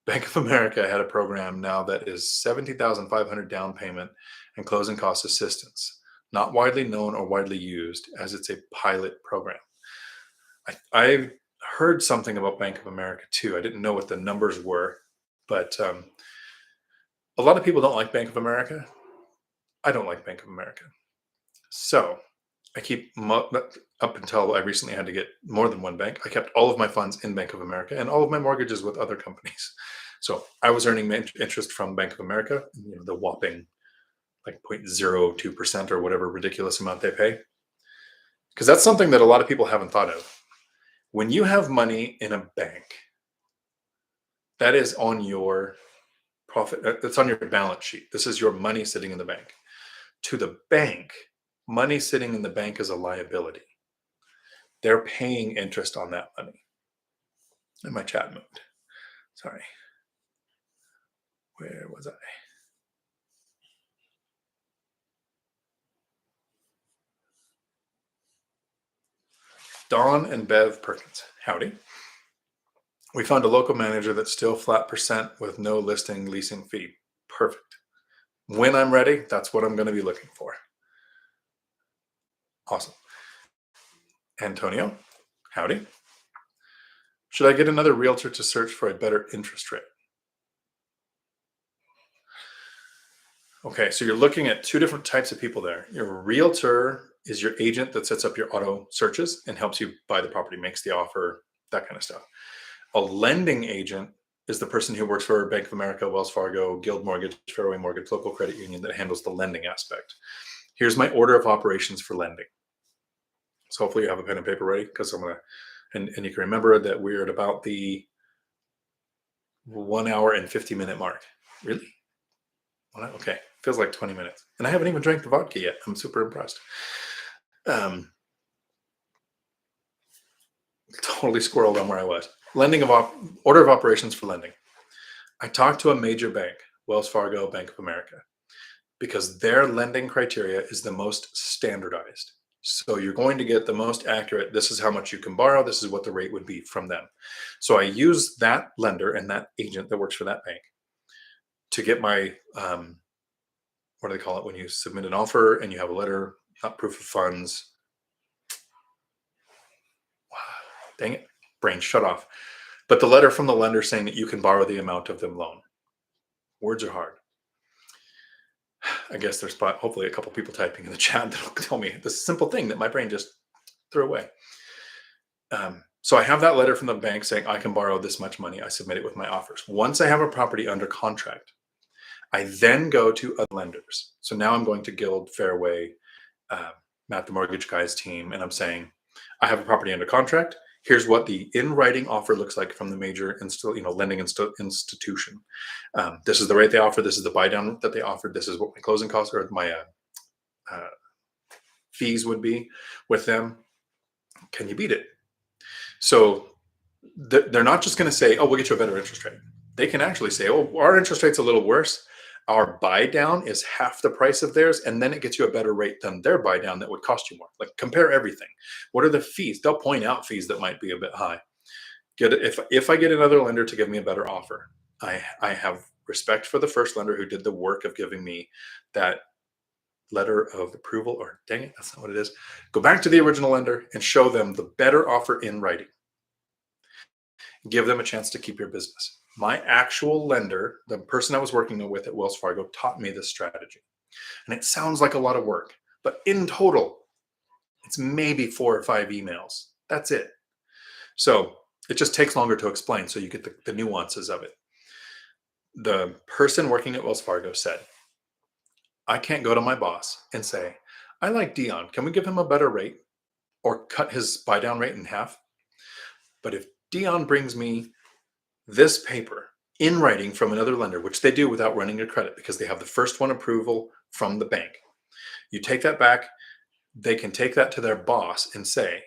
Bank of America had a program now that is $70,500 down payment and closing cost assistance. Not widely known or widely used, as it's a pilot program. I heard something about Bank of America too. I didn't know what the numbers were, but a lot of people don't like Bank of America. I don't like Bank of America. So I keep, up until I recently had to get more than one bank, I kept all of my funds in Bank of America and all of my mortgages with other companies. So I was earning interest from Bank of America, the whopping like 0.02% or whatever ridiculous amount they pay. Because that's something that a lot of people haven't thought of. When you have money in a bank, that is on your profit. That's on your balance sheet. This is your money sitting in the bank. To the bank, money sitting in the bank is a liability. They're paying interest on that money. In my chat mode. Sorry. Where was I? Dawn and Bev Perkins. Howdy. We found a local manager that's still flat percent with no listing leasing fee. Perfect. When I'm ready, that's what I'm going to be looking for. Awesome. Antonio, howdy. Should I get another realtor to search for a better interest rate? Okay, so you're looking at two different types of people there. Your realtor is your agent that sets up your auto searches and helps you buy the property, makes the offer, that kind of stuff. A lending agent is the person who works for Bank of America, Wells Fargo, Guild Mortgage, Fairway Mortgage, local credit union that handles the lending aspect. Here's my order of operations for lending. So hopefully you have a pen and paper ready, because I'm gonna, and you can remember that we're at about the 1 hour and 50-minute mark. Really? Okay, feels like 20 minutes. And I haven't even drank the vodka yet. I'm super impressed. Totally squirreled on where I was. Order of operations for lending. I talked to a major bank, Wells Fargo, Bank of America, because their lending criteria is the most standardized. So you're going to get the most accurate, this is how much you can borrow, this is what the rate would be from them. So I use that lender and that agent that works for that bank to get my, what do they call it when you submit an offer and you have a letter, not proof of funds. Dang it, brain shut off. But the letter from the lender saying that you can borrow the amount of the loan. Words are hard. I guess there's hopefully a couple people typing in the chat that'll tell me this simple thing that my brain just threw away. So I have that letter from the bank saying I can borrow this much money. I submit it with my offers. Once I have a property under contract, I then go to other lenders. So now I'm going to Guild, Fairway, Matt the Mortgage Guy's team, and I'm saying, I have a property under contract. Here's what the in-writing offer looks like from the major lending institution. This is the rate they offer. This is the buy down that they offered. This is what my closing costs or my fees would be with them. Can you beat it? So they're not just going to say, oh, we'll get you a better interest rate. They can actually say, oh, our interest rate's a little worse. Our buy down is half the price of theirs, and then it gets you a better rate than their buy down that would cost you more. Like, compare everything. What are the fees? They'll point out fees that might be a bit high. If I get another lender to give me a better offer, I have respect for the first lender who did the work of giving me that letter of approval, or dang it, that's not what it is. Go back to the original lender and show them the better offer in writing. Give them a chance to keep your business. My actual lender, the person I was working with at Wells Fargo, taught me this strategy. And it sounds like a lot of work, but in total, it's maybe 4 or 5 emails. That's it. So it just takes longer to explain, so you get the nuances of it. The person working at Wells Fargo said, I can't go to my boss and say, I like Dion. Can we give him a better rate or cut his buy down rate in half? But if Dion brings me this paper in writing from another lender, which they do without running your credit because they have the first one approval from the bank, you take that back, they can take that to their boss and say,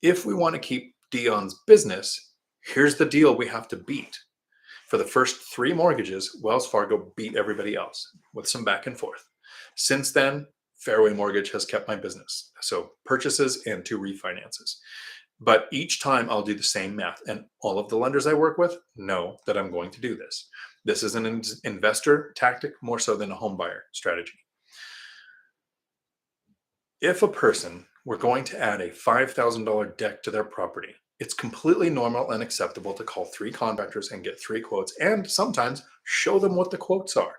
if we want to keep Dion's business, here's the deal we have to beat. For the first 3 mortgages, Wells Fargo beat everybody else with some back and forth. Since then, Fairway Mortgage has kept my business. So purchases and 2 refinances. But each time I'll do the same math, and all of the lenders I work with know that I'm going to do this. This is an investor tactic more so than a home buyer strategy. If a person were going to add a $5,000 deck to their property, it's completely normal and acceptable to call 3 contractors and get 3 quotes, and sometimes show them what the quotes are.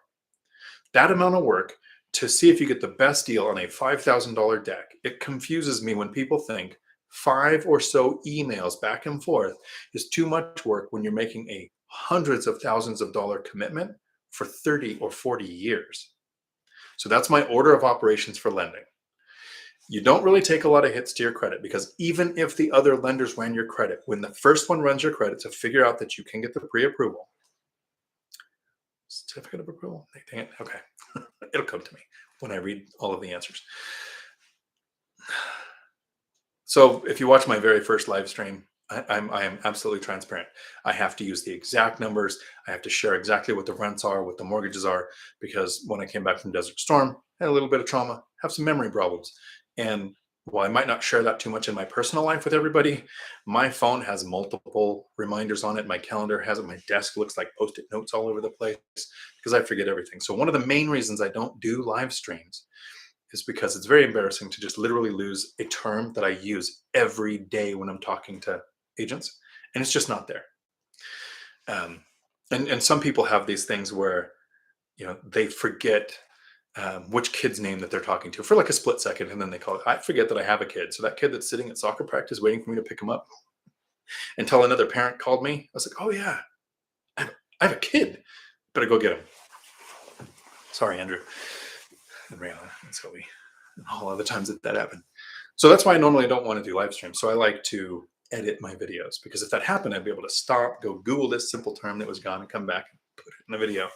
That amount of work to see if you get the best deal on a $5,000 deck, it confuses me when people think 5 or so emails back and forth is too much work when you're making a hundreds of thousands of dollar commitment for 30 or 40 years. So that's my order of operations for lending. You don't really take a lot of hits to your credit, because even if the other lenders ran your credit, when the first one runs your credit to figure out that you can get the pre-approval, certificate of approval, dang it, okay, it'll come to me when I read all of the answers. So if you watch my very first live stream, I am absolutely transparent. I have to use the exact numbers. I have to share exactly what the rents are, what the mortgages are, because when I came back from Desert Storm, I had a little bit of trauma, have some memory problems. And while I might not share that too much in my personal life with everybody, my phone has multiple reminders on it. My calendar has it. My desk looks like post-it notes all over the place because I forget everything. So one of the main reasons I don't do live streams is because it's very embarrassing to just literally lose a term that I use every day when I'm talking to agents, and it's just not there. Um, and some people have these things where they forget which kid's name that they're talking to for like a split second, and then they call it. I forget that I have a kid, so that kid that's sitting at soccer practice waiting for me to pick him up, until another parent called me. I was like, oh yeah, I have a kid. Better go get him. Sorry, Andrew and Rihanna. That's how we all other times that happened. So that's why I normally don't want to do live streams. So I like to edit my videos, because if that happened, I'd be able to stop, go Google this simple term that was gone, and come back and put it in a video.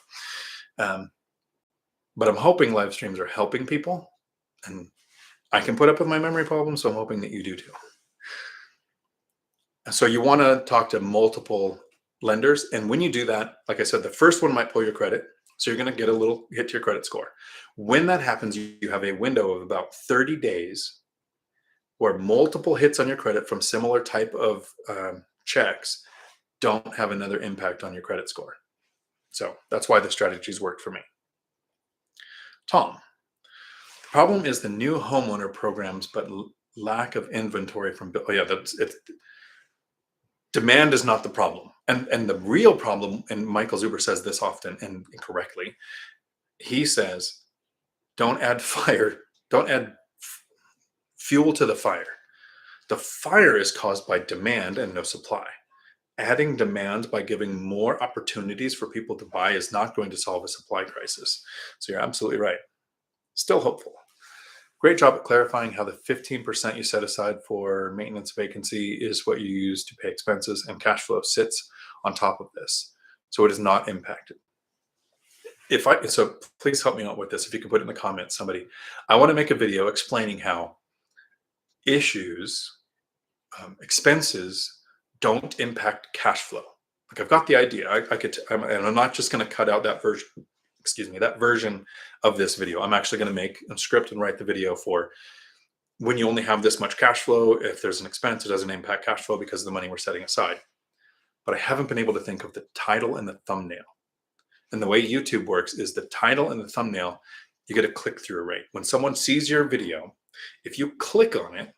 But I'm hoping live streams are helping people, and I can put up with my memory problems. So I'm hoping that you do too. So you want to talk to multiple lenders. And when you do that, like I said, the first one might pull your credit. So you're going to get a little hit to your credit score. When that happens, you have a window of about 30 days where multiple hits on your credit from similar type of checks don't have another impact on your credit score. So that's why the strategies worked for me. Tom, the problem is the new homeowner programs, but lack of inventory from. Oh yeah, demand is not the problem, and the real problem. And Michael Zuber says this often and incorrectly. He says, "Don't add fire. Don't add fuel to the fire. The fire is caused by demand and no supply. Adding demand by giving more opportunities for people to buy is not going to solve a supply crisis." So you're absolutely right. Still hopeful. Great job at clarifying how the 15% you set aside for maintenance vacancy is what you use to pay expenses, and cash flow sits on top of this. So it is not impacted. So please help me out with this. If you can put it in the comments, somebody. I want to make a video explaining how expenses don't impact cash flow. Like, I've got the idea. And I'm not just going to cut out that version. That version of this video. I'm actually going to make a script and write the video for when you only have this much cash flow. If there's an expense, it doesn't impact cash flow because of the money we're setting aside. But I haven't been able to think of the title and the thumbnail. And the way YouTube works is the title and the thumbnail, you get a click-through rate. When someone sees your video, if you click on it,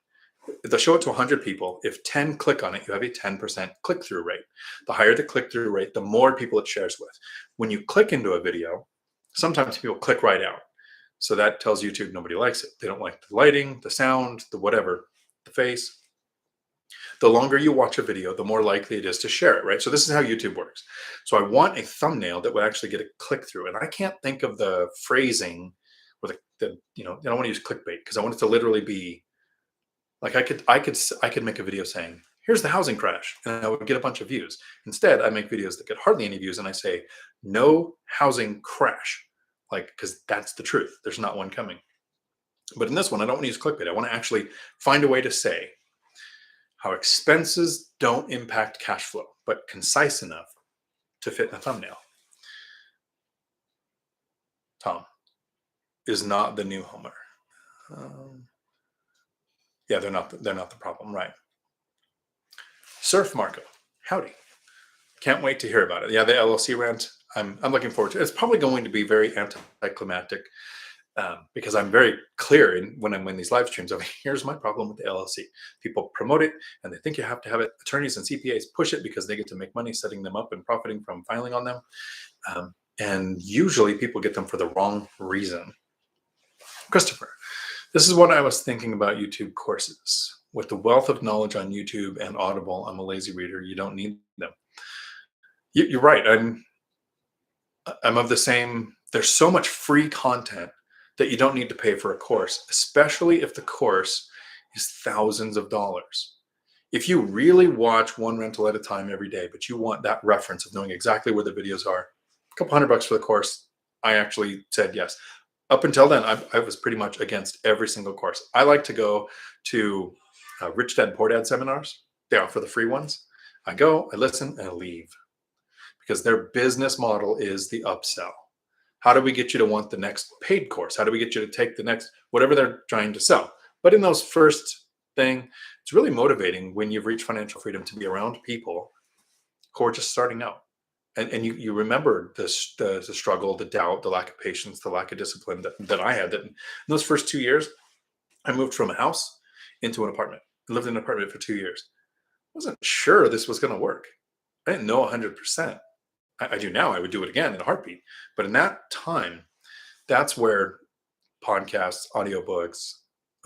they'll show it to 100 people. If 10 click on it, you have a 10% click-through rate. The higher the click-through rate, the more people it shares with. When you click into a video, sometimes people click right out. So that tells YouTube nobody likes it. They don't like the lighting, the sound, the whatever, the face. The longer you watch a video, the more likely it is to share it, right? So this is how YouTube works. So I want a thumbnail that would actually get a click through. And I can't think of the phrasing or I don't want to use clickbait, because I want it to literally be like, I could make a video saying, here's the housing crash, and I would get a bunch of views. Instead, I make videos that get hardly any views, and I say, no housing crash, because that's the truth. There's not one coming. But in this one, I don't want to use clickbait. I want to actually find a way to say how expenses don't impact cash flow, but concise enough to fit in a thumbnail. Tom is not the new homeowner. Yeah, they're not the problem, right? Surf Marco, howdy. Can't wait to hear about it. Yeah, the LLC rant, I'm looking forward to it. It's probably going to be very anticlimactic, because I'm very clear when I'm in these live streams of, here's my problem with the LLC. People promote it and they think you have to have it. Attorneys and CPAs push it because they get to make money setting them up and profiting from filing on them. And usually people get them for the wrong reason. Christopher, this is what I was thinking about YouTube courses. With the wealth of knowledge on YouTube and Audible, I'm a lazy reader. You don't need them. You're right. I'm of the same. There's so much free content that you don't need to pay for a course, especially if the course is thousands of dollars. If you really watch one rental at a time every day, but you want that reference of knowing exactly where the videos are, a couple $100 for the course, I actually said yes. Up until then, I was pretty much against every single course. I like to go to Rich Dad Poor Dad seminars. They offer the free ones. I go, I listen, and I leave, because their business model is the upsell. How do we get you to want the next paid course? How do we get you to take the next, whatever they're trying to sell? But in those first thing, it's really motivating when you've reached financial freedom to be around people who are just starting out. And you remember this, the struggle, the doubt, the lack of patience, the lack of discipline that I had. That in those first 2 years, I moved from a house into an apartment. I lived in an apartment for 2 years. I wasn't sure this was going to work. I didn't know 100%. I do now. I would do it again in a heartbeat. But in that time, that's where podcasts, audiobooks,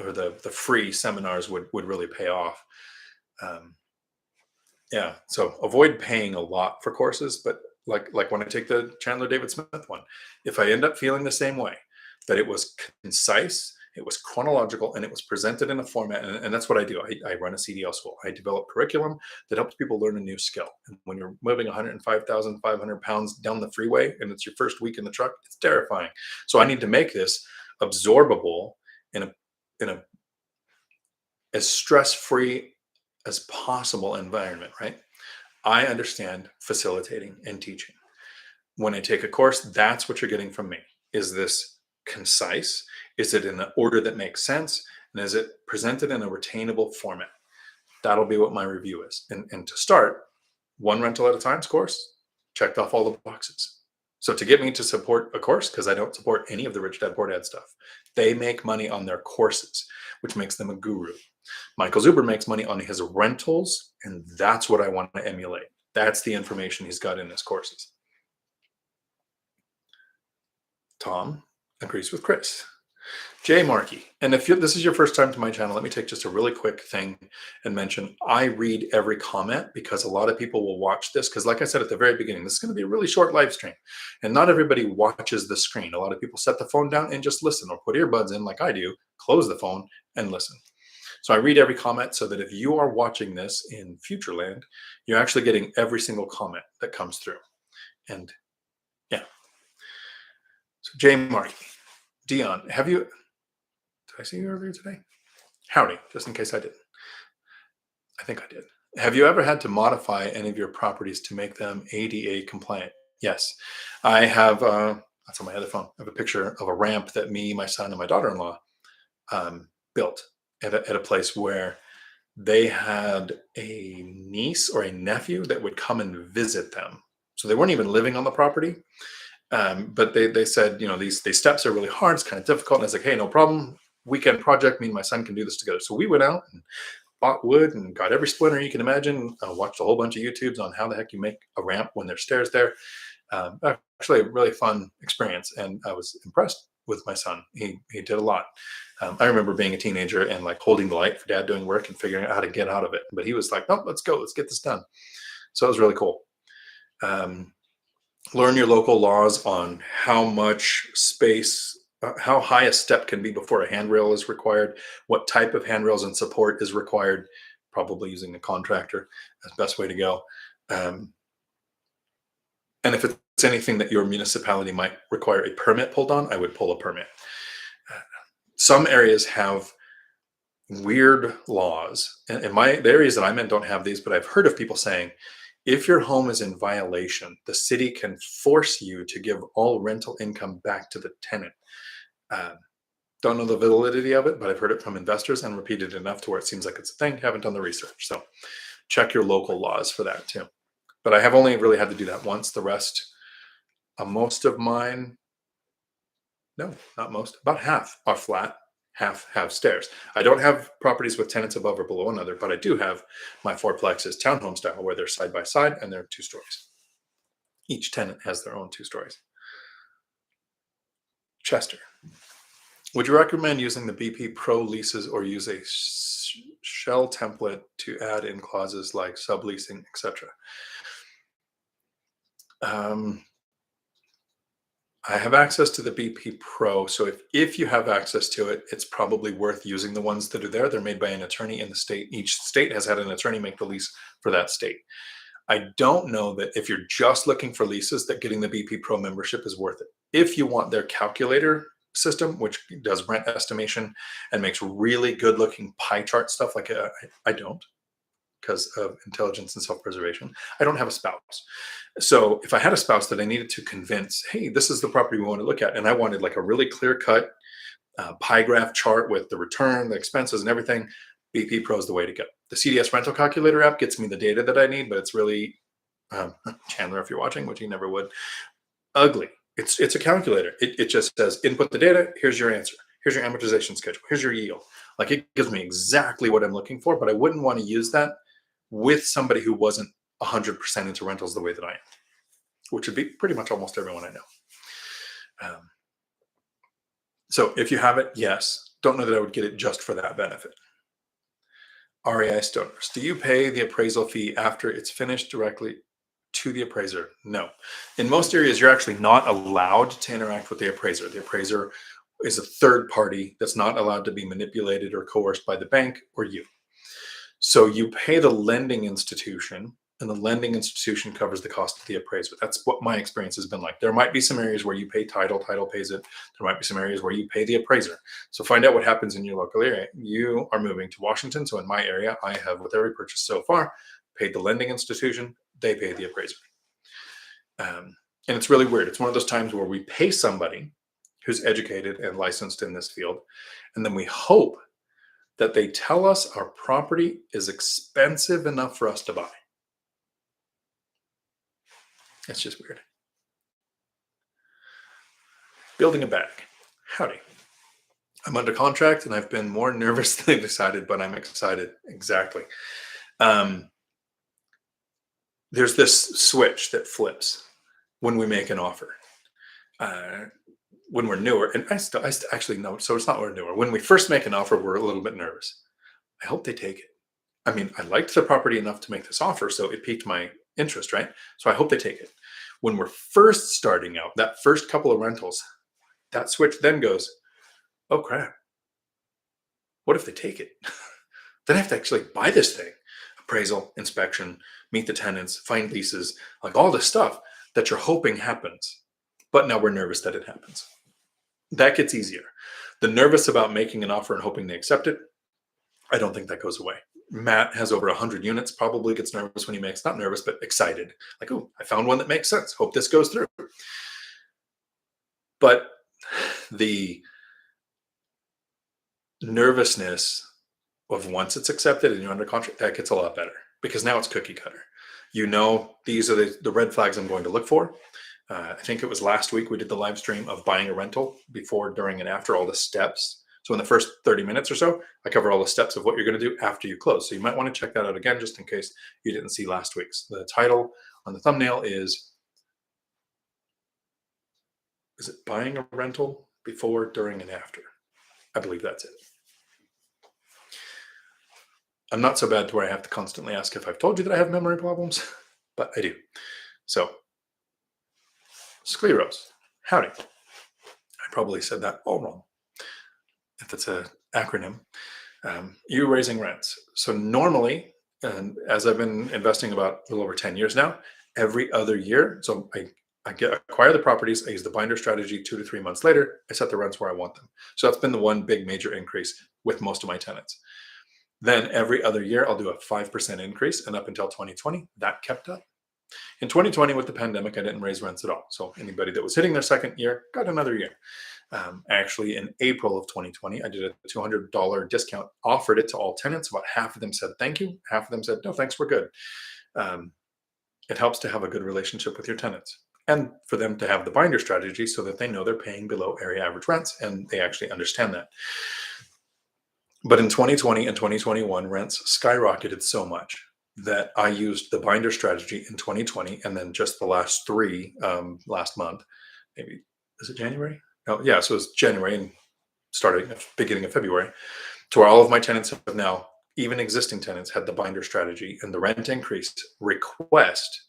or the free seminars would really pay off. Um, yeah. So avoid paying a lot for courses, but like when I take the Chandler David Smith one, if I end up feeling the same way, that it was concise, it was chronological, and it was presented in a format, and that's what I do. I run a CDL school. I develop curriculum that helps people learn a new skill. And when you're moving 105,500 pounds down the freeway and it's your first week in the truck, it's terrifying. So I need to make this absorbable in a as stress-free as possible environment, right? I understand facilitating and teaching. When I take a course, that's what you're getting from me. Is this concise? Is it in an order that makes sense? And is it presented in a retainable format? That'll be what my review is. And to start, one rental at a time's course, checked off all the boxes. So to get me to support a course, because I don't support any of the Rich Dad Poor Dad stuff, they make money on their courses, which makes them a guru. Michael Zuber makes money on his rentals, and that's what I want to emulate. That's the information he's got in his courses. Tom agrees with Kris. Jay Markey, and if this is your first time to my channel, let me take just a really quick thing and mention I read every comment, because a lot of people will watch this, because like I said at the very beginning, this is going to be a really short live stream, and not everybody watches the screen. A lot of people set the phone down and just listen, or put earbuds in like I do, close the phone and listen. So I read every comment, so that if you are watching this in Futureland, you're actually getting every single comment that comes through. And yeah. So Jay Markey, Dion, did I see you earlier today? Howdy, just in case I didn't. I think I did. Have you ever had to modify any of your properties to make them ADA compliant? Yes. I have, that's on my other phone. I have a picture of a ramp that me, my son, and my daughter-in-law built at a place where they had a niece or a nephew that would come and visit them. So they weren't even living on the property. But they said, these steps are really hard. It's kind of difficult. And I was like, hey, no problem. Weekend project. Me and my son can do this together. So we went out and bought wood and got every splinter you can imagine. Watched a whole bunch of YouTubes on how the heck you make a ramp when there's stairs there. Actually, a really fun experience. And I was impressed with my son. He did a lot. I remember being a teenager and like holding the light for dad doing work and figuring out how to get out of it. But he was like, no, let's go. Let's get this done. So it was really cool. Learn your local laws on how much space, how high a step can be before a handrail is required, what type of handrails and support is required, probably using a contractor as the best way to go. And if it's anything that your municipality might require a permit pulled on, I would pull a permit. Some areas have weird laws, and the areas that I'm in don't have these, but I've heard of people saying, if your home is in violation, the city can force you to give all rental income back to the tenant. Don't know the validity of it, but I've heard it from investors and repeated enough to where it seems like it's a thing. Haven't done the research. So check your local laws for that too. But I have only really had to do that once. The rest, most of mine, no, not most, about half are flat. Half have stairs. I don't have properties with tenants above or below another, but I do have my fourplexes townhome style where they're side by side and they're 2 stories. Each tenant has their own 2 stories. Chester, would you recommend using the BP Pro leases or use a shell template to add in clauses like subleasing, etc.? I have access to the BP Pro, so if you have access to it, it's probably worth using the ones that are there. They're made by an attorney in the state. Each state has had an attorney make the lease for that state. I don't know that if you're just looking for leases, that getting the BP Pro membership is worth it. If you want their calculator system, which does rent estimation and makes really good looking pie chart stuff, like I don't, because of intelligence and self-preservation. I don't have a spouse. So if I had a spouse that I needed to convince, hey, this is the property we want to look at, and I wanted like a really clear cut pie graph chart with the return, the expenses, and everything, BP Pro is the way to go. The CDS rental calculator app gets me the data that I need, but it's really, Chandler, if you're watching, which you never would, ugly. It's a calculator. It just says input the data. Here's your answer. Here's your amortization schedule. Here's your yield. Like, it gives me exactly what I'm looking for, but I wouldn't want to use that with somebody who wasn't 100% into rentals the way that I am, which would be pretty much almost everyone I know. So if you have it, yes. Don't know that I would get it just for that benefit. REI stoners, do you pay the appraisal fee after it's finished directly to the appraiser? No. In most areas, you're actually not allowed to interact with the appraiser. The appraiser is a third party that's not allowed to be manipulated or coerced by the bank or you. So you pay the lending institution, and the lending institution covers the cost of the appraiser. That's what my experience has been like. There might be some areas where you pay title pays it. There might be some areas where you pay the appraiser. So find out what happens in your local area. You are moving to Washington. So in my area, I have, with every purchase so far, paid the lending institution. They pay the appraiser. And it's really weird. It's one of those times where we pay somebody who's educated and licensed in this field, and then we hope that they tell us our property is expensive enough for us to buy. It's just weird. Building a bag. Howdy. I'm under contract and I've been more nervous than excited, but I'm excited. Exactly. There's this switch that flips when we make an offer. When we're newer, and I actually know, so it's not we're newer. When we first make an offer, we're a little bit nervous. I hope they take it. I mean, I liked the property enough to make this offer, so it piqued my interest, right? So I hope they take it. When we're first starting out, that first couple of rentals, that switch then goes, oh crap, what if they take it? Then I have to actually buy this thing. Appraisal, inspection, meet the tenants, find leases, like all this stuff that you're hoping happens. But now we're nervous that it happens. That gets easier. The nervous about making an offer and hoping they accept it, I don't think that goes away. Matt has over 100 units, probably gets nervous when he makes, not nervous, but excited. Like, oh, I found one that makes sense. Hope this goes through. But the nervousness of once it's accepted and you're under contract, that gets a lot better because now it's cookie cutter. You know, these are the red flags I'm going to look for. I think it was last week we did the live stream of buying a rental before, during, and after, all the steps. So in the first 30 minutes or so, I cover all the steps of what you're going to do after you close. So you might want to check that out again, just in case you didn't see last week's. The title on the thumbnail is it buying a rental before, during, and after? I believe that's it. I'm not so bad to where I have to constantly ask if I've told you that I have memory problems, but I do. So scleros, howdy. I probably said that all wrong, if it's an acronym. You raising rents. So normally, and as I've been investing about a little over 10 years now, every other year, so I acquire the properties, I use the binder strategy. 2 to 3 months later, I set the rents where I want them. So that's been the one big major increase with most of my tenants. Then every other year, I'll do a 5% increase, and up until 2020, that kept up. In 2020, with the pandemic, I didn't raise rents at all. So anybody that was hitting their second year got another year. Actually, in April of 2020, I did a $200 discount, offered it to all tenants. About half of them said thank you. Half of them said, no, thanks, we're good. It helps to have a good relationship with your tenants and for them to have the binder strategy so that they know they're paying below area average rents and they actually understand that. But in 2020 and 2021, rents skyrocketed so much that I used the binder strategy in 2020, and then just the last three, last month, maybe, is it January? Oh, yeah, so it was January and starting beginning of February, to where all of my tenants have now, even existing tenants, had the binder strategy, and the rent increase request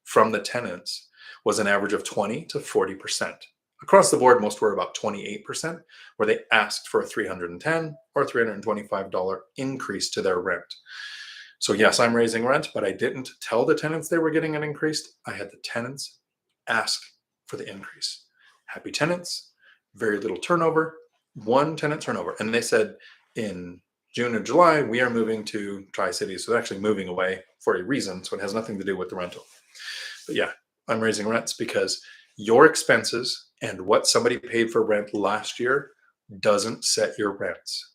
from the tenants was an average of 20 to 40%. Across the board, most were about 28%, where they asked for a $310 or $325 increase to their rent. So yes, I'm raising rent, but I didn't tell the tenants they were getting an increase. I had the tenants ask for the increase. Happy tenants, very little turnover, one tenant turnover. And they said in June or July, we are moving to Tri-Cities. So they're actually moving away for a reason. So it has nothing to do with the rental. But yeah, I'm raising rents because your expenses and what somebody paid for rent last year doesn't set your rents.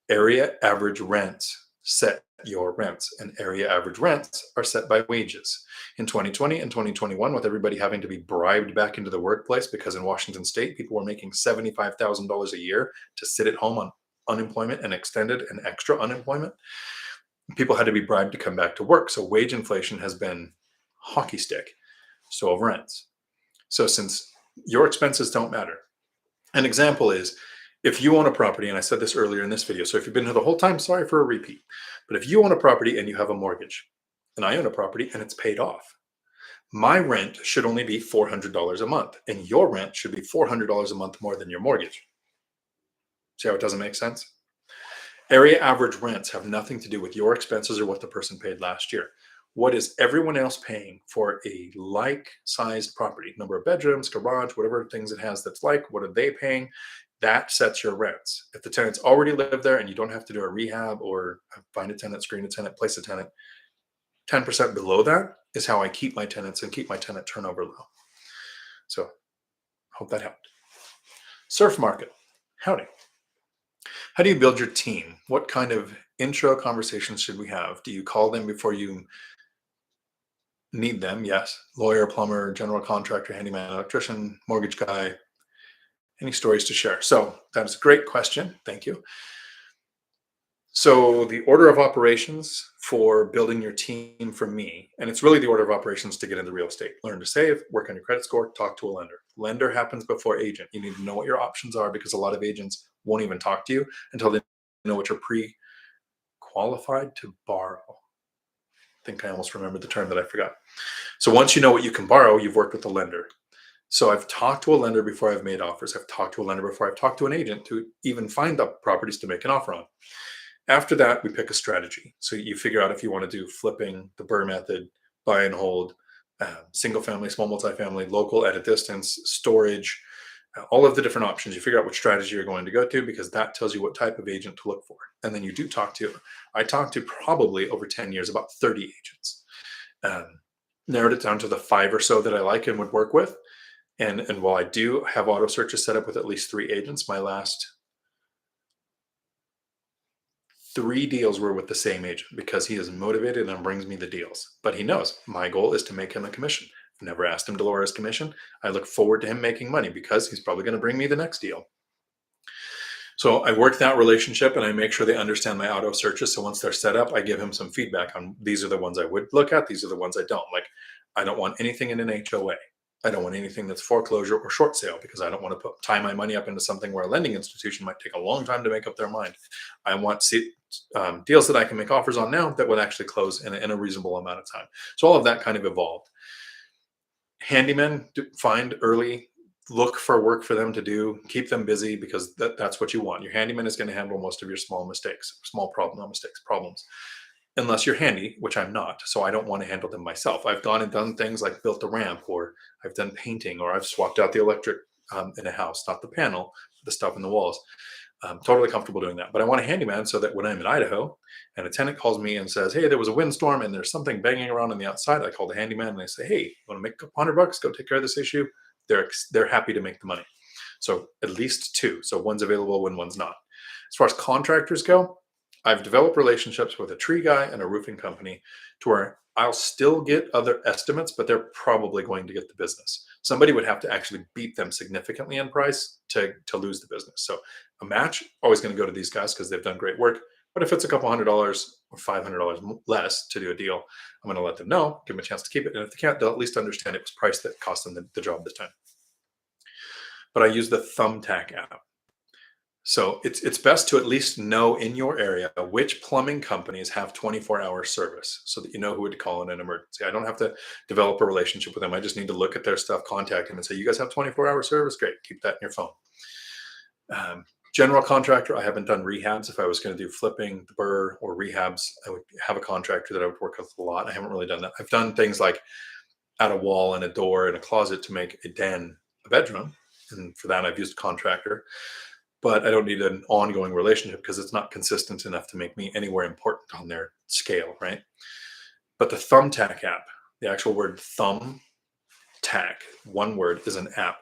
Area average rents set your rents, and area average rents are set by wages. In 2020 and 2021, with everybody having to be bribed back into the workplace because in Washington state, people were making $75,000 a year to sit at home on unemployment and extended and extra unemployment, people had to be bribed to come back to work. So wage inflation has been hockey stick. So have rents. So since your expenses don't matter, an example is if you own a property, and I said this earlier in this video, so if you've been here the whole time, sorry for a repeat, but if you own a property and you have a mortgage, and I own a property and it's paid off, my rent should only be $400 a month, and your rent should be $400 a month more than your mortgage. See how it doesn't make sense? Area average rents have nothing to do with your expenses or what the person paid last year. What is everyone else paying for a like-sized property? Number of bedrooms, garage, whatever things it has that's like, what are they paying? That sets your rents. If the tenants already live there and you don't have to do a rehab or find a tenant, screen a tenant, place a tenant, 10% below that is how I keep my tenants and keep my tenant turnover low. So hope that helped. Surf market. Howdy. How do you build your team? What kind of intro conversations should we have? Do you call them before you need them? Yes. Lawyer, plumber, general contractor, handyman, electrician, mortgage guy. Any stories to share? So that is a great question. Thank you. So the order of operations for building your team for me, and it's really the order of operations to get into real estate. Learn to save, work on your credit score, talk to a lender. Lender happens before agent. You need to know what your options are because a lot of agents won't even talk to you until they know what you're pre-qualified to borrow. I think I almost remembered the term that I forgot. So once you know what you can borrow, you've worked with a lender. So I've talked to a lender before I've made offers. I've talked to a lender before I've talked to an agent to even find the properties to make an offer on. After that, we pick a strategy. So you figure out if you want to do flipping, the BRRRR method, buy and hold, single family, small multifamily, local at a distance, storage, all of the different options. You figure out which strategy you're going to go to because that tells you what type of agent to look for. And then you do I talked to probably over 10 years, about 30 agents. Narrowed it down to the 5 or so that I like and would work with. And while I do have auto searches set up with at least 3 agents, my last 3 deals were with the same agent because he is motivated and brings me the deals. But he knows my goal is to make him a commission. I've never asked him to lower his commission. I look forward to him making money because he's probably going to bring me the next deal. So I work that relationship and I make sure they understand my auto searches. So once they're set up, I give him some feedback on these are the ones I would look at. These are the ones I don't. Like, I don't want anything in an HOA. I don't want anything that's foreclosure or short sale because I don't want to tie my money up into something where a lending institution might take a long time to make up their mind. I want deals that I can make offers on now that would actually close in a reasonable amount of time. So all of that kind of evolved. Handymen, find early, look for work for them to do, keep them busy because that's what you want. Your handyman is going to handle most of your problems. Unless you're handy, which I'm not. So I don't want to handle them myself. I've gone and done things like built a ramp, or I've done painting, or I've swapped out the electric in a house, not the panel, the stuff in the walls. I'm totally comfortable doing that. But I want a handyman so that when I'm in Idaho and a tenant calls me and says, hey, there was a windstorm and there's something banging around on the outside, I call the handyman and I say, hey, you want to make $100? Go take care of this issue. They're happy to make the money. So at least 2. So one's available when one's not. As far as contractors go, I've developed relationships with a tree guy and a roofing company to where I'll still get other estimates, but they're probably going to get the business. Somebody would have to actually beat them significantly in price to lose the business. So a match, always going to go to these guys because they've done great work. But if it's a couple $100 or $500 less to do a deal, I'm going to let them know, give them a chance to keep it. And if they can't, they'll at least understand it was price that cost them the job this time. But I use the Thumbtack app. So it's best to at least know in your area which plumbing companies have 24-hour service so that you know who to call in an emergency. I don't have to develop a relationship with them. I just need to look at their stuff, contact them and say, you guys have 24-hour service? Great. Keep that in your phone. General contractor, I haven't done rehabs. If I was going to do flipping, the BRRRR, or rehabs, I would have a contractor that I would work with a lot. I haven't really done that. I've done things like add a wall and a door and a closet to make a den a bedroom. And for that, I've used a contractor. But I don't need an ongoing relationship because it's not consistent enough to make me anywhere important on their scale, right? But the Thumbtack app, the actual word Thumbtack, one word, is an app.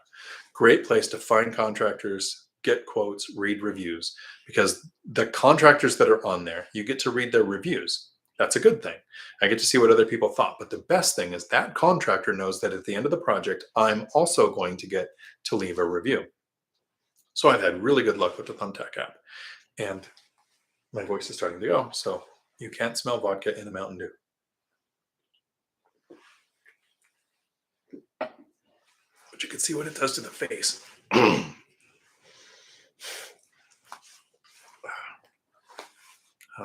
Great place to find contractors, get quotes, read reviews, because the contractors that are on there, you get to read their reviews. That's a good thing. I get to see what other people thought. But the best thing is that contractor knows that at the end of the project, I'm also going to get to leave a review. So I've had really good luck with the Thumbtack app. And my voice is starting to go. So you can't smell vodka in a Mountain Dew. But you can see what it does to the face.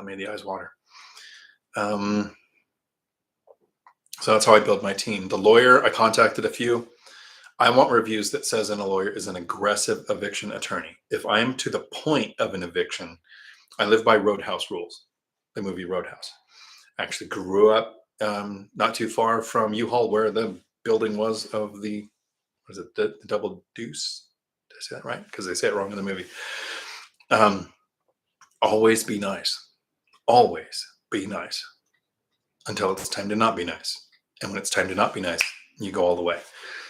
Made the eyes water. So that's how I build my team. The lawyer, I contacted a few. I want reviews that says a lawyer is an aggressive eviction attorney. If I am to the point of an eviction, I live by Roadhouse rules, the movie Roadhouse. I actually grew up not too far from U-Haul, where the building was of the Double Deuce? Did I say that right? Because they say it wrong in the movie. Always be nice. Always be nice until it's time to not be nice. And when it's time to not be nice, you go all the way.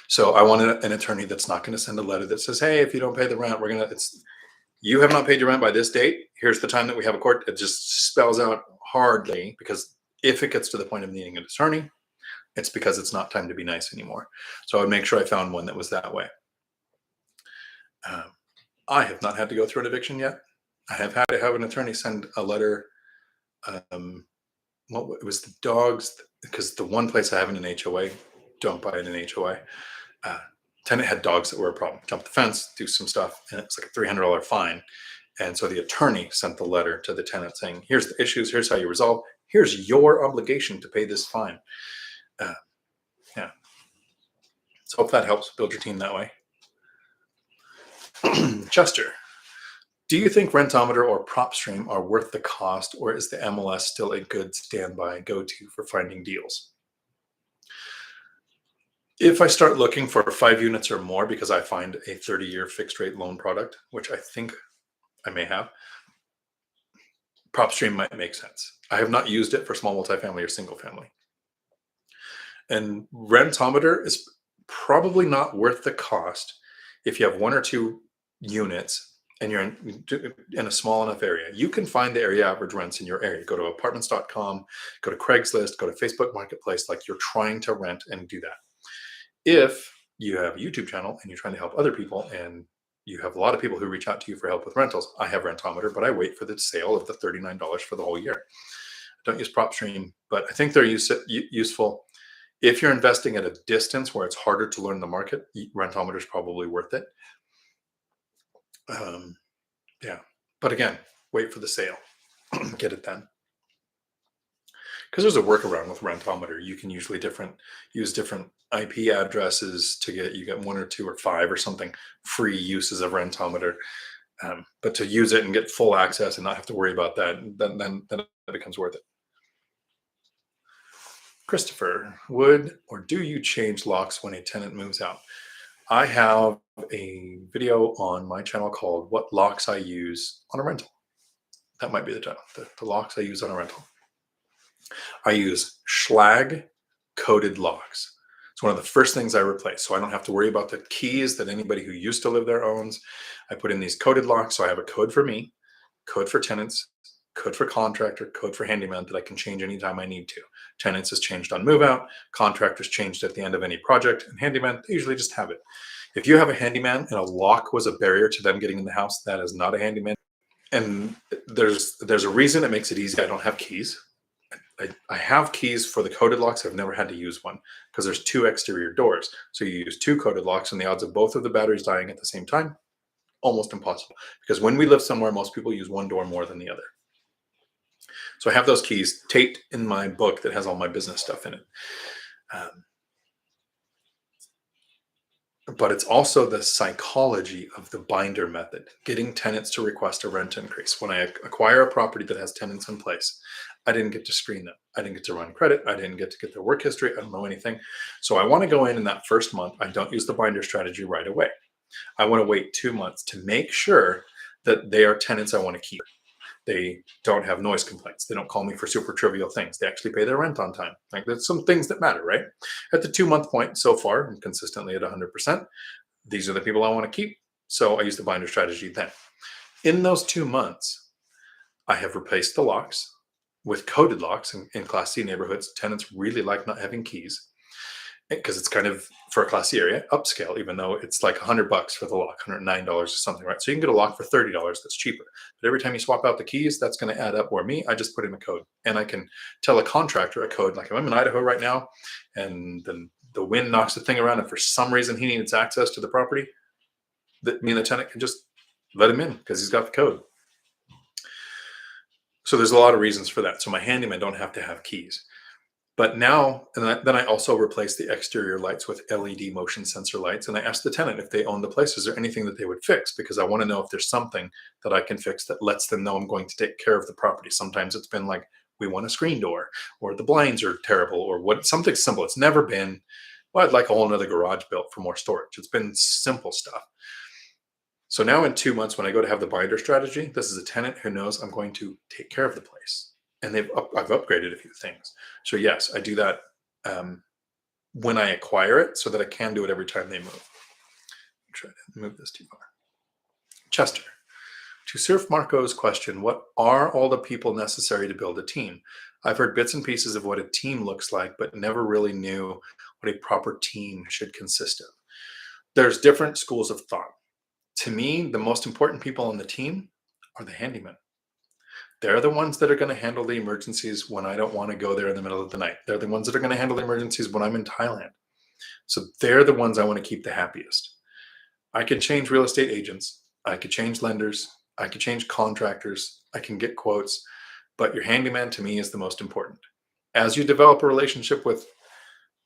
So I want an attorney that's not going to send a letter that says, hey, if you don't pay the rent, you have not paid your rent by this date. Here's the time that we have a court. It just spells out hardly, because if it gets to the point of needing an attorney, it's because it's not time to be nice anymore. So I would make sure I found one that was that way. I have not had to go through an eviction yet. I have had to have an attorney send a letter. It was the dogs, because the one place I have in an HOA, don't buy it in an HOA. Tenant had dogs that were a problem. Jump the fence, do some stuff, and it was like a $300 fine. And so the attorney sent the letter to the tenant saying, here's the issues, here's how you resolve, here's your obligation to pay this fine. Yeah. So hope that helps build your team that way. Chester, do you think Rentometer or PropStream are worth the cost, or is the MLS still a good standby go-to for finding deals? If I start looking for 5 units or more because I find a 30-year fixed rate loan product, which I think I may have, PropStream might make sense. I have not used it for small multifamily or single family. And Rentometer is probably not worth the cost if you have 1 or 2 units and you're in a small enough area. You can find the area average rents in your area. Go to apartments.com, go to Craigslist, go to Facebook Marketplace, like you're trying to rent, and do that. If you have a YouTube channel and you're trying to help other people, and you have a lot of people who reach out to you for help with rentals, I have Rentometer, but I wait for the sale of the $39 for the whole year. I don't use PropStream, but I think they're useful. If you're investing at a distance where it's harder to learn the market, Rentometer is probably worth it. Yeah, but again, wait for the sale, get it then. Because there's a workaround with Rentometer. You can usually use different IP addresses to get 1 or 2 or 5 or something free uses of Rentometer. But to use it and get full access and not have to worry about that, then it becomes worth it. Christopher, would or do you change locks when a tenant moves out? I have a video on my channel called What Locks I Use on a Rental. That might be the title, the locks I use on a rental. I use Schlag coated locks. It's one of the first things I replace, so I don't have to worry about the keys that anybody who used to live there owns. I put in these coated locks, so I have a code for me, code for tenants, code for contractor, code for handyman that I can change anytime I need to. Tenants is changed on move out, contractors changed at the end of any project, and handyman, they usually just have it. If you have a handyman and a lock was a barrier to them getting in the house, that is not a handyman. And there's a reason it makes it easy. I don't have keys. I have keys for the coated locks. I've never had to use one because there's 2 exterior doors. So you use 2 coated locks, and the odds of both of the batteries dying at the same time, almost impossible. Because when we live somewhere, most people use one door more than the other. So I have those keys taped in my book that has all my business stuff in it. But it's also the psychology of the binder method, getting tenants to request a rent increase. When I acquire a property that has tenants in place, I didn't get to screen them. I didn't get to run credit. I didn't get to get their work history. I don't know anything. So I want to go in that first month. I don't use the binder strategy right away. I want to wait 2 months to make sure that they are tenants I want to keep. They don't have noise complaints. They don't call me for super trivial things. They actually pay their rent on time. Like, there's some things that matter, right? At the 2 month point so far, I'm consistently at 100%. These are the people I want to keep. So I used the binder strategy then. In those 2 months, I have replaced the locks with coded locks in Class C neighborhoods. Tenants really like not having keys because it's kind of, for a Class C area, upscale, even though it's like $100 for the lock, $109 or something, right? So you can get a lock for $30 that's cheaper. But every time you swap out the keys, that's going to add up. Where me, I just put in a code, and I can tell a contractor a code. Like, if I'm in Idaho right now and then the wind knocks the thing around, and for some reason he needs access to the property, that me and the tenant can just let him in because he's got the code. So there's a lot of reasons for that. So my handyman don't have to have keys. But now, and then I also replaced the exterior lights with LED motion sensor lights. And I asked the tenant if they own the place, is there anything that they would fix? Because I want to know if there's something that I can fix that lets them know I'm going to take care of the property. Sometimes it's been like, we want a screen door, or the blinds are terrible, or something simple. It's never been, well, I'd like a whole nother garage built for more storage. It's been simple stuff. So now in 2 months, when I go to have the binder strategy, this is a tenant who knows I'm going to take care of the place. And I've upgraded a few things. So yes, I do that when I acquire it so that I can do it every time they move. Try to move this too far. Chester, to Surf Marco's question, what are all the people necessary to build a team? I've heard bits and pieces of what a team looks like, but never really knew what a proper team should consist of. There's different schools of thought. To me, the most important people on the team are the handymen. They're the ones that are going to handle the emergencies when I don't want to go there in the middle of the night. They're the ones that are going to handle the emergencies when I'm in Thailand. So they're the ones I want to keep the happiest. I could change real estate agents. I could change lenders. I could change contractors. I can get quotes. But your handyman, to me, is the most important. As you develop a relationship with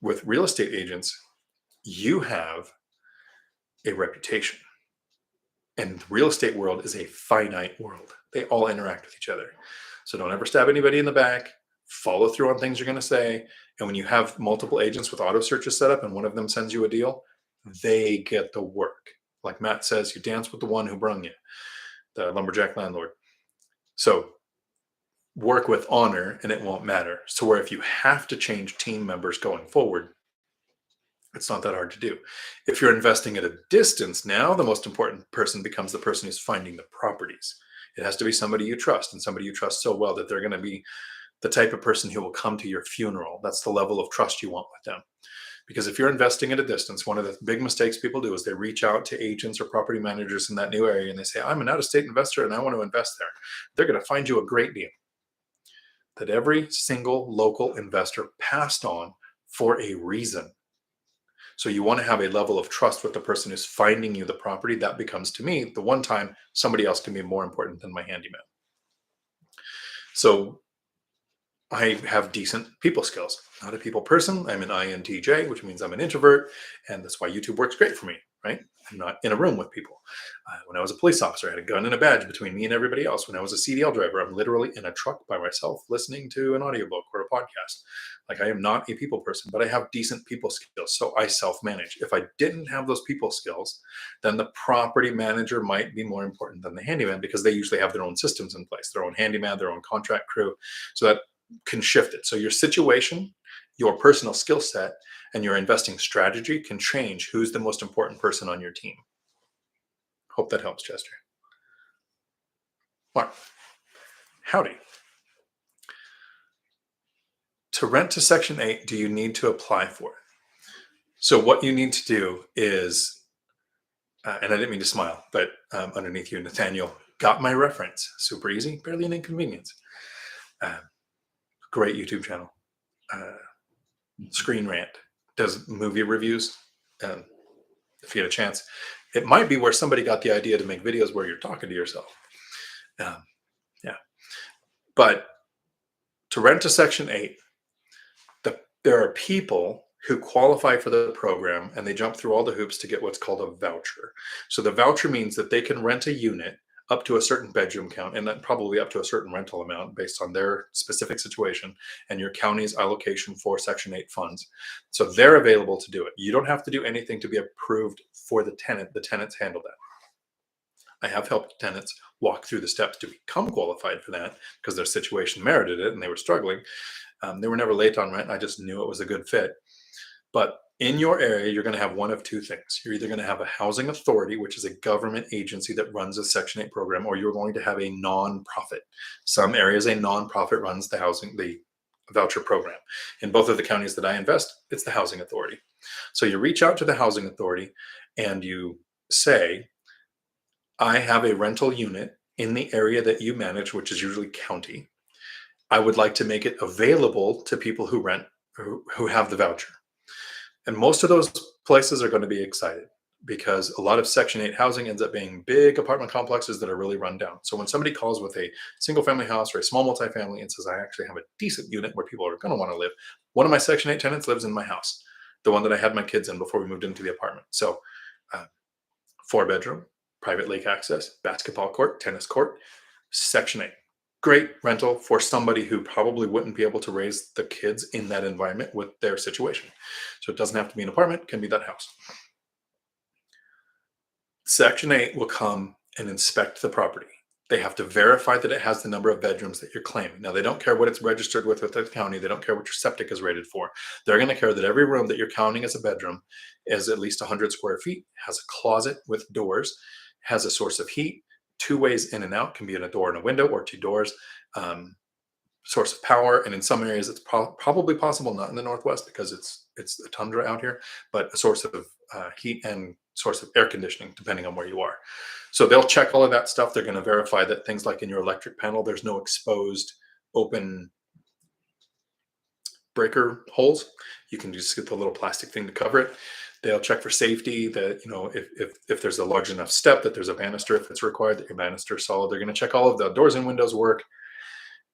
real estate agents, you have a reputation. And the real estate world is a finite world. They all interact with each other. So don't ever stab anybody in the back. Follow through on things you're going to say. And when you have multiple agents with auto searches set up and one of them sends you a deal, they get the work. Like Matt says, you dance with the one who brung you, the lumberjack landlord. So work with honor and it won't matter. So where if you have to change team members going forward, it's not that hard to do. If you're investing at a distance, now the most important person becomes the person who's finding the properties. It has to be somebody you trust, and somebody you trust so well that they're going to be the type of person who will come to your funeral. That's the level of trust you want with them. Because if you're investing at a distance, one of the big mistakes people do is they reach out to agents or property managers in that new area and they say, I'm an out-of-state investor and I want to invest there. They're going to find you a great deal that every single local investor passed on for a reason. So you want to have a level of trust with the person who's finding you the property. That becomes, to me, the one time somebody else can be more important than my handyman. So I have decent people skills. Not a people person. I'm an INTJ, which means I'm an introvert. And that's why YouTube works great for me, right? I'm not in a room with people. When I was a police officer, I had a gun and a badge between me and everybody else. When I was a CDL driver, I'm literally in a truck by myself listening to an audiobook or a podcast. Like, I am not a people person, but I have decent people skills. So I self-manage. If I didn't have those people skills, then the property manager might be more important than the handyman because they usually have their own systems in place, their own handyman, their own contract crew. So that can shift it. So your situation, your personal skill set, and your investing strategy can change who's the most important person on your team. Hope that helps, Chester. Mark, howdy. To rent to Section 8, do you need to apply for it? So what you need to do is, and I didn't mean to smile, but underneath you, Nathaniel got my reference. Super easy, barely an inconvenience. Great YouTube channel. Screen Rant does movie reviews. If you had a chance, it might be where somebody got the idea to make videos where you're talking to yourself. Yeah. But to rent to Section 8, there are people who qualify for the program and they jump through all the hoops to get what's called a voucher. So the voucher means that they can rent a unit up to a certain bedroom count and then probably up to a certain rental amount based on their specific situation and your county's allocation for Section 8 funds. So they're available to do it. You don't have to do anything to be approved for the tenant. The tenants handle that. I have helped tenants walk through the steps to become qualified for that because their situation merited it and they were struggling. They were never late on rent. I just knew it was a good fit. But In your area, you're going to have one of two things. You're either going to have a housing authority, which is a government agency that runs a Section 8 program, or you're going to have a nonprofit. Some areas, a nonprofit runs the voucher program. In both of the counties that I invest, it's the housing authority. So you reach out to the housing authority and you say, I have a rental unit in the area that you manage, which is usually county. I would like to make it available to people who rent, who have the voucher. And most of those places are going to be excited because a lot of Section 8 housing ends up being big apartment complexes that are really run down. So when somebody calls with a single family house or a small multifamily and says, I actually have a decent unit where people are going to want to live, one of my Section 8 tenants lives in my house, the one that I had my kids in before we moved into the apartment. So 4-bedroom, private lake access, basketball court, tennis court, Section 8. Great rental for somebody who probably wouldn't be able to raise the kids in that environment with their situation. So it doesn't have to be an apartment, it can be that house. Section 8 will come and inspect the property. They have to verify that it has the number of bedrooms that you're claiming. Now, they don't care what it's registered with the county. They don't care what your septic is rated for. They're going to care that every room that you're counting as a bedroom is at least 100 square feet, has a closet with doors, has a source of heat, 2 ways in and out, can be in a door and a window or 2 doors, source of power. And in some areas, it's probably possible, not in the Northwest because it's a tundra out here, but a source of heat and source of air conditioning, depending on where you are. So they'll check all of that stuff. They're going to verify that things like in your electric panel, there's no exposed open breaker holes. You can just get the little plastic thing to cover it. They'll check for safety that, if there's a large enough step, that there's a banister if it's required, that your banister is solid. They're going to check all of the doors and windows work.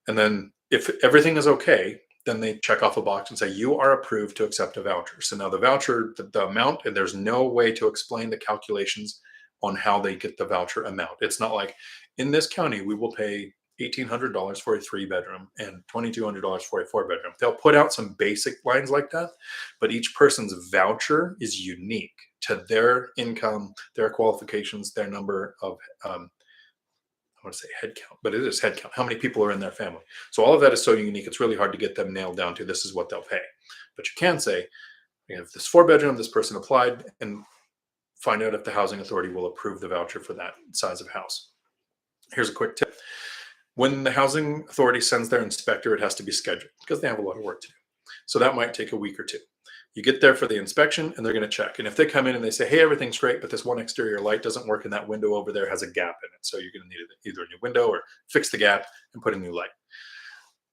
And then if everything is okay, then they check off a box and say, you are approved to accept a voucher. So now the voucher, the amount, and there's no way to explain the calculations on how they get the voucher amount. It's not like in this county, we will pay $1,800 for a 3-bedroom and $2,200 for a 4-bedroom. They'll put out some basic lines like that, but each person's voucher is unique to their income, their qualifications, their number of, I want to say head count, but it is head count. How many people are in their family? So all of that is so unique. It's really hard to get them nailed down to this is what they'll pay. But you can say, we have this 4-bedroom, this person applied, and find out if the housing authority will approve the voucher for that size of house. Here's a quick tip. When the housing authority sends their inspector, it has to be scheduled because they have a lot of work to do. So that might take a week or 2. You get there for the inspection and they're going to check. And if they come in and they say, hey, everything's great, but this one exterior light doesn't work and that window over there has a gap in it. So you're going to need either a new window or fix the gap and put a new light.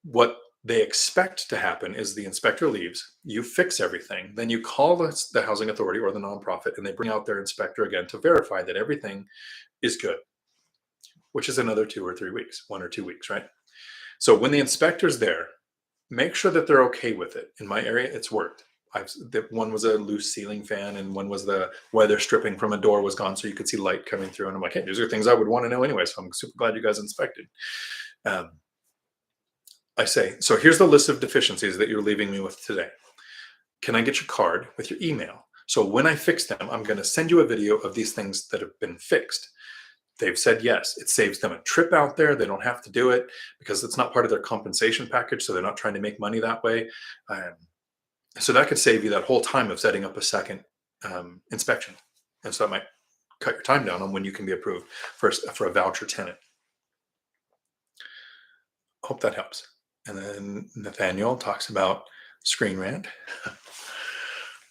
What they expect to happen is the inspector leaves, you fix everything, then you call the housing authority or the nonprofit and they bring out their inspector again to verify that everything is good, which is another 2 or 3 weeks, 1 or 2 weeks, right? So when the inspector's there, make sure that they're okay with it. In my area, it's worked. One was a loose ceiling fan and one was the weather stripping from a door was gone so you could see light coming through. And I'm like, hey, these are things I would want to know anyway. So I'm super glad you guys inspected. I say, so here's the list of deficiencies that you're leaving me with today. Can I get your card with your email? So when I fix them, I'm going to send you a video of these things that have been fixed. They've said yes. It saves them a trip out there. They don't have to do it because it's not part of their compensation package. So they're not trying to make money that way. So that could save you that whole time of setting up a second inspection. And so that might cut your time down on when you can be approved for a voucher tenant. Hope that helps. And then Nathaniel talks about Screen Rant.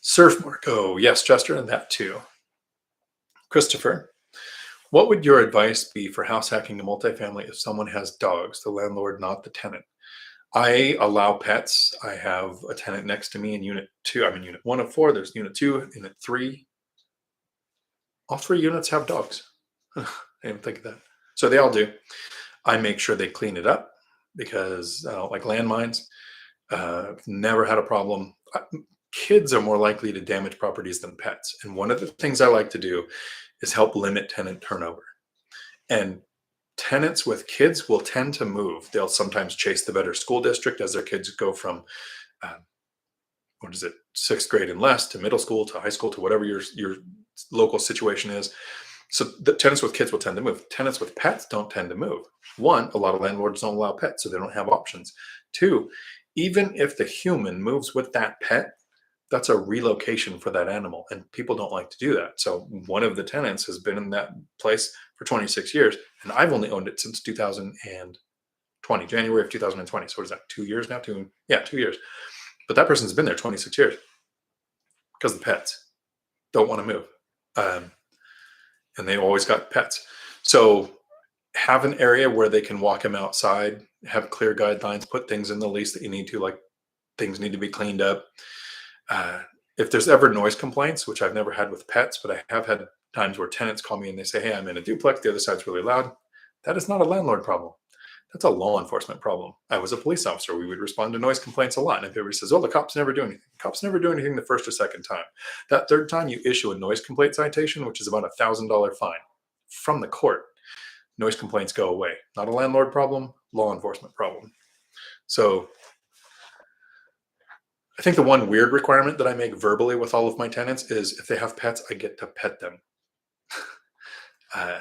Surfmark. Oh, yes, Chester, and that too. Christopher, what would your advice be for house hacking a multifamily if someone has dogs, the landlord, not the tenant? I allow pets. I have a tenant next to me in unit 2. I'm in unit 1 of 4. There's unit 2, unit 3. All 3 units have dogs. I didn't think of that. So they all do. I make sure they clean it up because I don't like landmines. Never had a problem. Kids are more likely to damage properties than pets. And one of the things I like to do is help limit tenant turnover. And tenants with kids will tend to move. They'll sometimes chase the better school district as their kids go from, 6th grade and less to middle school to high school to whatever your local situation is. So the tenants with kids will tend to move. Tenants with pets don't tend to move. 1, a lot of landlords don't allow pets, so they don't have options. 2, even if the human moves with that pet, that's a relocation for that animal, and people don't like to do that. So one of the tenants has been in that place for 26 years, and I've only owned it since 2020, January of 2020. So what is that? 2 years now? 2 years. But that person's been there 26 years because the pets don't want to move, um, and they always got pets. So have an area where they can walk them outside, have clear guidelines, put things in the lease that you need to, like things need to be cleaned up. Uh, if there's ever noise complaints, which I've never had with pets, but I have had times where tenants call me and they say, "Hey, I'm in a duplex. The other side's really loud." That is not a landlord problem. That's a law enforcement problem. I was a police officer. We would respond to noise complaints a lot. And if everybody says, "Oh, the cops never do anything," cops never do anything the first or second time. That third time, you issue a noise complaint citation, which is about $1,000 fine from the court. Noise complaints go away. Not a landlord problem, law enforcement problem. So I think the one weird requirement that I make verbally with all of my tenants is if they have pets, I get to pet them, uh,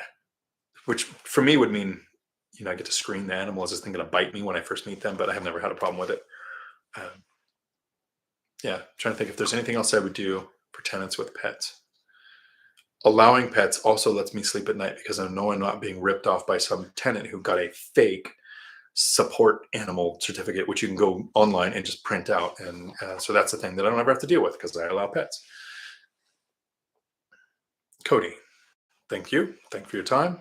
which for me would mean, I get to screen the animal. Is this thing going to bite me when I first meet them? But I have never had a problem with it. Um, yeah, trying to think if there's anything else I would do for tenants with pets. Allowing pets also lets me sleep at night because I know I'm not being ripped off by some tenant who got a fake support animal certificate, which you can go online and just print out. And so that's the thing that I don't ever have to deal with because I allow pets. Cody, thank you. Thank you for your time.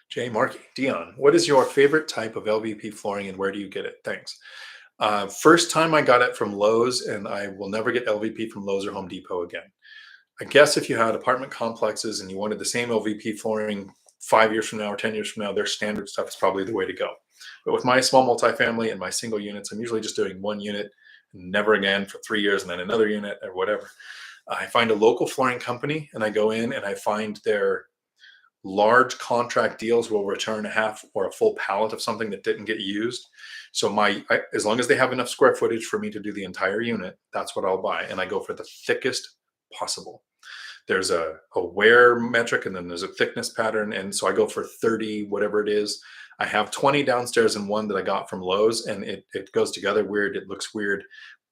Jay Markey, Dion, what is your favorite type of LVP flooring and where do you get it? Thanks. First time I got it from Lowe's, and I will never get LVP from Lowe's or Home Depot again. I guess if you had apartment complexes and you wanted the same LVP flooring 5 years from now or 10 years from now, their standard stuff is probably the way to go. But with my small multifamily and my single units, I'm usually just doing one unit, never again for 3 years, and then another unit or whatever. I find a local flooring company and I go in and I find their large contract deals will return a half or a full pallet of something that didn't get used. So as long as they have enough square footage for me to do the entire unit, that's what I'll buy. And I go for the thickest possible. There's a wear metric and then there's a thickness pattern. And so I go for 30, whatever it is. I have 20 downstairs and one that I got from Lowe's, and it goes together weird. It looks weird.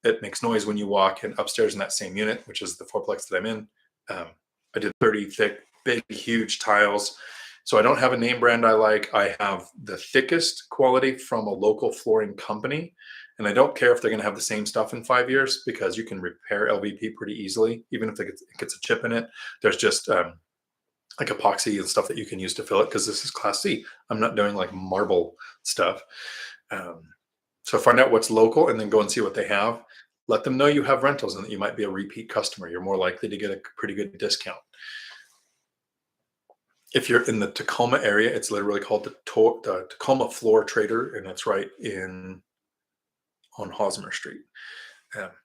It makes noise when you walk. And upstairs in that same unit, which is the fourplex that I'm in, I did 30 thick, big, huge tiles. So I don't have a name brand I like. I have the thickest quality from a local flooring company. And I don't care if they're going to have the same stuff in 5 years because you can repair LVP pretty easily, even if it gets a chip in it. There's just like epoxy and stuff that you can use to fill it because this is Class C. I'm not doing like marble stuff. So find out what's local and then go and see what they have. Let them know you have rentals and that you might be a repeat customer. You're more likely to get a pretty good discount. If you're in the Tacoma area, it's literally called the Tacoma Floor Trader, and it's right on Hosmer Street.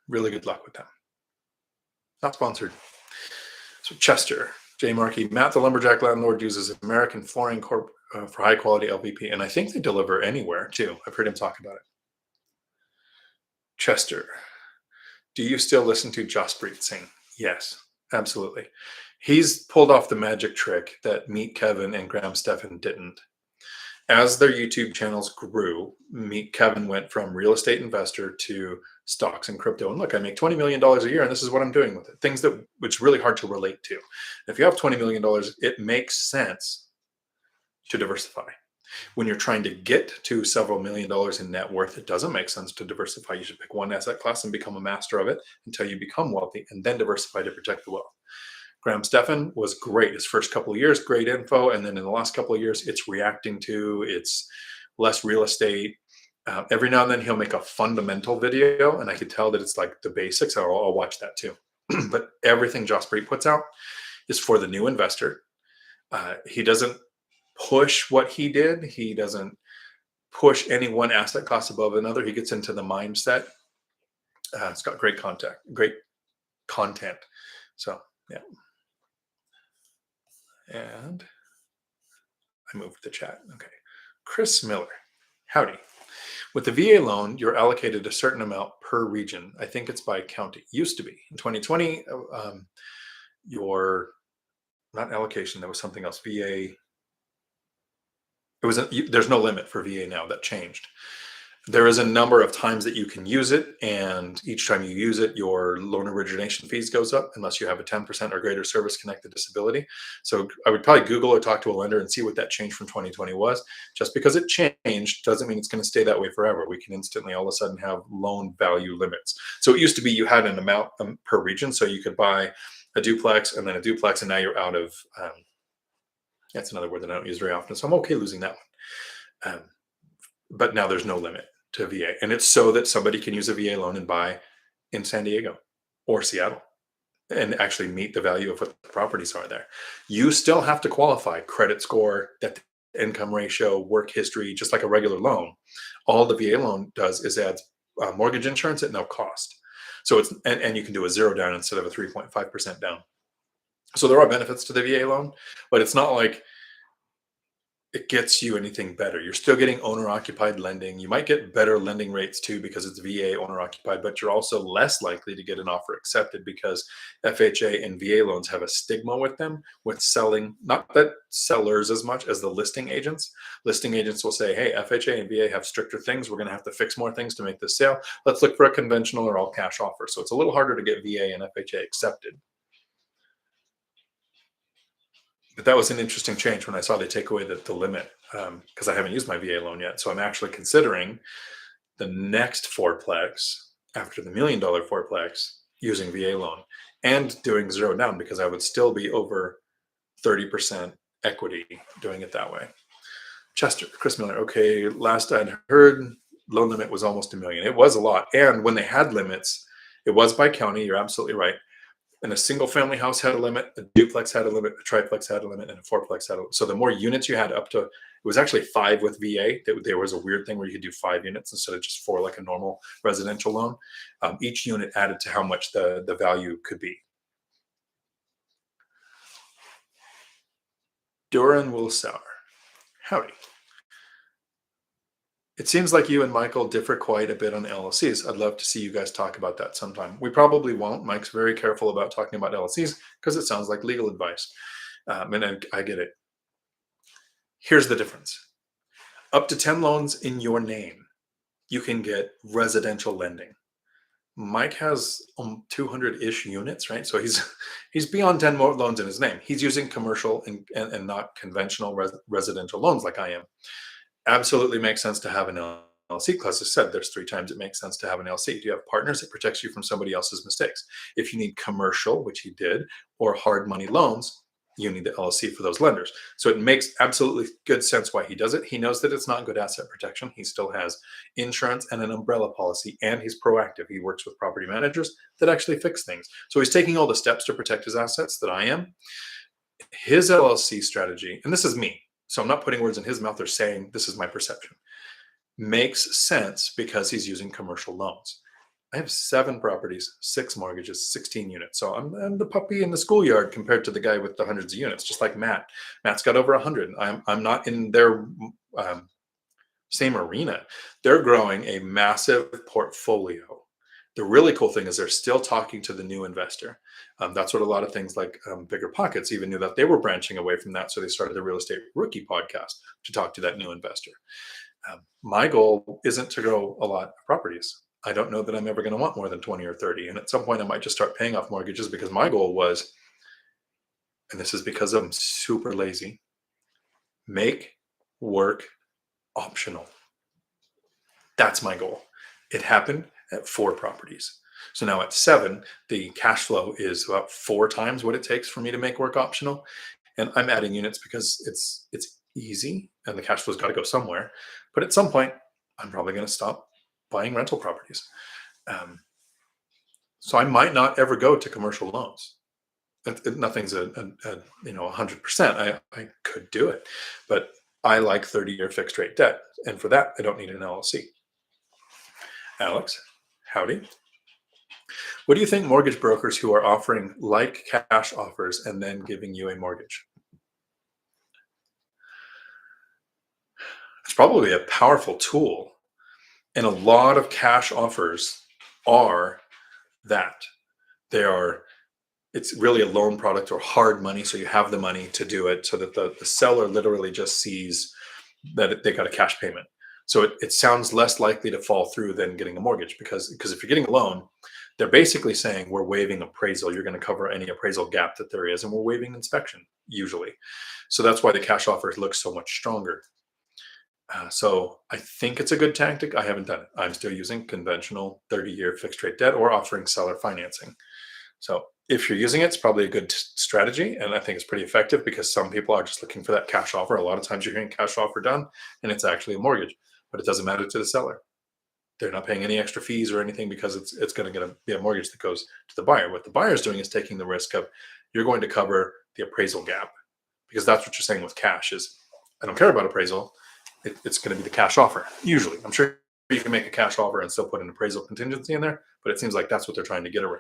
Really good luck with them. Not sponsored. So Chester, J. Markey, Matt, the lumberjack landlord, uses American Flooring Corp for high quality LVP, and I think they deliver anywhere too. I've heard him talk about it. Chester, do you still listen to Jaspreet Singh? Yes, absolutely. He's pulled off the magic trick that Meet Kevin and Graham Stephan didn't. As their YouTube channels grew, Meet Kevin went from real estate investor to stocks and crypto. And look, I make $20 million a year and this is what I'm doing with it. Things that it's really hard to relate to. If you have $20 million, it makes sense to diversify. When you're trying to get to several $1,000,000 in net worth, it doesn't make sense to diversify. You should pick one asset class and become a master of it until you become wealthy and then diversify to protect the wealth. Graham Stephan was great. His first couple of years, great info. And then in the last couple of years, it's reacting to, it's less real estate. Every now and then he'll make a fundamental video and I could tell that it's like the basics. I'll watch that too. But everything Jaspreet puts out is for the new investor. He doesn't push what he did. He doesn't push any one asset class above another. He gets into the mindset. It's got great content. So, yeah. And I moved the chat. Okay. Chris Miller. Howdy. With the VA loan, you're allocated a certain amount per region. I think it's by county. Used to be. In 2020, your not allocation, there was something else. VA. There's no limit for VA now. That changed. There is a number of times that you can use it, and each time you use it, your loan origination fees goes up unless you have a 10% or greater service-connected disability. So I would probably Google or talk to a lender and see what that change from 2020 was. Just because it changed doesn't mean it's going to stay that way forever. We can instantly all of a sudden have loan value limits. So it used to be you had an amount per region, so you could buy a duplex and then a duplex, and now you're out of. That's another word that I don't use very often, so I'm okay losing that one. But now there's no limit to VA. And it's so that somebody can use a VA loan and buy in San Diego or Seattle and actually meet the value of what the properties are there. You still have to qualify credit score, debt to income ratio, work history, just like a regular loan. All the VA loan does is add mortgage insurance at no cost. So and you can do a zero down instead of a 3.5% down. So there are benefits to the VA loan, but it's not like it gets you anything better. You're still getting owner occupied lending. You might get better lending rates too because it's VA owner occupied, but you're also less likely to get an offer accepted because FHA and VA loans have a stigma with them with selling, not that sellers as much as the listing agents. Listing agents will say, hey, FHA and VA have stricter things. We're going to have to fix more things to make this sale. Let's look for a conventional or all cash offer. So it's a little harder to get VA and FHA accepted. But that was an interesting change when I saw they take away the limit because I haven't used my VA loan yet. So I'm actually considering the next fourplex after the $1 million fourplex using VA loan and doing zero down because I would still be over 30% equity doing it that way. Chris Miller. Okay, last I'd heard, loan limit was almost $1 million. It was a lot. And when they had limits, it was by county. You're absolutely right. And a single family house had a limit, a duplex had a limit, a triplex had a limit, and a fourplex had a limit. So the more units you had up to, it was actually 5 with VA. There was a weird thing where you could do 5 units instead of just 4 like a normal residential loan. Each unit added to how much the value could be. Duran Wilsauer. Howdy. It seems like you and Michael differ quite a bit on LLCs. I'd love to see you guys talk about that sometime. We probably won't. Mike's very careful about talking about LLCs because it sounds like legal advice. And I get it. Here's the difference. Up to 10 loans in your name, you can get residential lending. Mike has 200-ish units, right? So he's beyond 10 more loans in his name. He's using commercial and not conventional residential loans like I am. Absolutely makes sense to have an LLC. Because I said, there's 3 times it makes sense to have an LLC. If you have partners, it protects you from somebody else's mistakes. If you need commercial, which he did, or hard money loans, you need the LLC for those lenders. So it makes absolutely good sense why he does it. He knows that it's not good asset protection. He still has insurance and an umbrella policy, and he's proactive. He works with property managers that actually fix things. So he's taking all the steps to protect his assets that I am. His LLC strategy, and this is me, so I'm not putting words in his mouth or saying this is my perception, makes sense because he's using commercial loans. I have 7 properties, 6 mortgages, 16 units. So I'm the puppy in the schoolyard compared to the guy with the hundreds of units, just like Matt. Matt's got over 100. I'm not in their same arena. They're growing a massive portfolio. The really cool thing is they're still talking to the new investor. That's what a lot of things like BiggerPockets even knew, that they were branching away from that. So they started the Real Estate Rookie podcast to talk to that new investor. My goal isn't to grow a lot of properties. I don't know that I'm ever going to want more than 20 or 30. And at some point I might just start paying off mortgages because my goal was, and this is because I'm super lazy, make work optional. That's my goal. It happened at 4 properties. So now at 7, the cash flow is about 4 times what it takes for me to make work optional. And I'm adding units because it's easy and the cash flow's got to go somewhere. But at some point, I'm probably going to stop buying rental properties. So I might not ever go to commercial loans. Nothing's a 100%. I could do it, but I like 30-year fixed rate debt. And for that, I don't need an LLC. Alex, howdy. What do you think mortgage brokers who are offering like cash offers and then giving you a mortgage? It's probably a powerful tool. And a lot of cash offers are that. It's really a loan product or hard money. So you have the money to do it so that the seller literally just sees that they got a cash payment. So it sounds less likely to fall through than getting a mortgage, because if you're getting a loan, they're basically saying we're waiving appraisal. You're going to cover any appraisal gap that there is, and we're waiving inspection usually. So that's why the cash offer looks so much stronger. So I think it's a good tactic. I haven't done it. I'm still using conventional 30-year fixed rate debt or offering seller financing. So if you're using it, it's probably a good strategy. And I think it's pretty effective, because some people are just looking for that cash offer. A lot of times you're hearing cash offer done and it's actually a mortgage, but it doesn't matter to the seller. They're not paying any extra fees or anything, because it's going to be a mortgage that goes to the buyer. What the buyer is doing is taking the risk of, you're going to cover the appraisal gap, because that's what you're saying with cash is, I don't care about appraisal. It's going to be the cash offer. Usually, I'm sure you can make a cash offer and still put an appraisal contingency in there, but it seems like that's what they're trying to get away.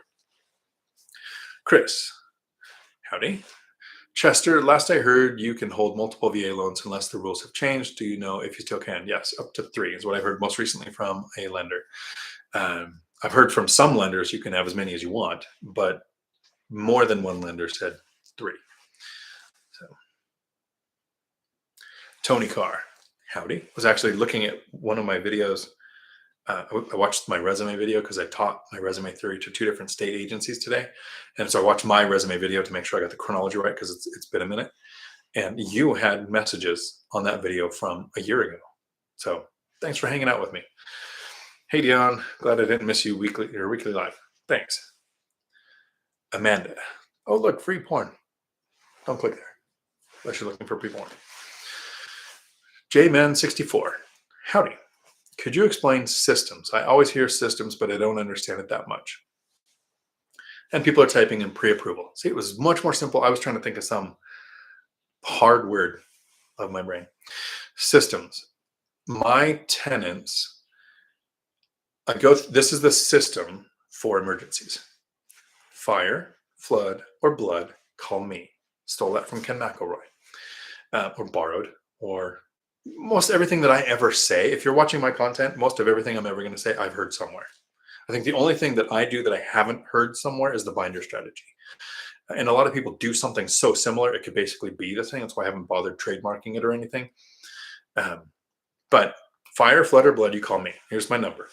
Chris, howdy. Chester, last I heard, you can hold multiple VA loans unless the rules have changed. Do you know if you still can? Yes, up to 3 is what I heard most recently from a lender. I've heard from some lenders you can have as many as you want, but more than one lender said 3. So, Tony Carr, howdy. Was actually looking at one of my videos. I watched my resume video because I taught my resume theory to 2 different state agencies today. And so I watched my resume video to make sure I got the chronology right, because it's been a minute. And you had messages on that video from a year ago. So thanks for hanging out with me. Hey, Dion, glad I didn't miss you your weekly live. Thanks. Amanda. Oh, look, free porn. Don't click there unless you're looking for free porn. JMan64. Howdy. Could you explain systems? I always hear systems, but I don't understand it that much. And people are typing in pre-approval. See, it was much more simple. I was trying to think of some hard word of my brain. Systems. My tenants, this is the system for emergencies. Fire, flood, or blood, call me. Stole that from Ken McElroy. Or borrowed, or most everything that I ever say. If you're watching my content, most of everything I'm ever going to say, I've heard somewhere. I think the only thing that I do that I haven't heard somewhere is the binder strategy. And a lot of people do something so similar, it could basically be the thing. That's why I haven't bothered trademarking it or anything. But fire, flood, or blood, you call me. Here's my number.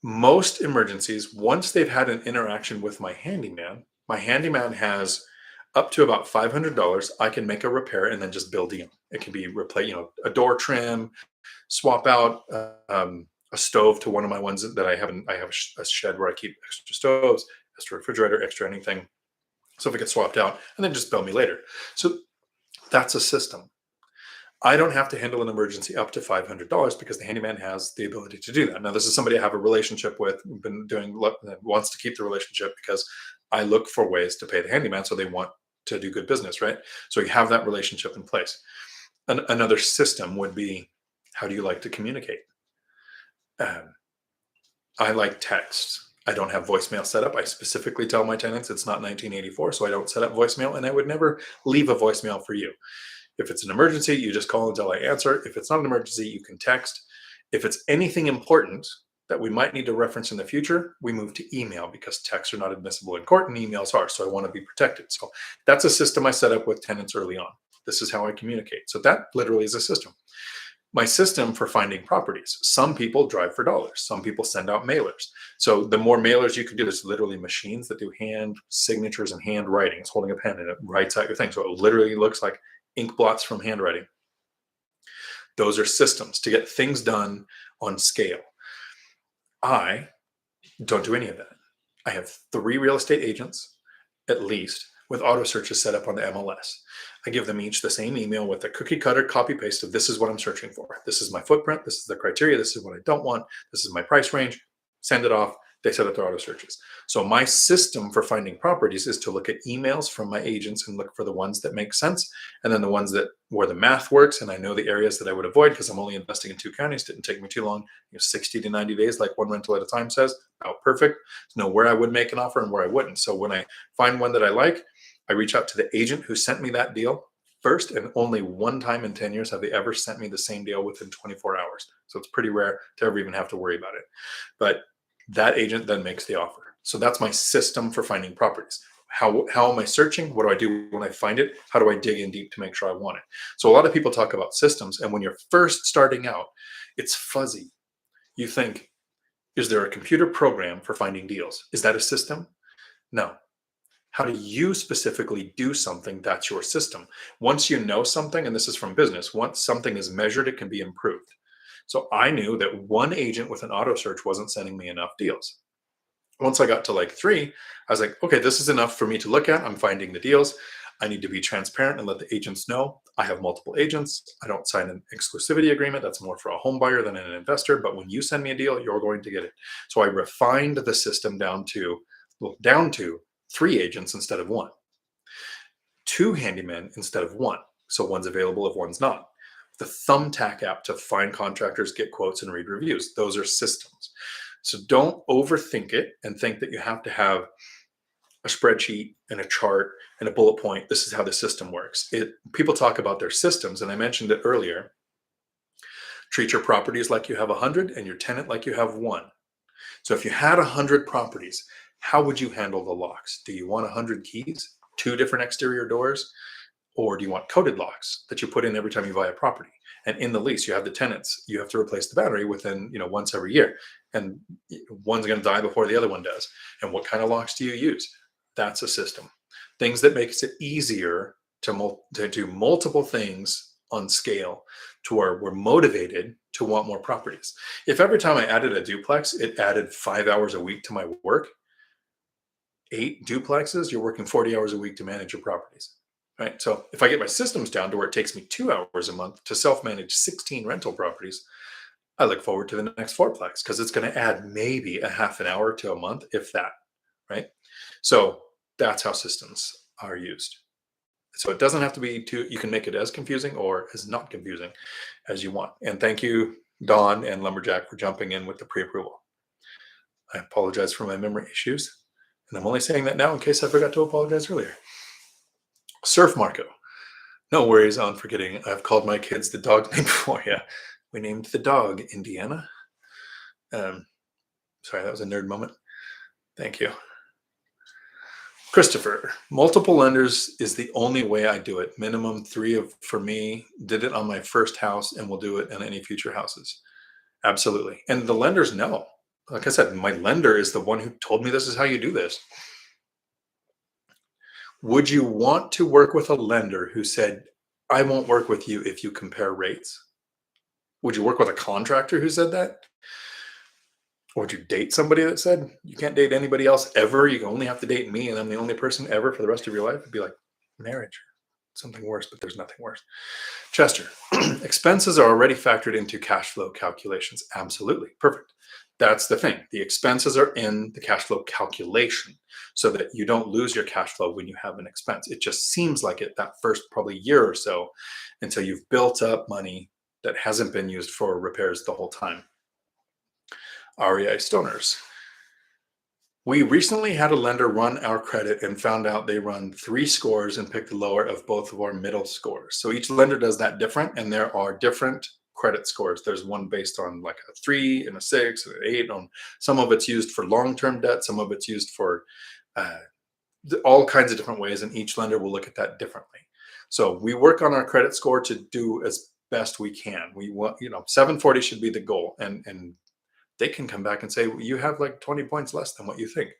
Most emergencies, once they've had an interaction with my handyman has up to about $500. I can make a repair and then just build in. It can be replace, a door trim, swap out a stove to one of my ones that I have. I have a shed where I keep extra stoves, extra refrigerator, extra anything. So if it gets swapped out, and then just bill me later. So that's a system. I don't have to handle an emergency up to $500 because the handyman has the ability to do that. Now, this is somebody I have a relationship with, wants to keep the relationship because I look for ways to pay the handyman, so they want to do good business, right? So you have that relationship in place. Another system would be, how do you like to communicate? I like texts. I don't have voicemail set up. I specifically tell my tenants it's not 1984, so I don't set up voicemail, and I would never leave a voicemail for you. If it's an emergency, you just call until I answer. If it's not an emergency, you can text. If it's anything important that we might need to reference in the future, we move to email because texts are not admissible in court and emails are. So I want to be protected. So that's a system I set up with tenants early on. This is how I communicate. So that literally is a system. My system for finding properties. Some people drive for dollars. Some people send out mailers. So the more mailers you can do, there's literally machines that do hand signatures and handwriting. It's holding a pen and it writes out your thing. So it literally looks like ink blots from handwriting. Those are systems to get things done on scale. I don't do any of that. I have 3 real estate agents, at least, with auto searches set up on the MLS. I give them each the same email with a cookie cutter copy paste of this is what I'm searching for. This is my footprint. This is the criteria. This is what I don't want. This is my price range. Send it off. They set up their auto searches. So my system for finding properties is to look at emails from my agents and look for the ones that make sense. And then the ones where the math works. And I know the areas that I would avoid because I'm only investing in 2 counties. Didn't take me too long. 60 to 90 days, like one rental at a time says. About perfect. To know where I would make an offer and where I wouldn't. So when I find one that I like, I reach out to the agent who sent me that deal first, and only one time in 10 years have they ever sent me the same deal within 24 hours. So it's pretty rare to ever even have to worry about it. But that agent then makes the offer. So that's my system for finding properties. How am I searching? What do I do when I find it? How do I dig in deep to make sure I want it? So a lot of people talk about systems, and when you're first starting out, it's fuzzy. You think, is there a computer program for finding deals? Is that a system? No. How do you specifically do something? That's your system. Once you know something, and this is from business, once something is measured, it can be improved. So I knew that one agent with an auto search wasn't sending me enough deals. Once I got to like three, I was like, okay, this is enough for me to look at. I'm finding the deals. I need to be transparent and let the agents know I have multiple agents. I don't sign an exclusivity agreement. That's more for a home buyer than an investor. But when you send me a deal, you're going to get it. So I refined the system down to three agents instead of one, two handymen instead of one. So one's available if one's not. The Thumbtack app to find contractors, get quotes, and read reviews. Those are systems. So don't overthink it and think that you have to have a spreadsheet and a chart and a bullet point. This is how the system works. People talk about their systems, and I mentioned it earlier. Treat your properties like you have 100 and your tenant like you have one. So if you had 100 properties, how would you handle the locks? Do you want 100 keys, two different exterior doors? Or do you want coded locks that you put in every time you buy a property? And in the lease, you have the tenants. You have to replace the battery within, once every year. And one's going to die before the other one does. And what kind of locks do you use? That's a system. Things that makes it easier to do multiple things on scale to where we're motivated to want more properties. If every time I added a duplex, it added 5 hours a week to my work, 8 duplexes, you're working 40 hours a week to manage your properties. Right. So if I get my systems down to where it takes me 2 hours a month to self-manage 16 rental properties, I look forward to the next fourplex because it's going to add maybe a half an hour to a month, if that. Right. So that's how systems are used. So it doesn't have to be you can make it as confusing or as not confusing as you want. And thank you, Don and Lumberjack, for jumping in with the pre-approval. I apologize for my memory issues. And I'm only saying that now in case I forgot to apologize earlier. Surf Marco. No worries on forgetting. I've called my kids the dog name before. Yeah, we named the dog Indiana. Sorry, that was a nerd moment. Thank you. Christopher, multiple lenders is the only way I do it. Minimum 3 for me. Did it on my first house and will do it in any future houses. Absolutely. And the lenders know. Like I said, my lender is the one who told me this is how you do this. Would you want to work with a lender who said, I won't work with you if you compare rates? Would you work with a contractor who said that? Or would you date somebody that said, you can't date anybody else ever? You only have to date me and I'm the only person ever for the rest of your life? It'd be like marriage, something worse, but there's nothing worse. Chester, expenses are already factored into cash flow calculations. Absolutely. Perfect. That's the thing. The expenses are in the cash flow calculation so that you don't lose your cash flow when you have an expense. It just seems like it that first probably year or so until you've built up money that hasn't been used for repairs the whole time. REI Stoners. We recently had a lender run our credit and found out they run 3 scores and picked the lower of both of our middle scores. So each lender does that different, and there are different credit scores. There's one based on like a 3 and a 6 and an 8. On some of it's used for long-term debt, some of it's used for all kinds of different ways, and each lender will look at that differently. So we work on our credit score to do as best we can. We want 740 should be the goal, and they can come back and say, well, you have like 20 points less than what you think,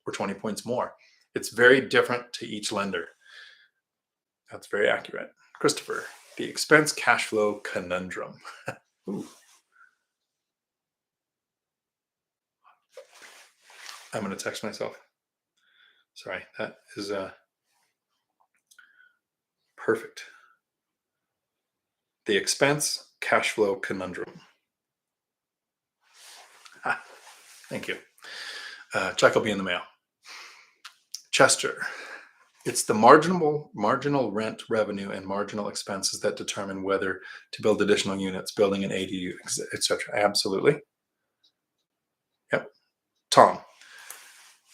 or 20 points more. It's very different to each lender. That's very accurate. Christopher, the expense cash flow conundrum. Ooh. I'm going to text myself. Sorry, that is perfect. The expense cash flow conundrum. Thank you. Check will be in the mail. Chester, it's the marginal rent revenue and marginal expenses that determine whether to build additional units, building an ADU, etc. Absolutely. Yep. Tom,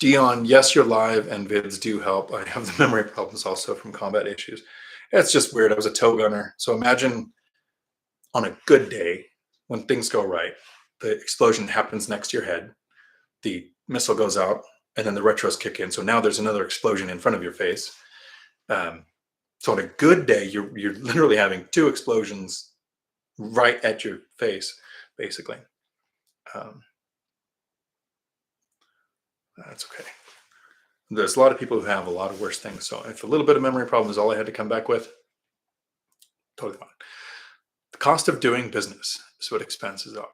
Dion, yes, you're live and vids do help. I have the memory problems also from combat issues. It's just weird. I was a tow gunner. So imagine on a good day when things go right, the explosion happens next to your head. The missile goes out and then the retros kick in. So now there's another explosion in front of your face. So on a good day, you're literally having two explosions right at your face, basically. That's okay. There's a lot of people who have a lot of worse things. So if a little bit of memory problem is all I had to come back with, totally fine. The cost of doing business is what expenses are.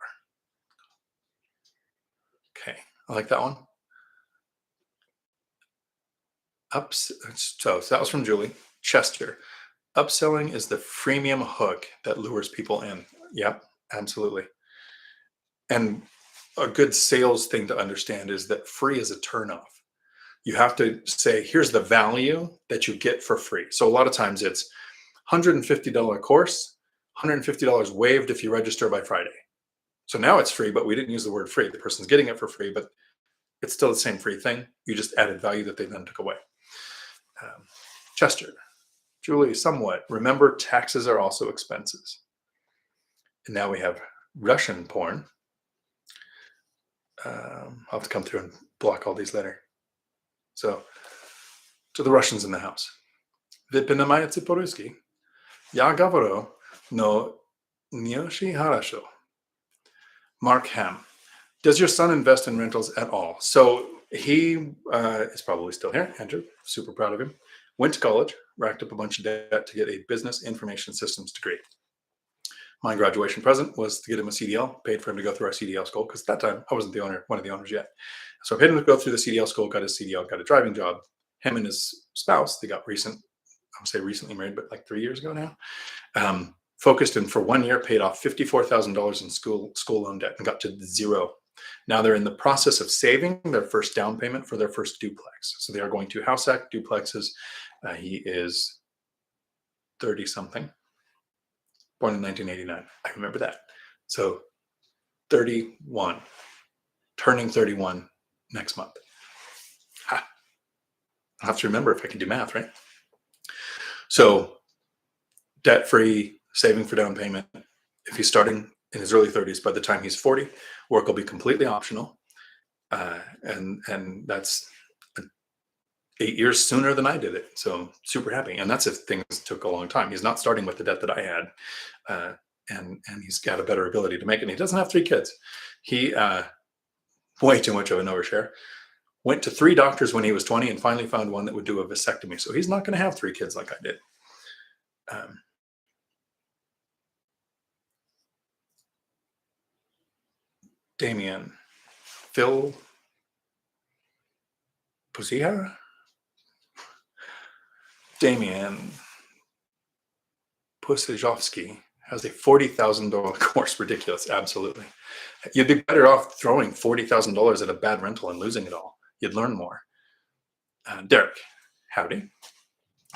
Okay, I like that one. So that was from Julie. Chester. Upselling is the freemium hook that lures people in. Yep, absolutely. And a good sales thing to understand is that free is a turnoff. You have to say, here's the value that you get for free. So a lot of times it's $150 course, $150 waived if you register by Friday. So now it's free, but we didn't use the word free. The person's getting it for free, but it's still the same free thing. You just added value that they then took away. Chester, Julie, somewhat. Remember, taxes are also expenses. And now we have Russian porn. I'll have to come through and block all these later. So, to the Russians in the house. Wy poнимаете по-русски? Я говорю, но не очень хорошо. Mark Ham. Does your son invest in rentals at all? So he is probably still here. Andrew, super proud of him. Went to college, racked up a bunch of debt to get a business information systems degree. My graduation present was to get him a CDL, paid for him to go through our CDL school, because at that time I wasn't one of the owners yet. So I paid him to go through the CDL school, got his CDL, got a driving job. Him and his spouse, they got I would say recently married, but like 3 years ago now. Focused and for 1 year paid off $54,000 in school loan debt and got to zero. Now they're in the process of saving their first down payment for their first duplex. So they are going to house hack duplexes. He is 30 something, born in 1989. I remember that. So 31, turning 31 next month. I'll have to remember if I can do math, right? So debt-free, saving for down payment. If he's starting in his early 30s, by the time he's 40, work will be completely optional. And that's 8 years sooner than I did it. So super happy. And that's if things took a long time. He's not starting with the debt that I had. And he's got a better ability to make it. And he doesn't have 3 kids. He, way too much of an overshare. Went to 3 doctors when he was 20 and finally found one that would do a vasectomy. So he's not going to have 3 kids like I did. Damien, Phil Pozia, Damien Pusajovsky has a $40,000 course. Ridiculous. Absolutely. You'd be better off throwing $40,000 at a bad rental and losing it all. You'd learn more. Derek, howdy.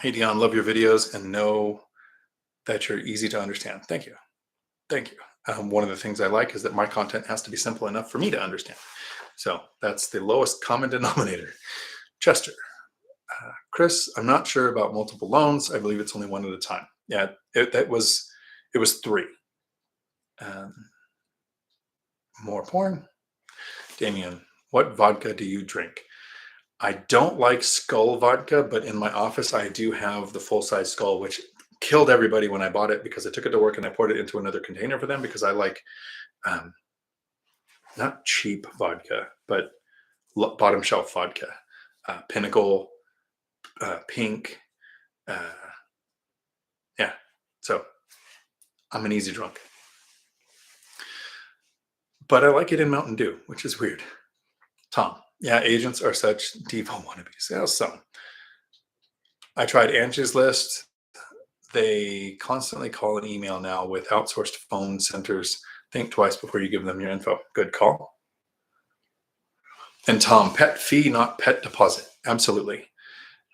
Hey, Dion, love your videos and know that you're easy to understand. Thank you. Thank you. One of the things I like is that my content has to be simple enough for me to understand. So that's the lowest common denominator. Chester, Kris, I'm not sure about multiple loans. I believe it's only one at a time. Yeah, it was 3. More porn. Damien, what vodka do you drink? I don't like Skull vodka, but in my office I do have the full-size Skull, which killed everybody when I bought it because I took it to work and I poured it into another container for them because I like not cheap vodka, but bottom shelf vodka. Pinnacle, Pink. Yeah, so I'm an easy drunk. But I like it in Mountain Dew, which is weird. Tom, yeah, agents are such devo wannabes. Yeah, some. I tried Angie's List. They constantly call and email now with outsourced phone centers. Think twice before you give them your info. Good call. And Tom, pet fee, not pet deposit. Absolutely.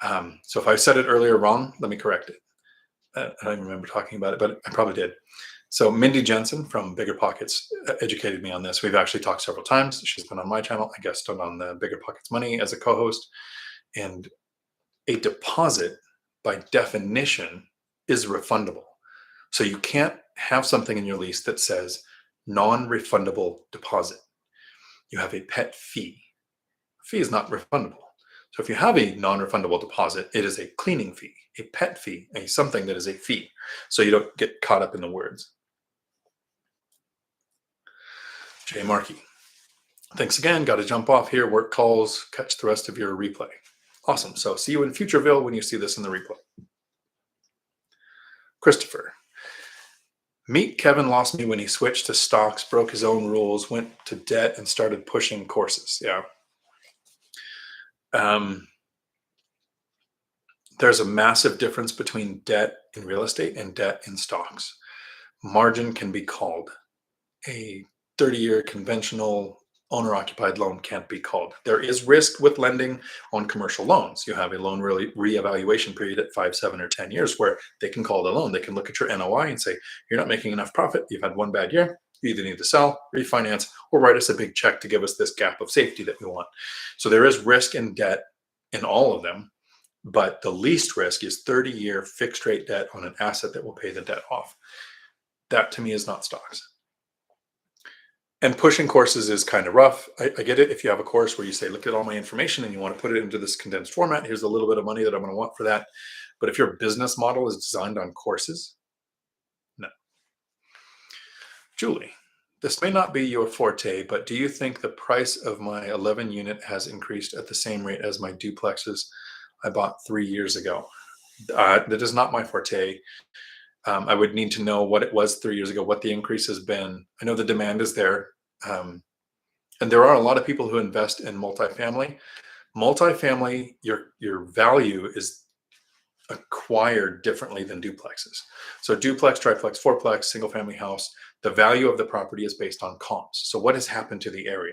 So if I said it earlier wrong, let me correct it. I don't even remember talking about it, but I probably did. So Mindy Jensen from BiggerPockets educated me on this. We've actually talked several times. She's been on my channel. I guessed on the BiggerPockets Money as a co-host. And a deposit, by definition, is refundable. So you can't have something in your lease that says non-refundable deposit. You have a pet fee. fee is not refundable. So if you have a non-refundable deposit, it is a cleaning fee, a pet fee, a something that is a fee. So you don't get caught up in the words. Jay Markey. Thanks again. Got to jump off here. Work calls. Catch the rest of your replay. Awesome. So see you in Futureville when you see this in the replay. Christopher. Meet Kevin lost me when he switched to stocks, broke his own rules, went to debt, and started pushing courses. Yeah. There's a massive difference between debt in real estate and debt in stocks. Margin can be called. A 30-year conventional owner-occupied loan can't be called. There is risk with lending on commercial loans. You have a loan reevaluation period at 5, 7, or 10 years where they can call the loan. They can look at your NOI and say, you're not making enough profit. You've had one bad year. You either need to sell, refinance, or write us a big check to give us this gap of safety that we want. So there is risk in debt in all of them, but the least risk is 30-year fixed rate debt on an asset that will pay the debt off. That to me is not stocks. And pushing courses is kind of rough. I get it. If you have a course where you say, look at all my information and you want to put it into this condensed format, here's a little bit of money that I'm going to want for that. But if your business model is designed on courses, no. Julie, this may not be your forte, but do you think the price of my 11 unit has increased at the same rate as my duplexes I bought 3 years ago? That is not my forte. I would need to know what it was 3 years ago, what the increase has been. I know the demand is there. And there are a lot of people who invest in multifamily. Multifamily, your value is acquired differently than duplexes. So duplex, triplex, fourplex, single family house, the value of the property is based on comps. So what has happened to the area?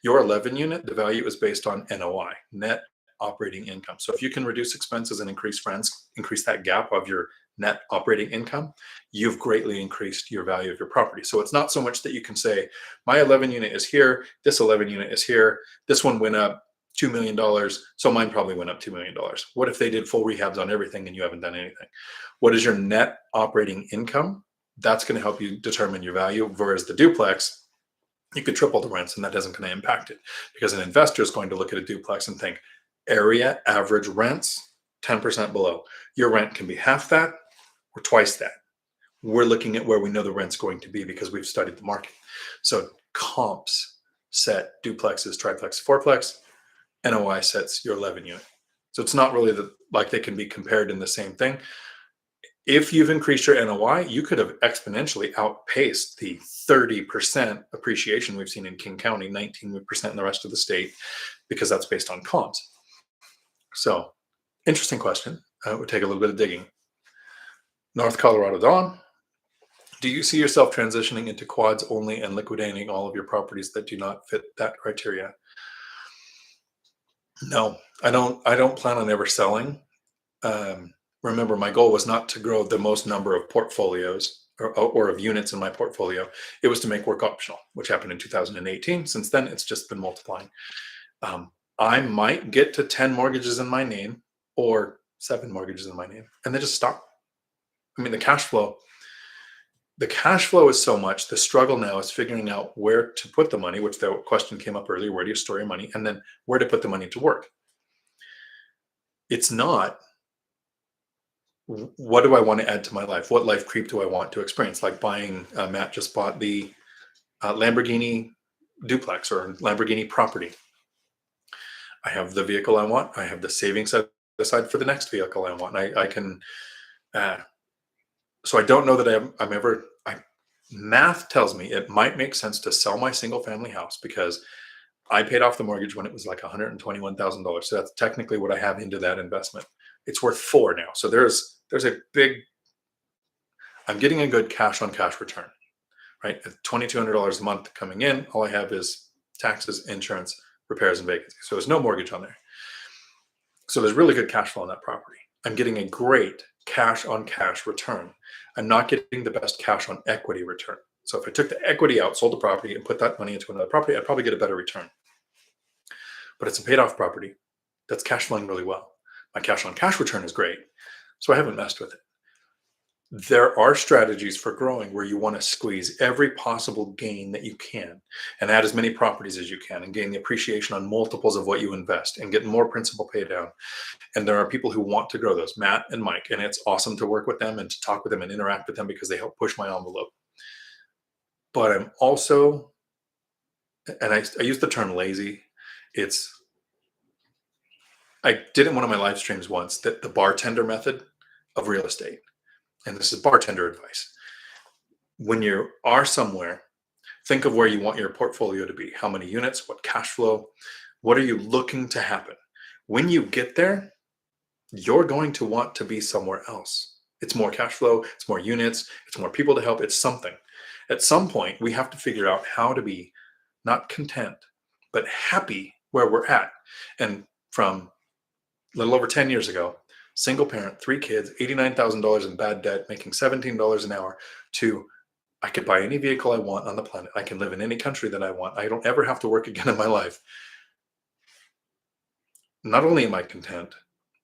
Your 11 unit, the value is based on NOI, net operating income. So if you can reduce expenses and increase rents, increase that gap of your net operating income, you've greatly increased your value of your property. So it's not so much that you can say, my 11 unit is here, this 11 unit is here, this one went up $2 million, so mine probably went up $2 million. What if they did full rehabs on everything and you haven't done anything? What is your net operating income? That's going to help you determine your value, whereas the duplex, you could triple the rents and that isn't going to impact it, because an investor is going to look at a duplex and think, area average rents 10% below. Your rent can be half that or twice that. We're looking at where we know the rent's going to be because we've studied the market. So comps set duplexes, triplex, fourplex. NOI sets your 11 unit. So it's not really like they can be compared in the same thing. If you've increased your NOI, you could have exponentially outpaced the 30% appreciation we've seen in King County, 19% in the rest of the state, because that's based on comps. So interesting question. It would take a little bit of digging. North Colorado Dawn, do you see yourself transitioning into quads only and liquidating all of your properties that do not fit that criteria? No, I don't plan on ever selling. Remember, my goal was not to grow the most number of portfolios or of units in my portfolio. It was to make work optional, which happened in 2018. Since then, it's just been multiplying. I might get to 10 mortgages in my name or 7 mortgages in my name, and then just stop. I mean, the cash flow is so much. The struggle now is figuring out where to put the money, which the question came up earlier. Where do you store your money? And then where to put the money to work. It's not, what do I want to add to my life? What life creep do I want to experience? Like buying, Matt just bought the Lamborghini duplex or Lamborghini property. I have the vehicle I want. I have the savings set aside for the next vehicle I want. I can, so I don't know that I'm ever, math tells me it might make sense to sell my single family house because I paid off the mortgage when it was like $121,000. So that's technically what I have into that investment. It's worth 4 now. So there's a big, I'm getting a good cash on cash return, right? At $2,200 a month coming in, all I have is taxes, insurance, repairs, and vacancy. So there's no mortgage on there. So there's really good cash flow on that property. I'm getting a great cash on cash return. I'm not getting the best cash on equity return. So if I took the equity out, sold the property, and put that money into another property, I'd probably get a better return. But it's a paid off property that's cash flowing really well. My cash on cash return is great. So I haven't messed with it. There are strategies for growing where you want to squeeze every possible gain that you can and add as many properties as you can and gain the appreciation on multiples of what you invest and get more principal pay down. And there are people who want to grow those, Matt and Mike, and it's awesome to work with them and to talk with them and interact with them because they help push my envelope. But I'm also, and I use the term lazy. It's, I did in one of my live streams once that the bartender method of real estate. And this is bartender advice. When you are somewhere, think of where you want your portfolio to be. How many units, what cash flow, what are you looking to happen? When you get there, you're going to want to be somewhere else. It's more cash flow, it's more units, it's more people to help, it's something. At some point, we have to figure out how to be not content, but happy where we're at. And from a little over 10 years ago, single parent, 3 kids, $89,000 in bad debt, making $17 an hour, to I could buy any vehicle I want on the planet. I can live in any country that I want. I don't ever have to work again in my life. Not only am I content,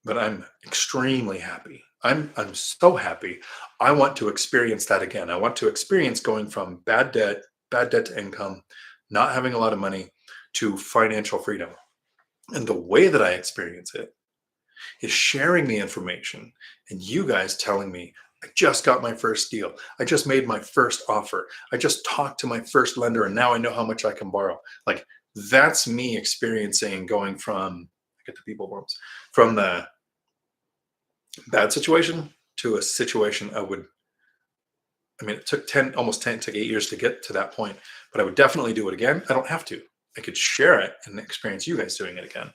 but I'm extremely happy. I'm so happy. I want to experience that again. I want to experience going from bad debt to income, not having a lot of money, to financial freedom. And the way that I experience it is sharing the information and you guys telling me, I just got my first deal. I just made my first offer. I just talked to my first lender and now I know how much I can borrow. Like, that's me experiencing going from, I get the people bumps, from the bad situation to a situation it took 10, almost 10, it took 8 years to get to that point, but I would definitely do it again. I don't have to. I could share it and experience you guys doing it again.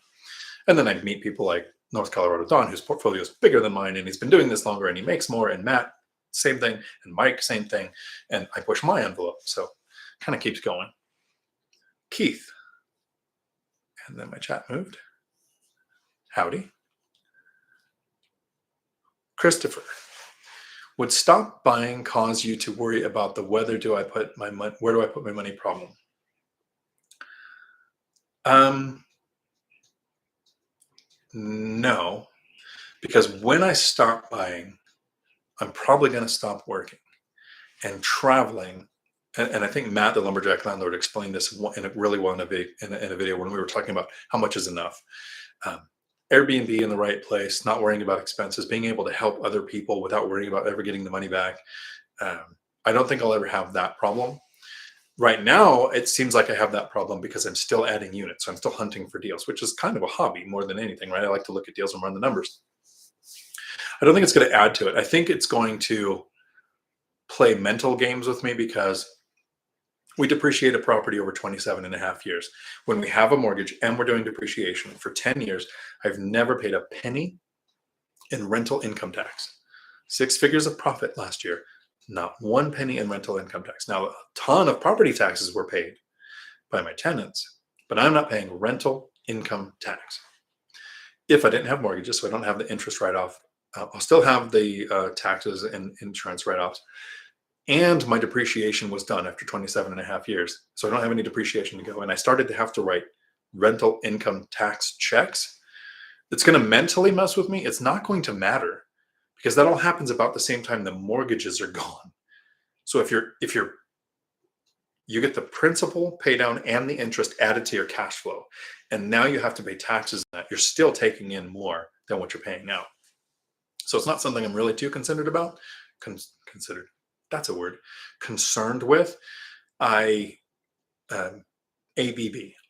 And then I'd meet people like North Colorado Don, whose portfolio is bigger than mine, and he's been doing this longer and he makes more. And Matt, same thing. And Mike, same thing. And I push my envelope. So kind of keeps going. Keith. And then my chat moved. Howdy. Christopher. Would stop buying cause you to worry about the where do I put my money problem? No, because when I stop buying, I'm probably going to stop working and traveling. And I think Matt, the lumberjack landlord, explained this really well in a video when we were talking about how much is enough. Airbnb in the right place, not worrying about expenses, being able to help other people without worrying about ever getting the money back. I don't think I'll ever have that problem. Right now, it seems like I have that problem because I'm still adding units. So I'm still hunting for deals, which is kind of a hobby more than anything, right? I like to look at deals and run the numbers. I don't think it's going to add to it. I think it's going to play mental games with me because we depreciate a property over 27 and a half years. When we have a mortgage and we're doing depreciation for 10 years, I've never paid a penny in rental income tax. 6 figures of profit last year, not 1 penny in rental income tax. Now, a ton of property taxes were paid by my tenants, but I'm not paying rental income tax. If I didn't have mortgages, so I don't have the interest write-off, I'll still have the taxes and insurance write-offs. And my depreciation was done after 27 and a half years. So I don't have any depreciation to go. And I started to have to write rental income tax checks. It's going to mentally mess with me. It's not going to matter because that all happens about the same time the mortgages are gone. So if you get the principal pay down and the interest added to your cash flow, and now you have to pay taxes on that, you're still taking in more than what you're paying out. So it's not something I'm really too concerned about. Considered. That's a word. Concerned with. ABB,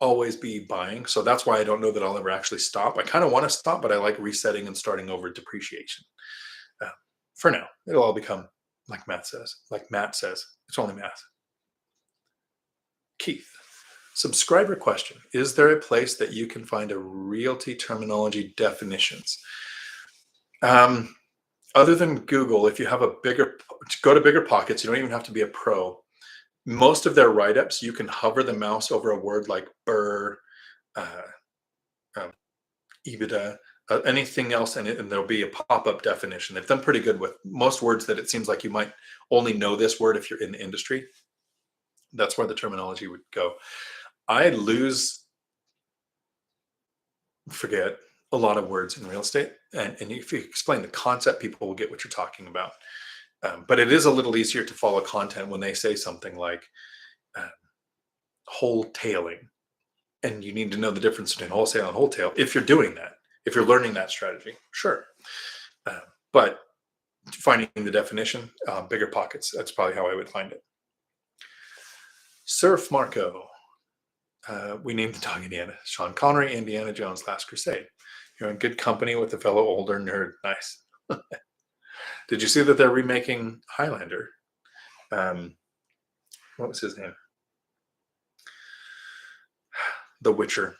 always be buying. So that's why I don't know that I'll ever actually stop. I kind of want to stop, but I like resetting and starting over depreciation. For now, it'll all become like Matt says. It's only math. Keith, subscriber question. Is there a place that you can find a realty terminology definitions? Other than Google, if you have go to BiggerPockets, you don't even have to be a pro. Most of their write-ups, you can hover the mouse over a word like BRRRR, EBITDA, anything else, and there'll be a pop-up definition. They've done pretty good with most words that it seems like you might only know this word if you're in the industry. That's where the terminology would go. I forget a lot of words in real estate. And if you explain the concept, people will get what you're talking about. But it is a little easier to follow content when they say something like uh, wholetailing, and you need to know the difference between wholesale and wholetail. If you're doing that, if you're learning that strategy, sure. But finding the definition, BiggerPockets, that's probably how I would find it. Surf Marco. We named the dog Indiana. Sean Connery, Indiana Jones, Last Crusade. You're in good company with a fellow older nerd. Nice. Did you see that they're remaking Highlander? What was his name? The Witcher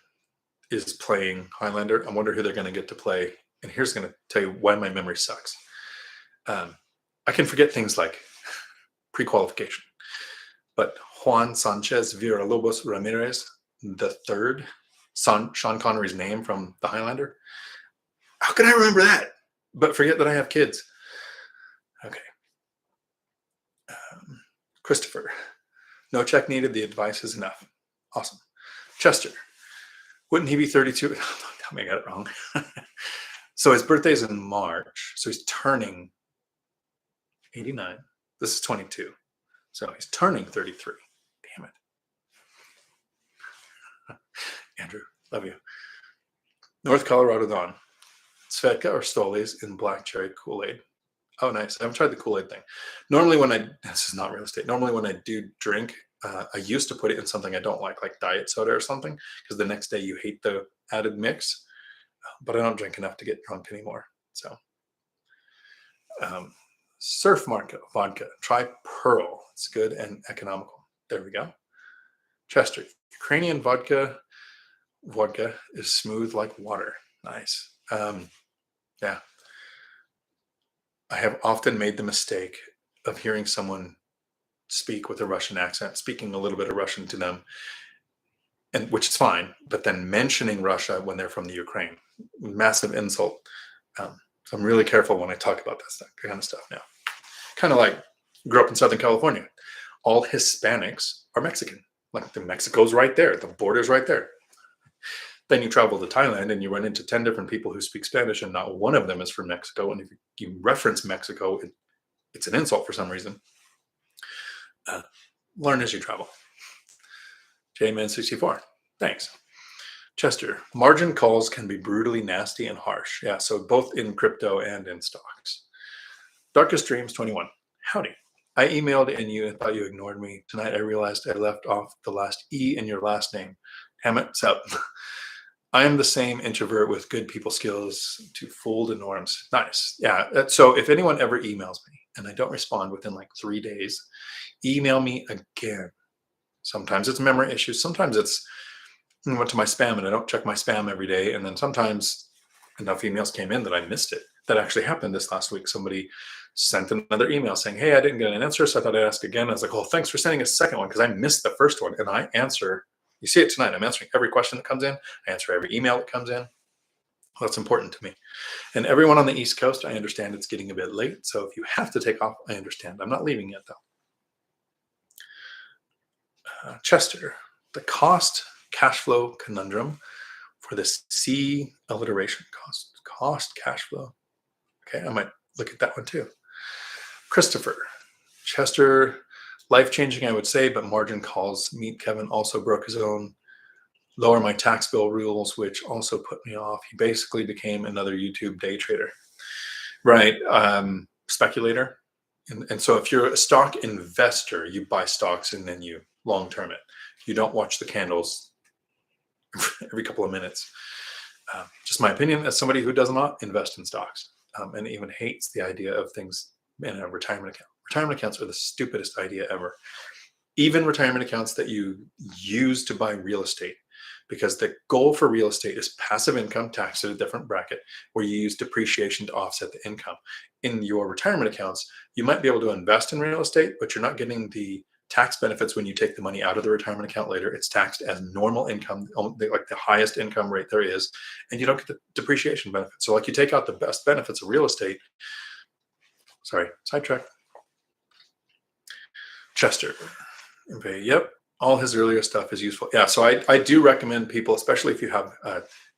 is playing Highlander. I wonder who they're going to get to play. And here's going to tell you why my memory sucks. I can forget things like pre-qualification. But Juan Sanchez Villalobos Ramirez the third, Sean Connery's name from the Highlander. How can I remember that? But forget that I have kids. Okay. Christopher. No check needed. The advice is enough. Awesome. Chester. Wouldn't he be 32? Tell me I got it wrong. So his birthday's in March. So he's turning 89. This is 22. So he's turning 33. Damn it. Andrew, love you. North Colorado Dawn. Svedka or Stolies in black cherry Kool-Aid. Oh, nice. I haven't tried the Kool-Aid thing. Normally this is not real estate. Normally when I do drink, I used to put it in something I don't like diet soda or something, because the next day you hate the added mix. But I don't drink enough to get drunk anymore. So, Surf Marco vodka. Try Pearl. It's good and economical. There we go. Chester. Ukrainian vodka is smooth like water. Nice. Yeah. I have often made the mistake of hearing someone speak with a Russian accent, speaking a little bit of Russian to them, and which is fine, but then mentioning Russia when they're from the Ukraine. Massive insult. So I'm really careful when I talk about that kind of stuff now. Kind of like grew up in Southern California. All Hispanics are Mexican. Like Mexico's right there. The border's right there. Then you travel to Thailand and you run into 10 different people who speak Spanish, and not one of them is from Mexico. And if you reference Mexico, it's an insult for some reason. Learn as you travel. JMan64. Thanks. Chester. Margin calls can be brutally nasty and harsh. Yeah, so both in crypto and in stocks. Darkest Dreams 21. Howdy. I emailed and you thought you ignored me. Tonight I realized I left off the last E in your last name. Damn it. So I am the same introvert with good people skills to fool the norms. Nice. Yeah. So if anyone ever emails me and I don't respond within like 3 days, email me again. Sometimes it's memory issues. Sometimes it's I went to my spam and I don't check my spam every day. And then sometimes enough emails came in that I missed it. That actually happened this last week. Somebody sent another email saying, hey, I didn't get an answer. So I thought I'd ask again. I was like, oh, thanks for sending a second one, because I missed the first one. And I answer, you see it tonight. I'm answering every question that comes in. I answer every email that comes in. That's important to me. And everyone on the East Coast, I understand it's getting a bit late. So if you have to take off, I understand. I'm not leaving yet, though. Chester, the cost cash flow conundrum for the C alliteration. Cost cash flow. Okay, I might look at that one too. Christopher, Chester, life-changing, I would say, but margin calls. Meet Kevin also broke his own. Lower my tax bill rules, which also put me off. He basically became another YouTube day trader. Right, speculator. And so if you're a stock investor, you buy stocks and then you long-term it. You don't watch the candles every couple of minutes. Just my opinion as somebody who does not invest in stocks and even hates the idea of things in a retirement account. Retirement accounts are the stupidest idea ever. Even retirement accounts that you use to buy real estate, because the goal for real estate is passive income taxed at a different bracket where you use depreciation to offset the income. In your retirement accounts, you might be able to invest in real estate, but you're not getting the tax benefits when you take the money out of the retirement account later. It's taxed as normal income, like the highest income rate there is, and you don't get the depreciation benefits. So like you take out the best benefits of real estate. Sorry, sidetrack. Chester. Okay, yep. All his earlier stuff is useful. Yeah, so I do recommend people, especially if you have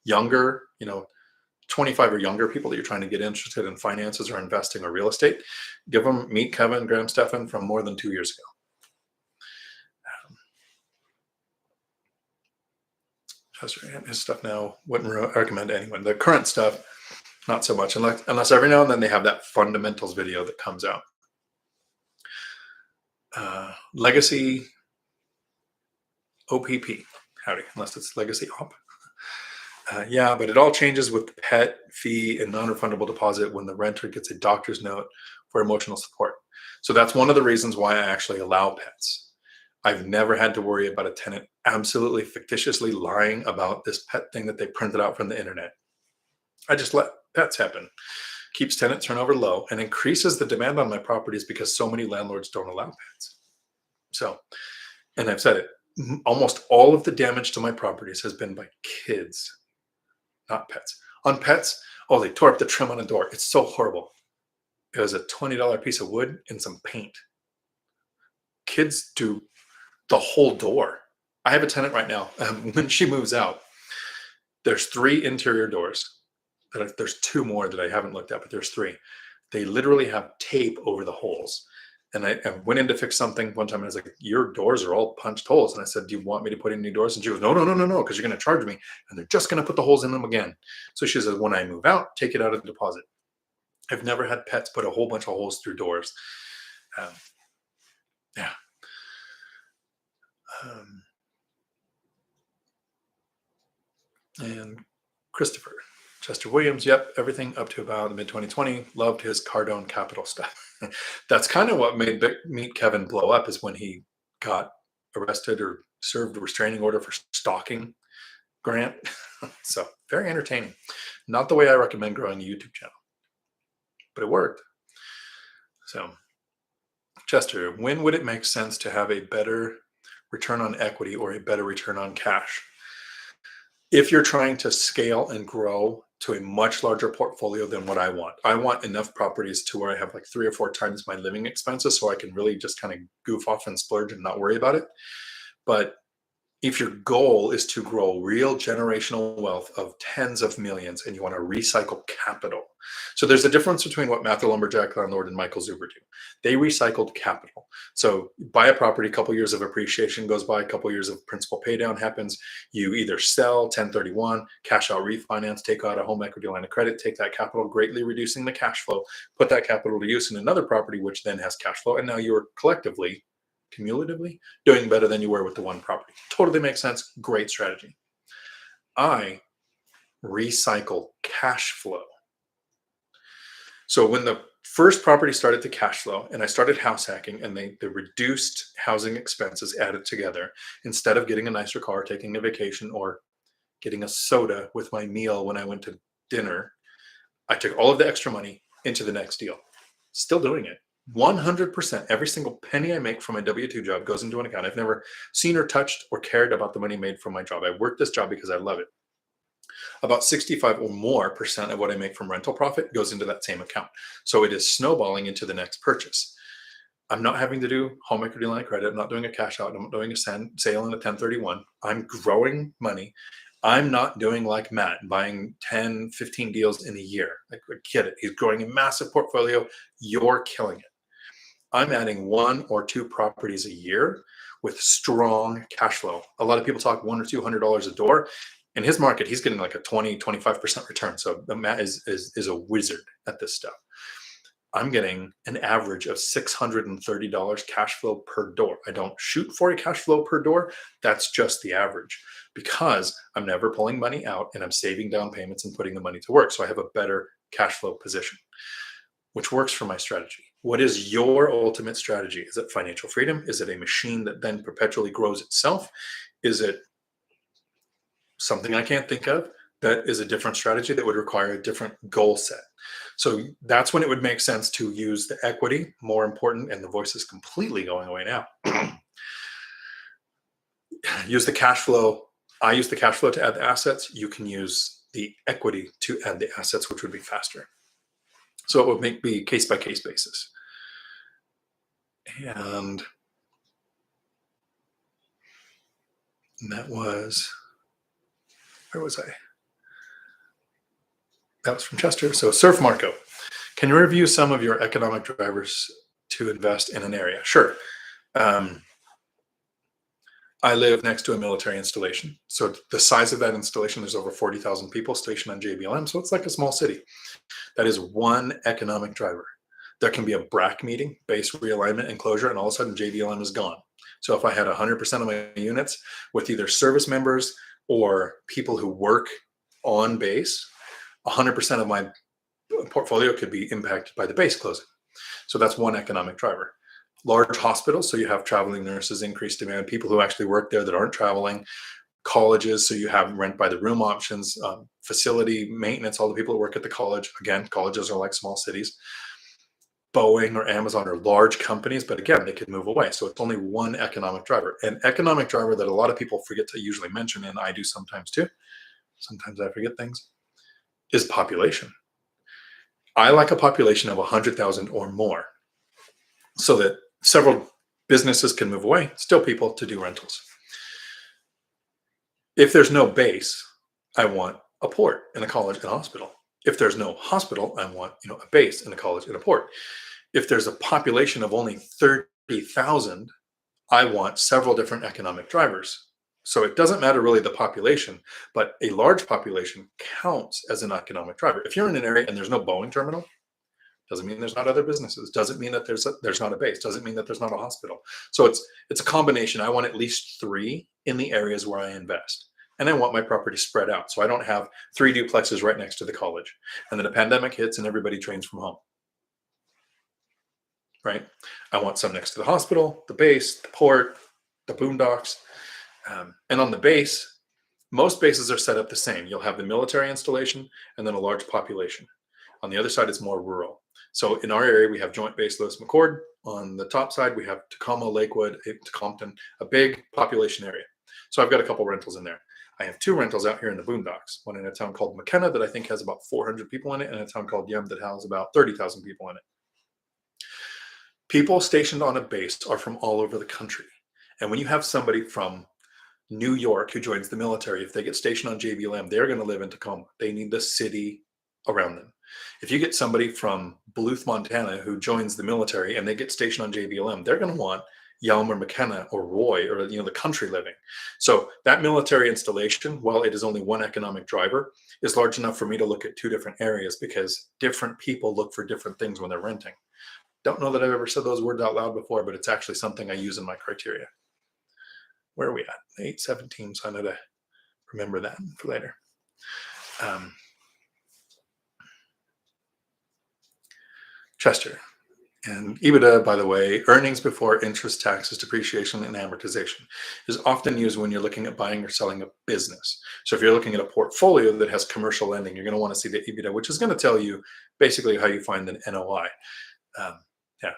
younger, 25 or younger people that you're trying to get interested in finances or investing or real estate, meet Kevin, Graham, Stephan from more than 2 years ago. His stuff now wouldn't recommend to anyone. The current stuff, not so much, unless every now and then they have that fundamentals video that comes out. Legacy OPP, howdy, unless it's Legacy OP. Yeah, but it all changes with the pet fee and non-refundable deposit when the renter gets a doctor's note for emotional support. So that's one of the reasons why I actually allow pets. I've never had to worry about a tenant absolutely fictitiously lying about this pet thing that they printed out from the internet. I just let pets happen. Keeps tenant turnover low and increases the demand on my properties because so many landlords don't allow pets. So, and I've said it, almost all of the damage to my properties has been by kids, not pets. On pets, oh, they tore up the trim on a door. It's so horrible. It was a $20 piece of wood and some paint. Kids do the whole door. I have a tenant right now. When she moves out, there's 3 interior doors. There's 2 more that I haven't looked at, but there's 3. They literally have tape over the holes. And I went in to fix something one time. And I was like, your doors are all punched holes. And I said, do you want me to put in new doors? And she goes, no, because you're going to charge me. And they're just going to put the holes in them again. So she says, when I move out, take it out of the deposit. I've never had pets put a whole bunch of holes through doors. Yeah. And Christopher. Chester Williams, yep, everything up to about the mid-2020. Loved his Cardone Capital stuff. That's kind of what made Meet Kevin blow up, is when he got arrested or served a restraining order for stalking Grant. So very entertaining. Not the way I recommend growing a YouTube channel, but it worked. So Chester, when would it make sense to have a better return on equity or a better return on cash? If you're trying to scale and grow to a much larger portfolio than what I want enough properties to where I have like 3 or 4 times my living expenses, so I can really just kind of goof off and splurge and not worry about it. But if your goal is to grow real generational wealth of tens of millions and you want to recycle capital. So there's a difference between what Matt the Lumberjack Landlord and Michael Zuber do. They recycled capital. So buy a property, a couple years of appreciation goes by, a couple years of principal pay down happens. You either sell, 1031, cash out refinance, take out a home equity line of credit, take that capital, greatly reducing the cash flow, put that capital to use in another property, which then has cash flow. And now you're collectively, cumulatively, doing better than you were with the one property. Totally makes sense. Great strategy. I recycle cash flow. So when the first property started to cash flow and I started house hacking, and the reduced housing expenses added together, instead of getting a nicer car, taking a vacation, or getting a soda with my meal when I went to dinner, I took all of the extra money into the next deal. Still doing it. 100%, every single penny I make from my W-2 job goes into an account. I've never seen or touched or cared about the money made from my job. I work this job because I love it. About 65 or more percent of what I make from rental profit goes into that same account. So it is snowballing into the next purchase. I'm not having to do home equity line of credit. I'm not doing a cash out. I'm not doing a sale in a 1031. I'm growing money. I'm not doing like Matt, buying 10, 15 deals in a year. I get it. He's growing a massive portfolio. You're killing it. I'm adding 1 or 2 properties a year with strong cash flow. A lot of people talk $100 or $200 a door. In his market, he's getting like a 20, 25% return. So Matt is a wizard at this stuff. I'm getting an average of $630 cash flow per door. I don't shoot for a cash flow per door. That's just the average, because I'm never pulling money out and I'm saving down payments and putting the money to work. So I have a better cash flow position, which works for my strategy. What is your ultimate strategy? Is it financial freedom? Is it a machine that then perpetually grows itself? Is it something I can't think of that is a different strategy that would require a different goal set? So that's when it would make sense to use the equity, more important, and the voice is completely going away now. Use the cash flow. I use the cash flow to add the assets. You can use the equity to add the assets, which would be faster. So it would be case by case basis. And that was, where was I? That was from Chester. So Surf Marco, can you review some of your economic drivers to invest in an area? Sure. Um, I live next to a military installation. So the size of that installation, there's over 40,000 people stationed on JBLM. So it's like a small city. That is one economic driver. There can be a BRAC meeting, base realignment and closure, and all of a sudden JBLM is gone. So if I had 100% of my units with either service members or people who work on base, 100% of my portfolio could be impacted by the base closing. So that's one economic driver. Large hospitals, so you have traveling nurses, increased demand, people who actually work there that aren't traveling. Colleges, so you have rent by the room options, facility maintenance, all the people that work at the college. Again, colleges are like small cities. Boeing or Amazon are large companies, but again, they could move away. So it's only one economic driver. An economic driver that a lot of people forget to usually mention, and I do sometimes too, sometimes I forget things, is population. I like a population of 100,000 or more so that several businesses can move away, still people to do rentals. If there's no base, I want a port and a college and a hospital. If there's no hospital, I want a base and a college and a port. If there's a population of only 30,000, I want several different economic drivers. So it doesn't matter really the population, but a large population counts as an economic driver. If you're in an area and there's no Boeing terminal, doesn't mean there's not other businesses. Doesn't mean that there's not a base. Doesn't mean that there's not a hospital. So it's a combination. I want at least 3 in the areas where I invest. And I want my property spread out. So I don't have 3 duplexes right next to the college. And then a pandemic hits and everybody trains from home. Right? I want some next to the hospital, the base, the port, the boondocks. And on the base, most bases are set up the same. You'll have the military installation and then a large population. On the other side, it's more rural. So in our area, we have Joint Base Lewis McChord. On the top side, we have Tacoma, Lakewood, Compton, a big population area. So I've got a couple rentals in there. I have 2 rentals out here in the boondocks, one in a town called McKenna that I think has about 400 people in it, and a town called Yem that has about 30,000 people in it. People stationed on a base are from all over the country. And when you have somebody from New York who joins the military, if they get stationed on JBLM, they're going to live in Tacoma. They need the city around them. If you get somebody from Duluth, Montana who joins the military and they get stationed on JBLM, they're going to want Yelm or McKenna or Roy or the country living. So that military installation, while it is only one economic driver, is large enough for me to look at 2 different areas because different people look for different things when they're renting. Don't know that I've ever said those words out loud before, but it's actually something I use in my criteria. Where are we at? 8:17, so I know to remember that for later. Chester. And EBITDA, by the way, earnings before interest, taxes, depreciation, and amortization, is often used when you're looking at buying or selling a business. So if you're looking at a portfolio that has commercial lending, you're going to want to see the EBITDA, which is going to tell you basically how you find an NOI. Yeah,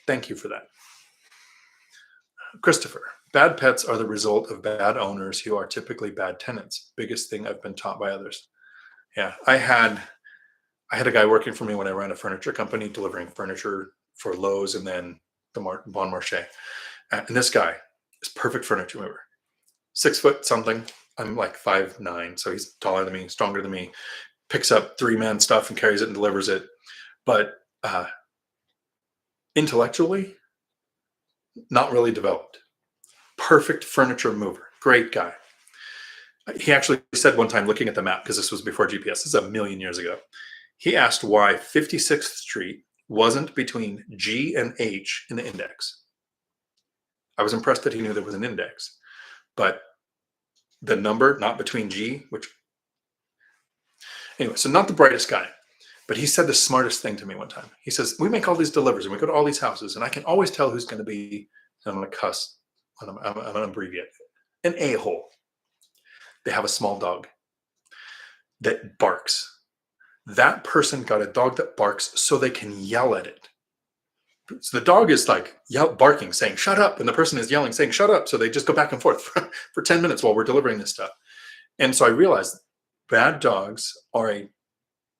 thank you for that. Christopher, bad pets are the result of bad owners who are typically bad tenants. Biggest thing I've been taught by others. Yeah, I had a guy working for me when I ran a furniture company, delivering furniture for Lowe's and then the Bon Marché. And this guy is perfect furniture mover. 6 foot something. I'm like 5'9", so he's taller than me, stronger than me. Picks up 3-man stuff and carries it and delivers it. But intellectually, not really developed. Perfect furniture mover. Great guy. He actually said one time, looking at the map, because this was before GPS, this is a million years ago. He asked why 56th Street wasn't between G and H in the index. I was impressed that he knew there was an index, but the number not between G, which anyway, so not the brightest guy, but he said the smartest thing to me one time. He says, we make all these deliveries and we go to all these houses and I can always tell who's going to be, and I'm going to cuss, I'm going to abbreviate, an a-hole. They have a small dog that barks. That person got a dog that barks so they can yell at it. So the dog is like barking, saying, shut up. And the person is yelling, saying, shut up. So they just go back and forth for 10 minutes while we're delivering this stuff. And so I realized bad dogs are a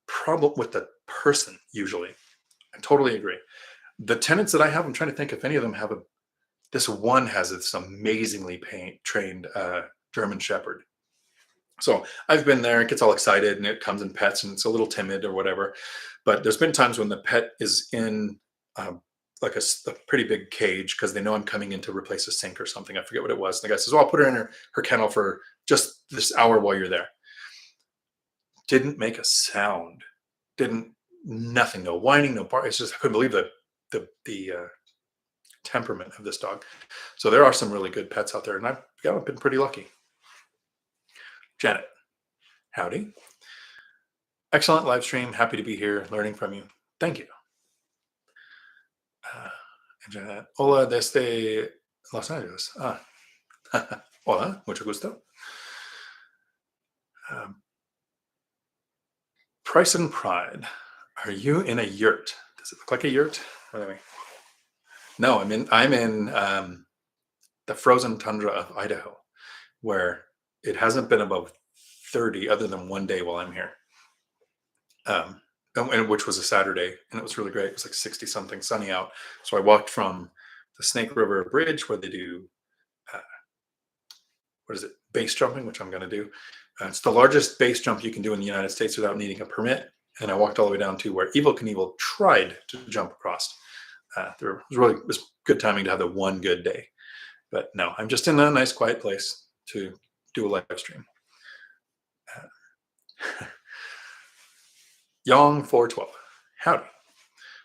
problem with the person, usually. I totally agree. The tenants that I have, I'm trying to think if any of them have this one has this amazingly trained German Shepherd. So I've been there, it gets all excited and it comes in pets and it's a little timid or whatever. But there's been times when the pet is in um, like a pretty big cage because they know I'm coming in to replace a sink or something. I forget what it was. And the guy says, well, I'll put her in her kennel for just this hour while you're there. Didn't make a sound. Didn't, nothing, no whining, no bark. It's just, I couldn't believe the temperament of this dog. So there are some really good pets out there. And I've been pretty lucky. Janet, howdy. Excellent live stream. Happy to be here learning from you. Thank you. Janet, hola desde Los Angeles. Hola, mucho gusto. Price and Pride. Are you in a yurt? Does it look like a yurt? Anyway. No, I'm in the frozen tundra of Idaho, where it hasn't been above 30 other than one day while I'm here. And which was a Saturday, and it was really great. It was like 60 something, sunny out. So I walked from the Snake River Bridge where they do base jumping, which I'm going to do. It's the largest base jump you can do in the United States without needing a permit. And I walked all the way down to where Evel Knievel tried to jump across. It was good timing to have the one good day. But no, I'm just in a nice quiet place to do a live stream. Yong 412. Howdy.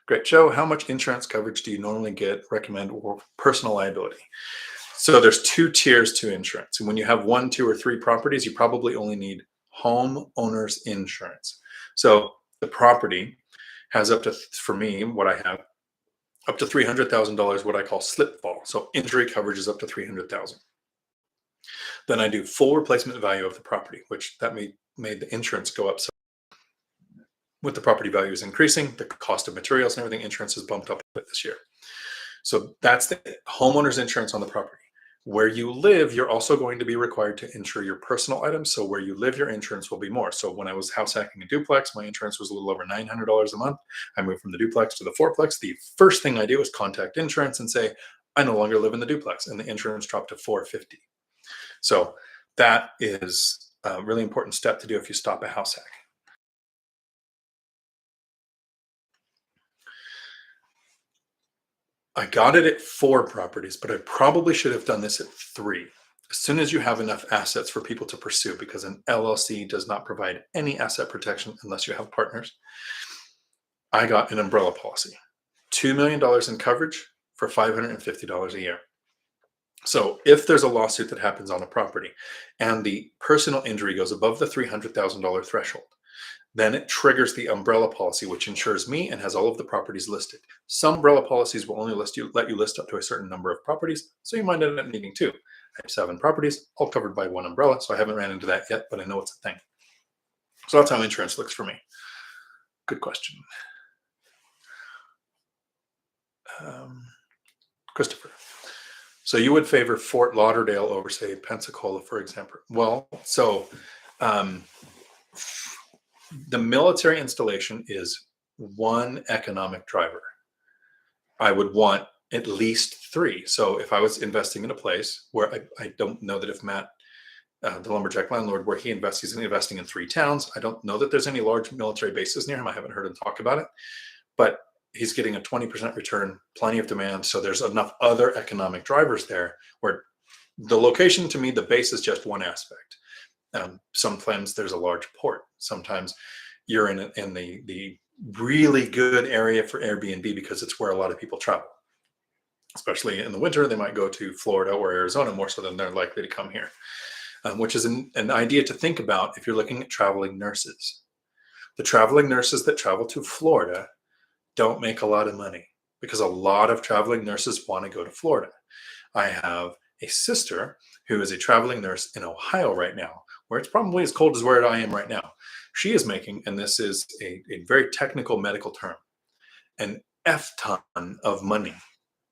Great show. How much insurance coverage do you normally recommend, or personal liability? So there's two tiers to insurance. And when you have 1, 2, or 3 properties, you probably only need homeowners insurance. So the property has up to, for me, what I have, up to $300,000, what I call slip fall. So injury coverage is up to $300,000. Then I do full replacement value of the property, which that made the insurance go up. So with the property values increasing, the cost of materials and everything, insurance has bumped up a bit this year. So that's the homeowner's insurance on the property. Where you live, you're also going to be required to insure your personal items. So where you live, your insurance will be more. So when I was house hacking a duplex, my insurance was a little over $900 a month. I moved from the duplex to the fourplex. The first thing I do is contact insurance and say, I no longer live in the duplex, and the insurance dropped to $450. So that is a really important step to do if you stop a house hack. I got it at 4 properties, but I probably should have done this at 3. As soon as you have enough assets for people to pursue, because an LLC does not provide any asset protection unless you have partners. I got an umbrella policy, $2 million in coverage for $550 a year. So if there's a lawsuit that happens on a property and the personal injury goes above the $300,000 threshold, then it triggers the umbrella policy, which insures me and has all of the properties listed. Some umbrella policies will only let you list up to a certain number of properties, so you might end up needing 2. I have 7 properties, all covered by one umbrella, so I haven't ran into that yet, but I know it's a thing. So that's how insurance looks for me. Good question. Christopher. So you would favor Fort Lauderdale over, say, Pensacola, for example? Well, so the military installation is one economic driver. I would want at least 3. So if I was investing in a place where I don't know that if Matt, the lumberjack landlord, where he invests, he's investing in 3 towns. I don't know that there's any large military bases near him. I haven't heard him talk about it, but he's getting a 20% return, plenty of demand. So there's enough other economic drivers there where the location, to me, the base is just one aspect. Sometimes there's a large port. Sometimes you're in the really good area for Airbnb because it's where a lot of people travel. Especially in the winter, they might go to Florida or Arizona more so than they're likely to come here, which is an idea to think about if you're looking at traveling nurses. The traveling nurses that travel to Florida don't make a lot of money because a lot of traveling nurses want to go to Florida. I have a sister who is a traveling nurse in Ohio right now, where it's probably as cold as where I am right now. She is making, and this is a very technical medical term, an F ton of money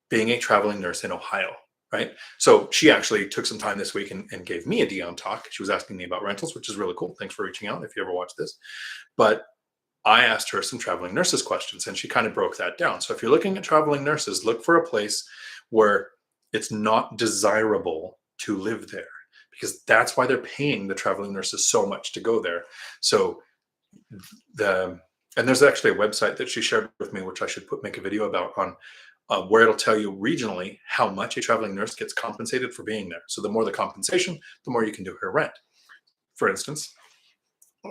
being a traveling nurse in Ohio, right? So she actually took some time this week and gave me a Dion Talk. She was asking me about rentals, which is really cool. Thanks for reaching out if you ever watch this. But I asked her some traveling nurses questions, and she kind of broke that down. So if you're looking at traveling nurses, look for a place where it's not desirable to live there, because that's why they're paying the traveling nurses so much to go there. So and there's actually a website that she shared with me, which I should make a video about, on where it'll tell you regionally how much a traveling nurse gets compensated for being there. So the more the compensation, the more you can do her rent. For instance,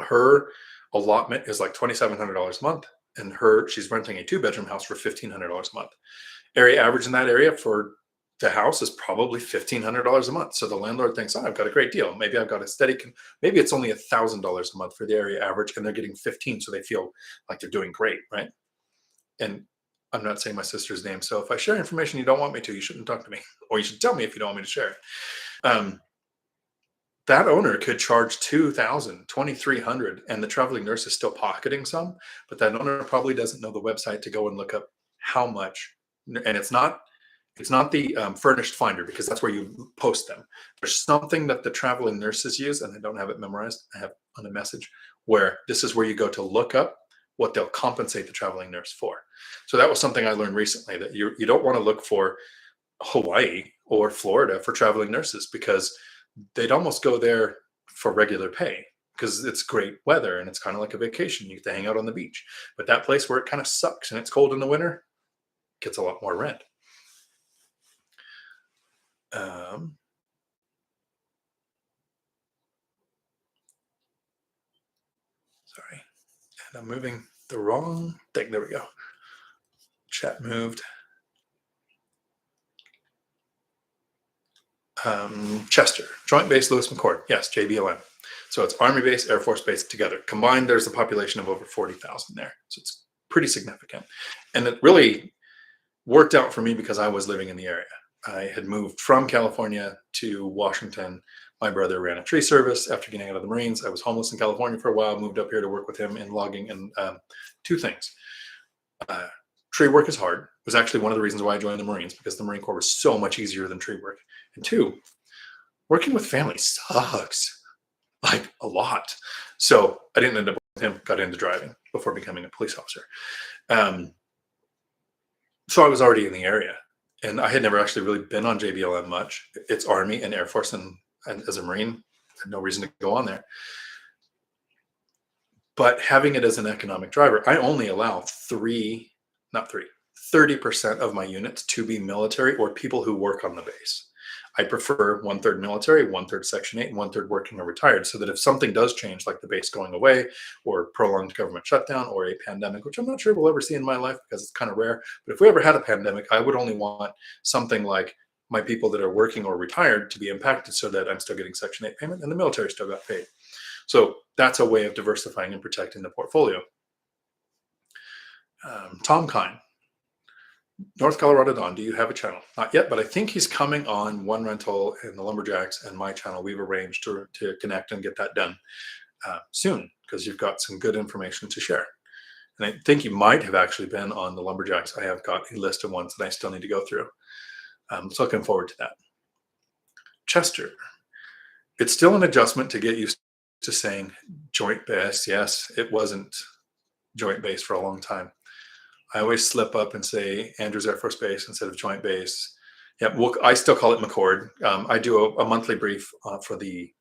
her allotment is like $2,700 a month, and she's renting a 2-bedroom house for $1,500 a month. Area average in that area for the house is probably $1,500 a month. So the landlord thinks, oh, I've got a great deal. Maybe I've got a steady, maybe it's only $1,000 a month for the area average, and they're getting 15, so they feel like they're doing great, right? And I'm not saying my sister's name, so if I share information you don't want me to, you shouldn't talk to me, or you should tell me if you don't want me to share it. That owner could charge $2,000, $2,300, and the traveling nurse is still pocketing some, but that owner probably doesn't know the website to go and look up how much. And it's not the furnished finder, because that's where you post them. There's something that the traveling nurses use, and I don't have it memorized. I have on a message where this is where you go to look up what they'll compensate the traveling nurse for. So that was something I learned recently, that you don't want to look for Hawaii or Florida for traveling nurses, because they'd almost go there for regular pay because it's great weather and it's kind of like a vacation. You get to hang out on the beach. But that place where it kind of sucks and it's cold in the winter gets a lot more rent. Sorry. And I'm moving the wrong thing. There we go. Chat moved. Chester, Joint Base Lewis McChord. Yes, JBLM. So it's Army Base, Air Force Base together. Combined, there's a population of over 40,000 there. So it's pretty significant. And it really worked out for me because I was living in the area. I had moved from California to Washington. My brother ran a tree service after getting out of the Marines. I was homeless in California for a while, moved up here to work with him in logging. And two things. Tree work is hard. It was actually one of the reasons why I joined the Marines, because the Marine Corps was so much easier than tree work. And two, working with family sucks, like a lot. So I didn't end up with him, got into driving before becoming a police officer. So I was already in the area, and I had never actually really been on JBLM much. It's Army and Air Force, and as a Marine, I had no reason to go on there. But having it as an economic driver, I only allow 30% of my units to be military or people who work on the base. I prefer 1/3 military, 1/3 Section 8, and 1/3 working or retired, so that if something does change, like the base going away or prolonged government shutdown or a pandemic, which I'm not sure we'll ever see in my life because it's kind of rare, but if we ever had a pandemic, I would only want something like my people that are working or retired to be impacted, so that I'm still getting Section 8 payment and the military still got paid. So that's a way of diversifying and protecting the portfolio. Tom Kine, North Colorado Don, do you have a channel? Not yet, but I think he's coming on One Rental and the Lumberjacks and my channel. We've arranged to connect and get that done soon, because you've got some good information to share. And I think you might have actually been on the Lumberjacks. I have got a list of ones that I still need to go through. So looking forward to that. Chester, it's still an adjustment to get used to saying joint base. Yes, it wasn't joint base for a long time. I always slip up and say Andrews Air Force Base instead of Joint Base. Yeah, well, I still call it McChord. I do a monthly brief for the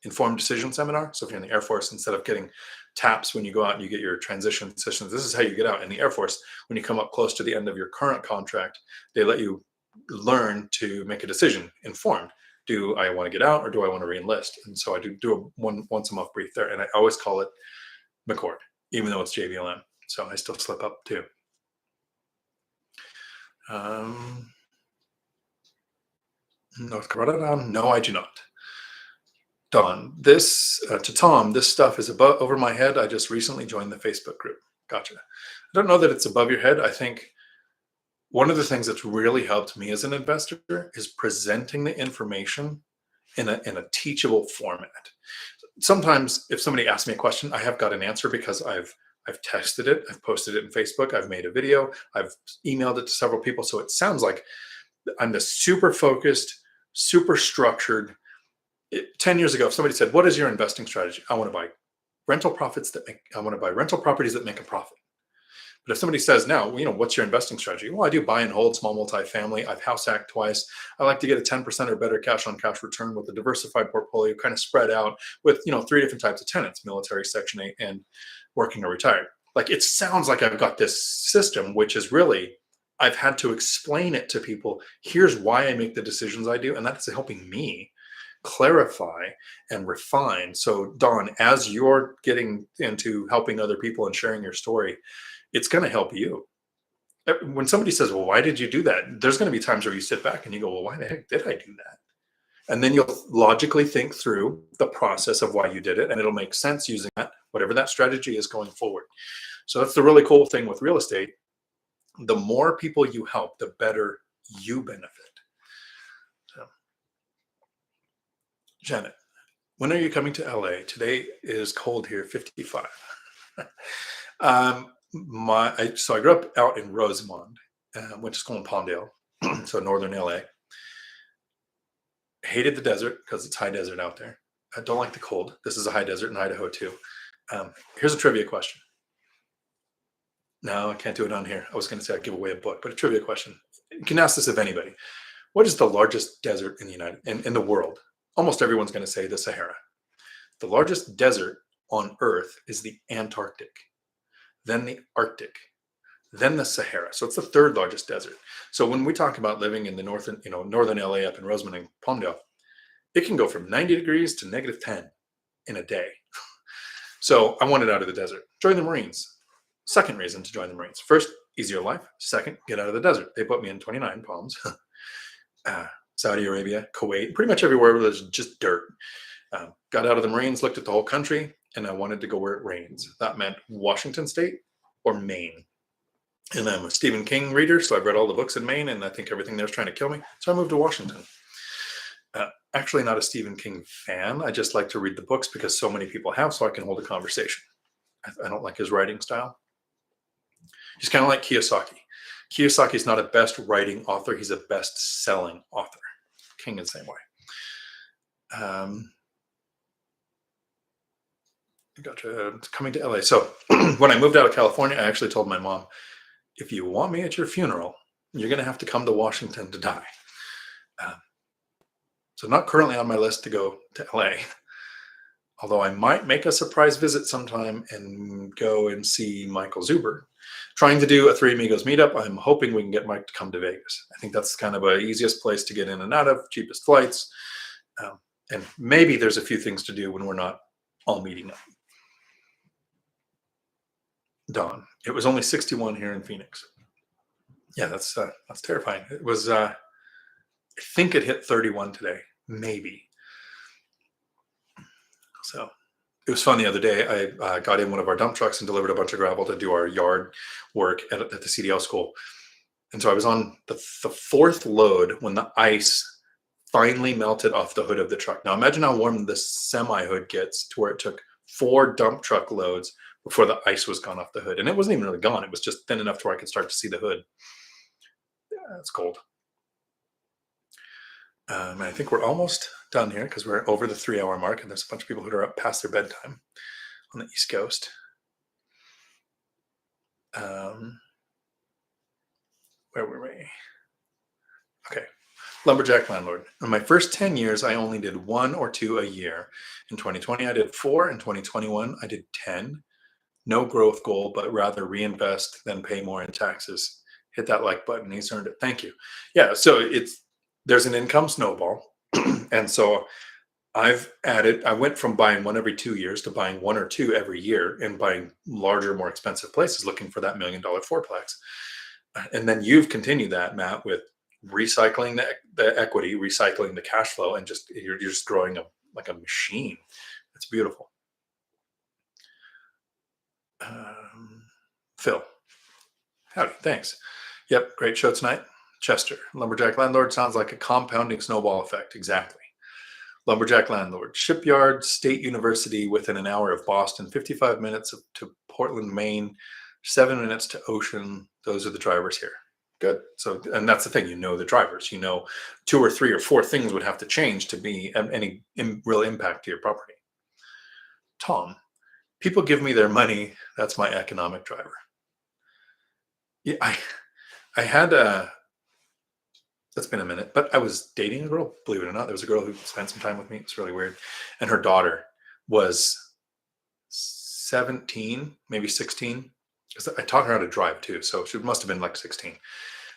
Informed Decision Seminar. So if you're in the Air Force, instead of getting taps when you go out and you get your transition sessions, this is how you get out. In the Air Force, when you come up close to the end of your current contract, they let you learn to make a decision informed. Do I want to get out or do I want to re-enlist? And so I do a once a month brief there, and I always call it McChord, even though it's JBLM. So I still slip up too. North Carolina, no, I do not. Don, to Tom, this stuff is over my head. I just recently joined the Facebook group. Gotcha. I don't know that it's above your head. I think one of the things that's really helped me as an investor is presenting the information in a teachable format. Sometimes if somebody asks me a question, I have got an answer because I've tested it, I've posted it in Facebook, I've made a video, I've emailed it to several people. So it sounds like I'm the super focused, super structured. 10 years ago, if somebody said, what is your investing strategy? I want to buy rental properties that make a profit. But if somebody says now, what's your investing strategy? Well, I do buy and hold small multifamily. I've house hacked twice. I like to get a 10% or better cash on cash return with a diversified portfolio, kind of spread out with, three different types of tenants: military, Section 8, and working or retired. Like, it sounds like I've got this system, which is really, I've had to explain it to people. Here's why I make the decisions I do. And that's helping me clarify and refine. So, Don, as you're getting into helping other people and sharing your story, it's going to help you. When somebody says, well, why did you do that? There's going to be times where you sit back and you go, well, why the heck did I do that? And then you'll logically think through the process of why you did it, and it'll make sense using that, whatever that strategy is going forward. So that's the really cool thing with real estate. The more people you help, the better you benefit. So, Janet, when are you coming to LA? Today is cold here, 55. So I grew up out in Rosemont, went to school in Palmdale, so northern LA. Hated the desert because it's high desert out there. I don't like the cold. This is a high desert in Idaho too. Here's a trivia question. No, I can't do it on here. I was going to say I'd give away a book, but a trivia question. You can ask this of anybody. What is the largest desert in the world? Almost everyone's going to say the Sahara. The largest desert on Earth is the Antarctic, then the Arctic, then the Sahara. So it's the third largest desert. So when we talk about living in the northern LA up in Rosemont and Palmdale, it can go from 90 degrees to -10 in a day. So I wanted out of the desert. Join the Marines. Second reason to join the Marines. First, easier life. Second, get out of the desert. They put me in 29 Palms, Saudi Arabia, Kuwait, pretty much everywhere where there's just dirt. Got out of the Marines, looked at the whole country, and I wanted to go where it rains. That meant Washington State or Maine. And I'm a Stephen King reader, so I've read all the books in Maine, and I think everything there's trying to kill me. So I moved to Washington. Actually not a Stephen King fan. I just like to read the books because so many people have, so I can hold a conversation. I don't like his writing style. He's kind of like Kiyosaki. Kiyosaki's not a best writing author. He's a best selling author. King is the same way. Coming to LA. So when I moved out of California, I actually told my mom, if you want me at your funeral, you're going to have to come to Washington to die. So not currently on my list to go to LA, although I might make a surprise visit sometime and go and see Michael Zuber. Trying to do a Three Amigos meetup. I'm hoping we can get Mike to come to Vegas. I think that's kind of the easiest place to get in and out of, cheapest flights. And maybe there's a few things to do when we're not all meeting up. Dawn, it was only 61 here in Phoenix. Yeah, that's terrifying. It was, I think it hit 31 today, maybe. So it was fun the other day. I got in one of our dump trucks and delivered a bunch of gravel to do our yard work at the CDL school. And so I was on the fourth load when the ice finally melted off the hood of the truck. Now imagine how warm the semi hood gets to where it took 4 dump truck loads before the ice was gone off the hood. And it wasn't even really gone. It was just thin enough to where I could start to see the hood. Yeah, it's cold. And I think we're almost done here because we're over the 3-hour mark and there's a bunch of people who are up past their bedtime on the East Coast. Where were we? Okay. Lumberjack landlord. In my first 10 years, I only did 1 or 2 a year. In 2020, I did 4. In 2021, I did 10. No growth goal, but rather reinvest than pay more in taxes. Hit that like button. He's earned it. Thank you. Yeah. So there's an income snowball. And so I went from buying 1 every 2 years to buying 1 or 2 every year and buying larger, more expensive places, looking for that $1 million fourplex. And then you've continued that, Matt, with recycling the equity, recycling the cash flow, and you're just growing like a machine. It's beautiful. Phil, howdy, thanks. Yep, great show tonight. Chester, lumberjack landlord sounds like a compounding snowball effect. Exactly. Lumberjack landlord, shipyard, State University within an hour of Boston, 55 minutes to Portland, Maine, 7 minutes to Ocean. Those are the drivers here. Good. So, and that's the thing, the drivers, 2 or 3 or 4 things would have to change to be any real impact to your property. Tom, people give me their money. That's my economic driver. Yeah, I had a It's been a minute, but I was dating a girl, believe it or not. There was a girl who spent some time with me. It's really weird. And her daughter was 17, maybe 16. Because I taught her how to drive too. So she must have been like 16.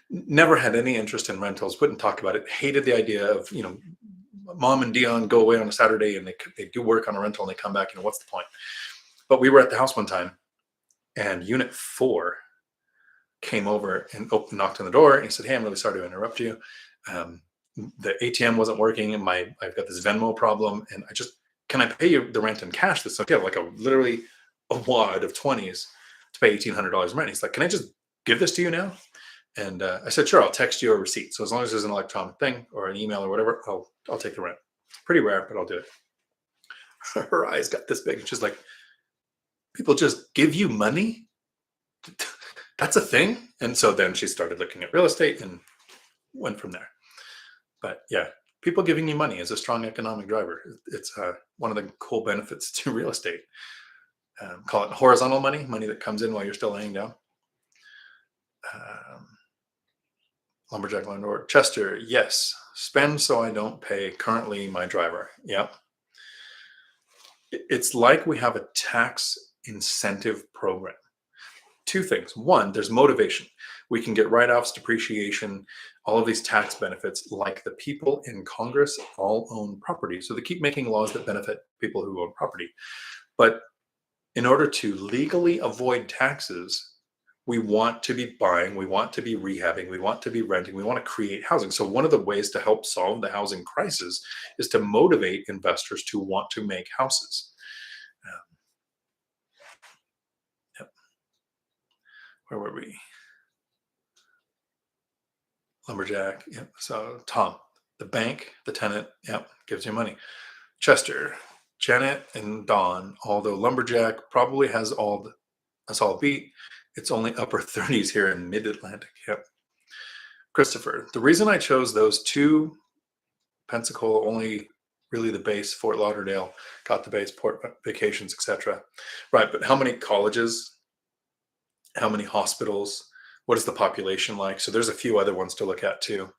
Never had any interest in rentals, wouldn't talk about it. Hated the idea of, mom and Dion go away on a Saturday and they do work on a rental and they come back. What's the point? But we were at the house one time and unit 4 came over and knocked on the door and he said, "Hey, I'm really sorry to interrupt you. Um, the ATM wasn't working and I've got this Venmo problem and can I pay you the rent in cash this okay, like literally a wad of 20s to pay $1,800 rent." He's like, "Can I just give this to you now?" And I said, "Sure, I'll text you a receipt. So as long as there's an electronic thing or an email or whatever, I'll take the rent. It's pretty rare, but I'll do it." Her eyes got this big. She's like, "People just give you money? That's a thing?" And so then she started looking at real estate and went from there. But yeah, people giving you money is a strong economic driver. It's one of the cool benefits to real estate. Call it horizontal money, money that comes in while you're still laying down. Um, Lumberjack landlord. Chester, yes. Spend so I don't pay. Currently my driver. Yep. It's like we have a tax incentive program. Two things. One, there's motivation. We can get write-offs, depreciation, all of these tax benefits, like the people in Congress all own property. So they keep making laws that benefit people who own property. But in order to legally avoid taxes, we want to be buying, we want to be rehabbing, we want to be renting, we want to create housing. So one of the ways to help solve the housing crisis is to motivate investors to want to make houses. Um, yep. Where were we? Lumberjack. Yep. So Tom, the bank, the tenant, yep, gives you money. Chester, Janet, and Don. Although Lumberjack probably has us all beat, it's only upper 30s here in Mid-Atlantic. Yep. Christopher, the reason I chose those two, Pensacola only really the base, Fort Lauderdale got the base, Port Vacations, etc. Right, but how many colleges? How many hospitals? What is the population like? So there's a few other ones to look at too.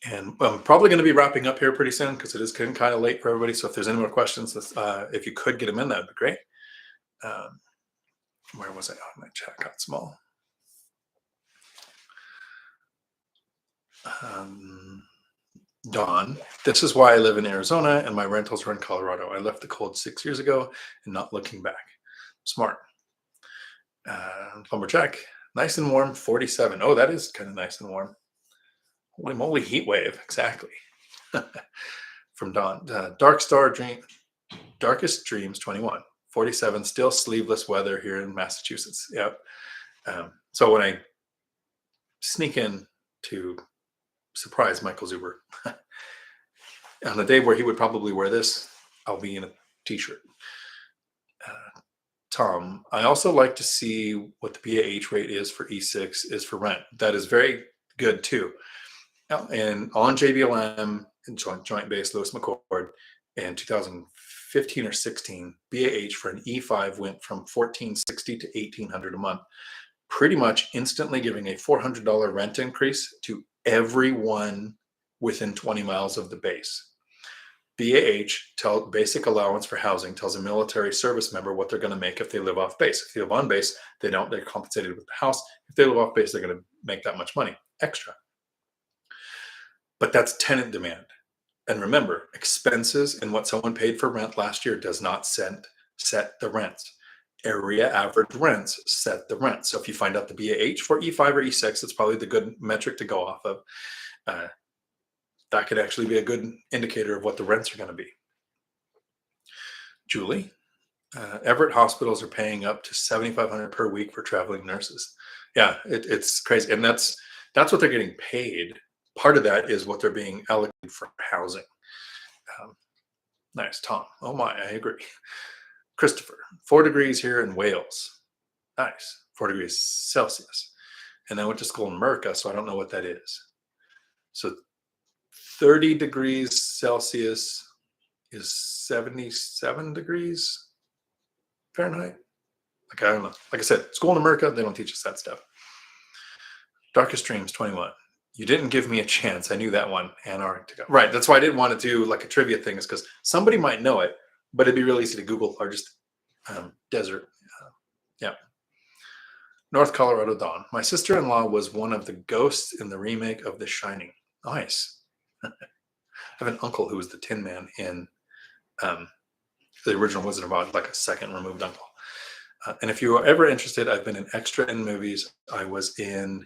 And I'm probably going to be wrapping up here pretty soon because it is getting kind of late for everybody. So if there's any more questions, if you could get them in, that would be great. Um, where was I? Oh, my chat got small. Don, this is why I live in Arizona and my rentals are in Colorado. I left the cold 6 years ago and not looking back. Smart. Lumberjack, nice and warm, 47. Oh, that is kind of nice and warm. Holy moly, heat wave. Exactly. From Don. Dark Star Dream, Darkest Dreams 21. 47, still sleeveless weather here in Massachusetts. Yep. So when I sneak in to surprise Michael Zuber on a day where he would probably wear this, I'll be in a t-shirt. Tom, I also like to see what the BAH rate is for E6 is for rent. That is very good too. And on JBLM and Joint Base Lewis McCord in 2015 or 16, BAH for an E5 went from $1,460 to $1,800 a month, pretty much instantly giving a $400 rent increase to everyone within 20 miles of the base. BAH, basic allowance for housing, tells a military service member what they're going to make if they live off base. If they live on base, they're compensated with the house. If they live off base, they're going to make that much money extra. But that's tenant demand. And remember, expenses and what someone paid for rent last year does not set the rents. Area average rents set the rent. So if you find out the BAH for E5 or E6, it's probably the good metric to go off of. That could actually be a good indicator of what the rents are going to be. Julie, Everett hospitals are paying up to $7,500 per week for traveling nurses. Yeah, it's crazy, and that's what they're getting paid. Part of that is what they're being allocated for housing. Nice, Tom. Oh my, I agree. Christopher, 4 degrees here in Wales. Nice, 4 degrees Celsius. And I went to school in America, so I don't know what that is. So 30 degrees Celsius is 77 degrees Fahrenheit. Like, I don't know. Like I said, school in America, they don't teach us that stuff. Darkest Dreams 21. You didn't give me a chance. I knew that one. Antarctica. Right. That's why I didn't want to do like a trivia thing, is because somebody might know it, but it'd be really easy to Google largest desert. Yeah. North Colorado Dawn. My sister-in-law was one of the ghosts in the remake of The Shining. Nice. I have an uncle who was the Tin Man in the original Wizard of Oz, like a second removed uncle. And if you are ever interested, I've been an extra in movies. I was in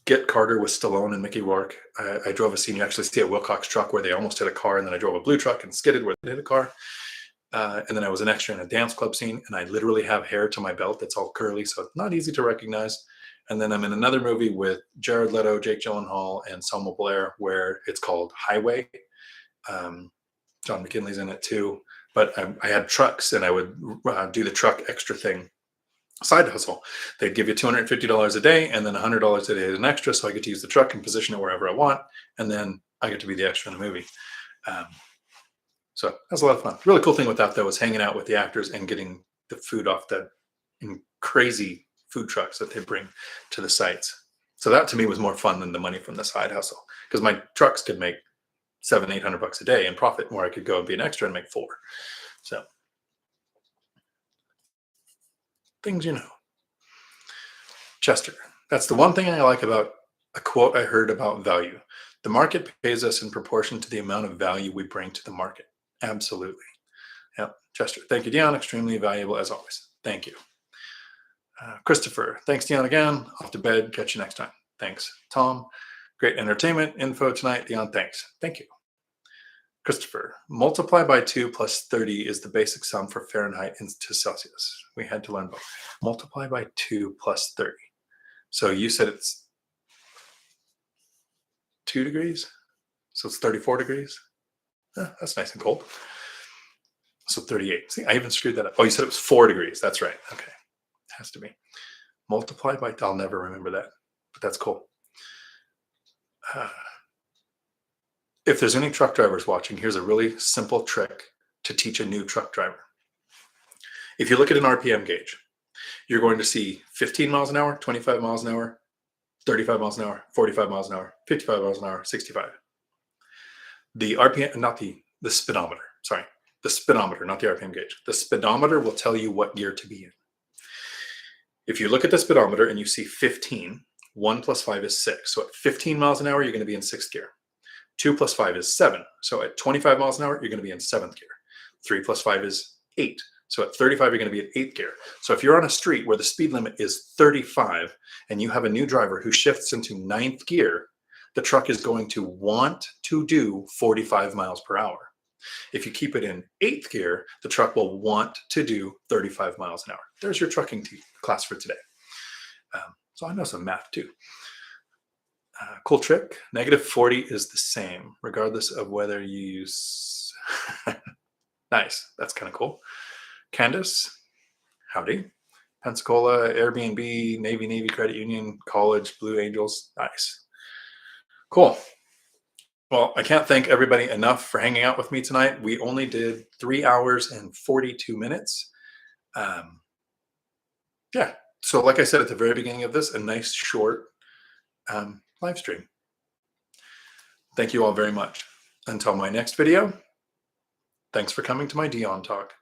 Get Carter with Stallone and Mickey Rourke. I drove a scene. You actually see a Wilcox truck where they almost hit a car, and then I drove a blue truck and skidded where they hit a car. And then I was an extra in a dance club scene, and I literally have hair to my belt that's all curly, so it's not easy to recognize. And then I'm in another movie with Jared Leto, Jake Gyllenhaal, and Selma Blair, where it's called Highway. John McKinley's in it too. But I had trucks, and I would do the truck extra thing, side hustle. They'd give you $250 a day, and then $100 a day as an extra, so I get to use the truck and position it wherever I want, and then I get to be the extra in the movie. So that's a lot of fun. Really cool thing with that, though, was hanging out with the actors and getting the food off the crazy food trucks that they bring to the sites. So that to me was more fun than the money from the side hustle, because my trucks could make $700-800 a day in profit, where I could go and be an extra and make $4. So things you know. Chester, that's the one thing I like about a quote I heard about value. The market pays us in proportion to the amount of value we bring to the market. Absolutely. Yep. Chester, thank you, Dion. Extremely valuable as always. Thank you. Christopher, thanks, Dion, again. Off to bed. Catch you next time. Thanks. Tom, great entertainment info tonight. Dion, thanks. Thank you. Christopher, multiply by 2 plus 30 is the basic sum for Fahrenheit into Celsius. We had to learn both. Multiply by 2 plus 30. So you said it's 2 degrees? So it's 34 degrees? That's nice and cold. So 38. See, I even screwed that up. Oh, you said it was 4 degrees. That's right. Okay. Has to be. Multiply by, I'll never remember that, but that's cool. If there's any truck drivers watching, here's a really simple trick to teach a new truck driver. If you look at an RPM gauge, you're going to see 15 miles an hour, 25 miles an hour, 35 miles an hour, 45 miles an hour, 55 miles an hour, 65. The RPM, not the speedometer, sorry. The speedometer, not the RPM gauge. The speedometer will tell you what gear to be in. If you look at the speedometer and you see 15, 1 plus 5 is 6. So at 15 miles an hour, you're going to be in 6th gear. 2 plus 5 is 7. So at 25 miles an hour, you're going to be in 7th gear. 3 plus 5 is 8. So at 35, you're going to be in 8th gear. So if you're on a street where the speed limit is 35 and you have a new driver who shifts into 9th gear, the truck is going to want to do 45 miles per hour. If you keep it in 8th gear, the truck will want to do 35 miles an hour. There's your trucking class for today. So I know some math too. Cool trick. -40 is the same, regardless of whether you use... Nice. That's kind of cool. Candace, howdy. Pensacola, Airbnb, Navy Credit Union, college, Blue Angels. Nice. Cool. Well, I can't thank everybody enough for hanging out with me tonight. We only did 3 hours and 42 minutes. Yeah. So like I said at the very beginning of this, a nice short live stream. Thank you all very much. Until my next video, thanks for coming to my Dion Talk.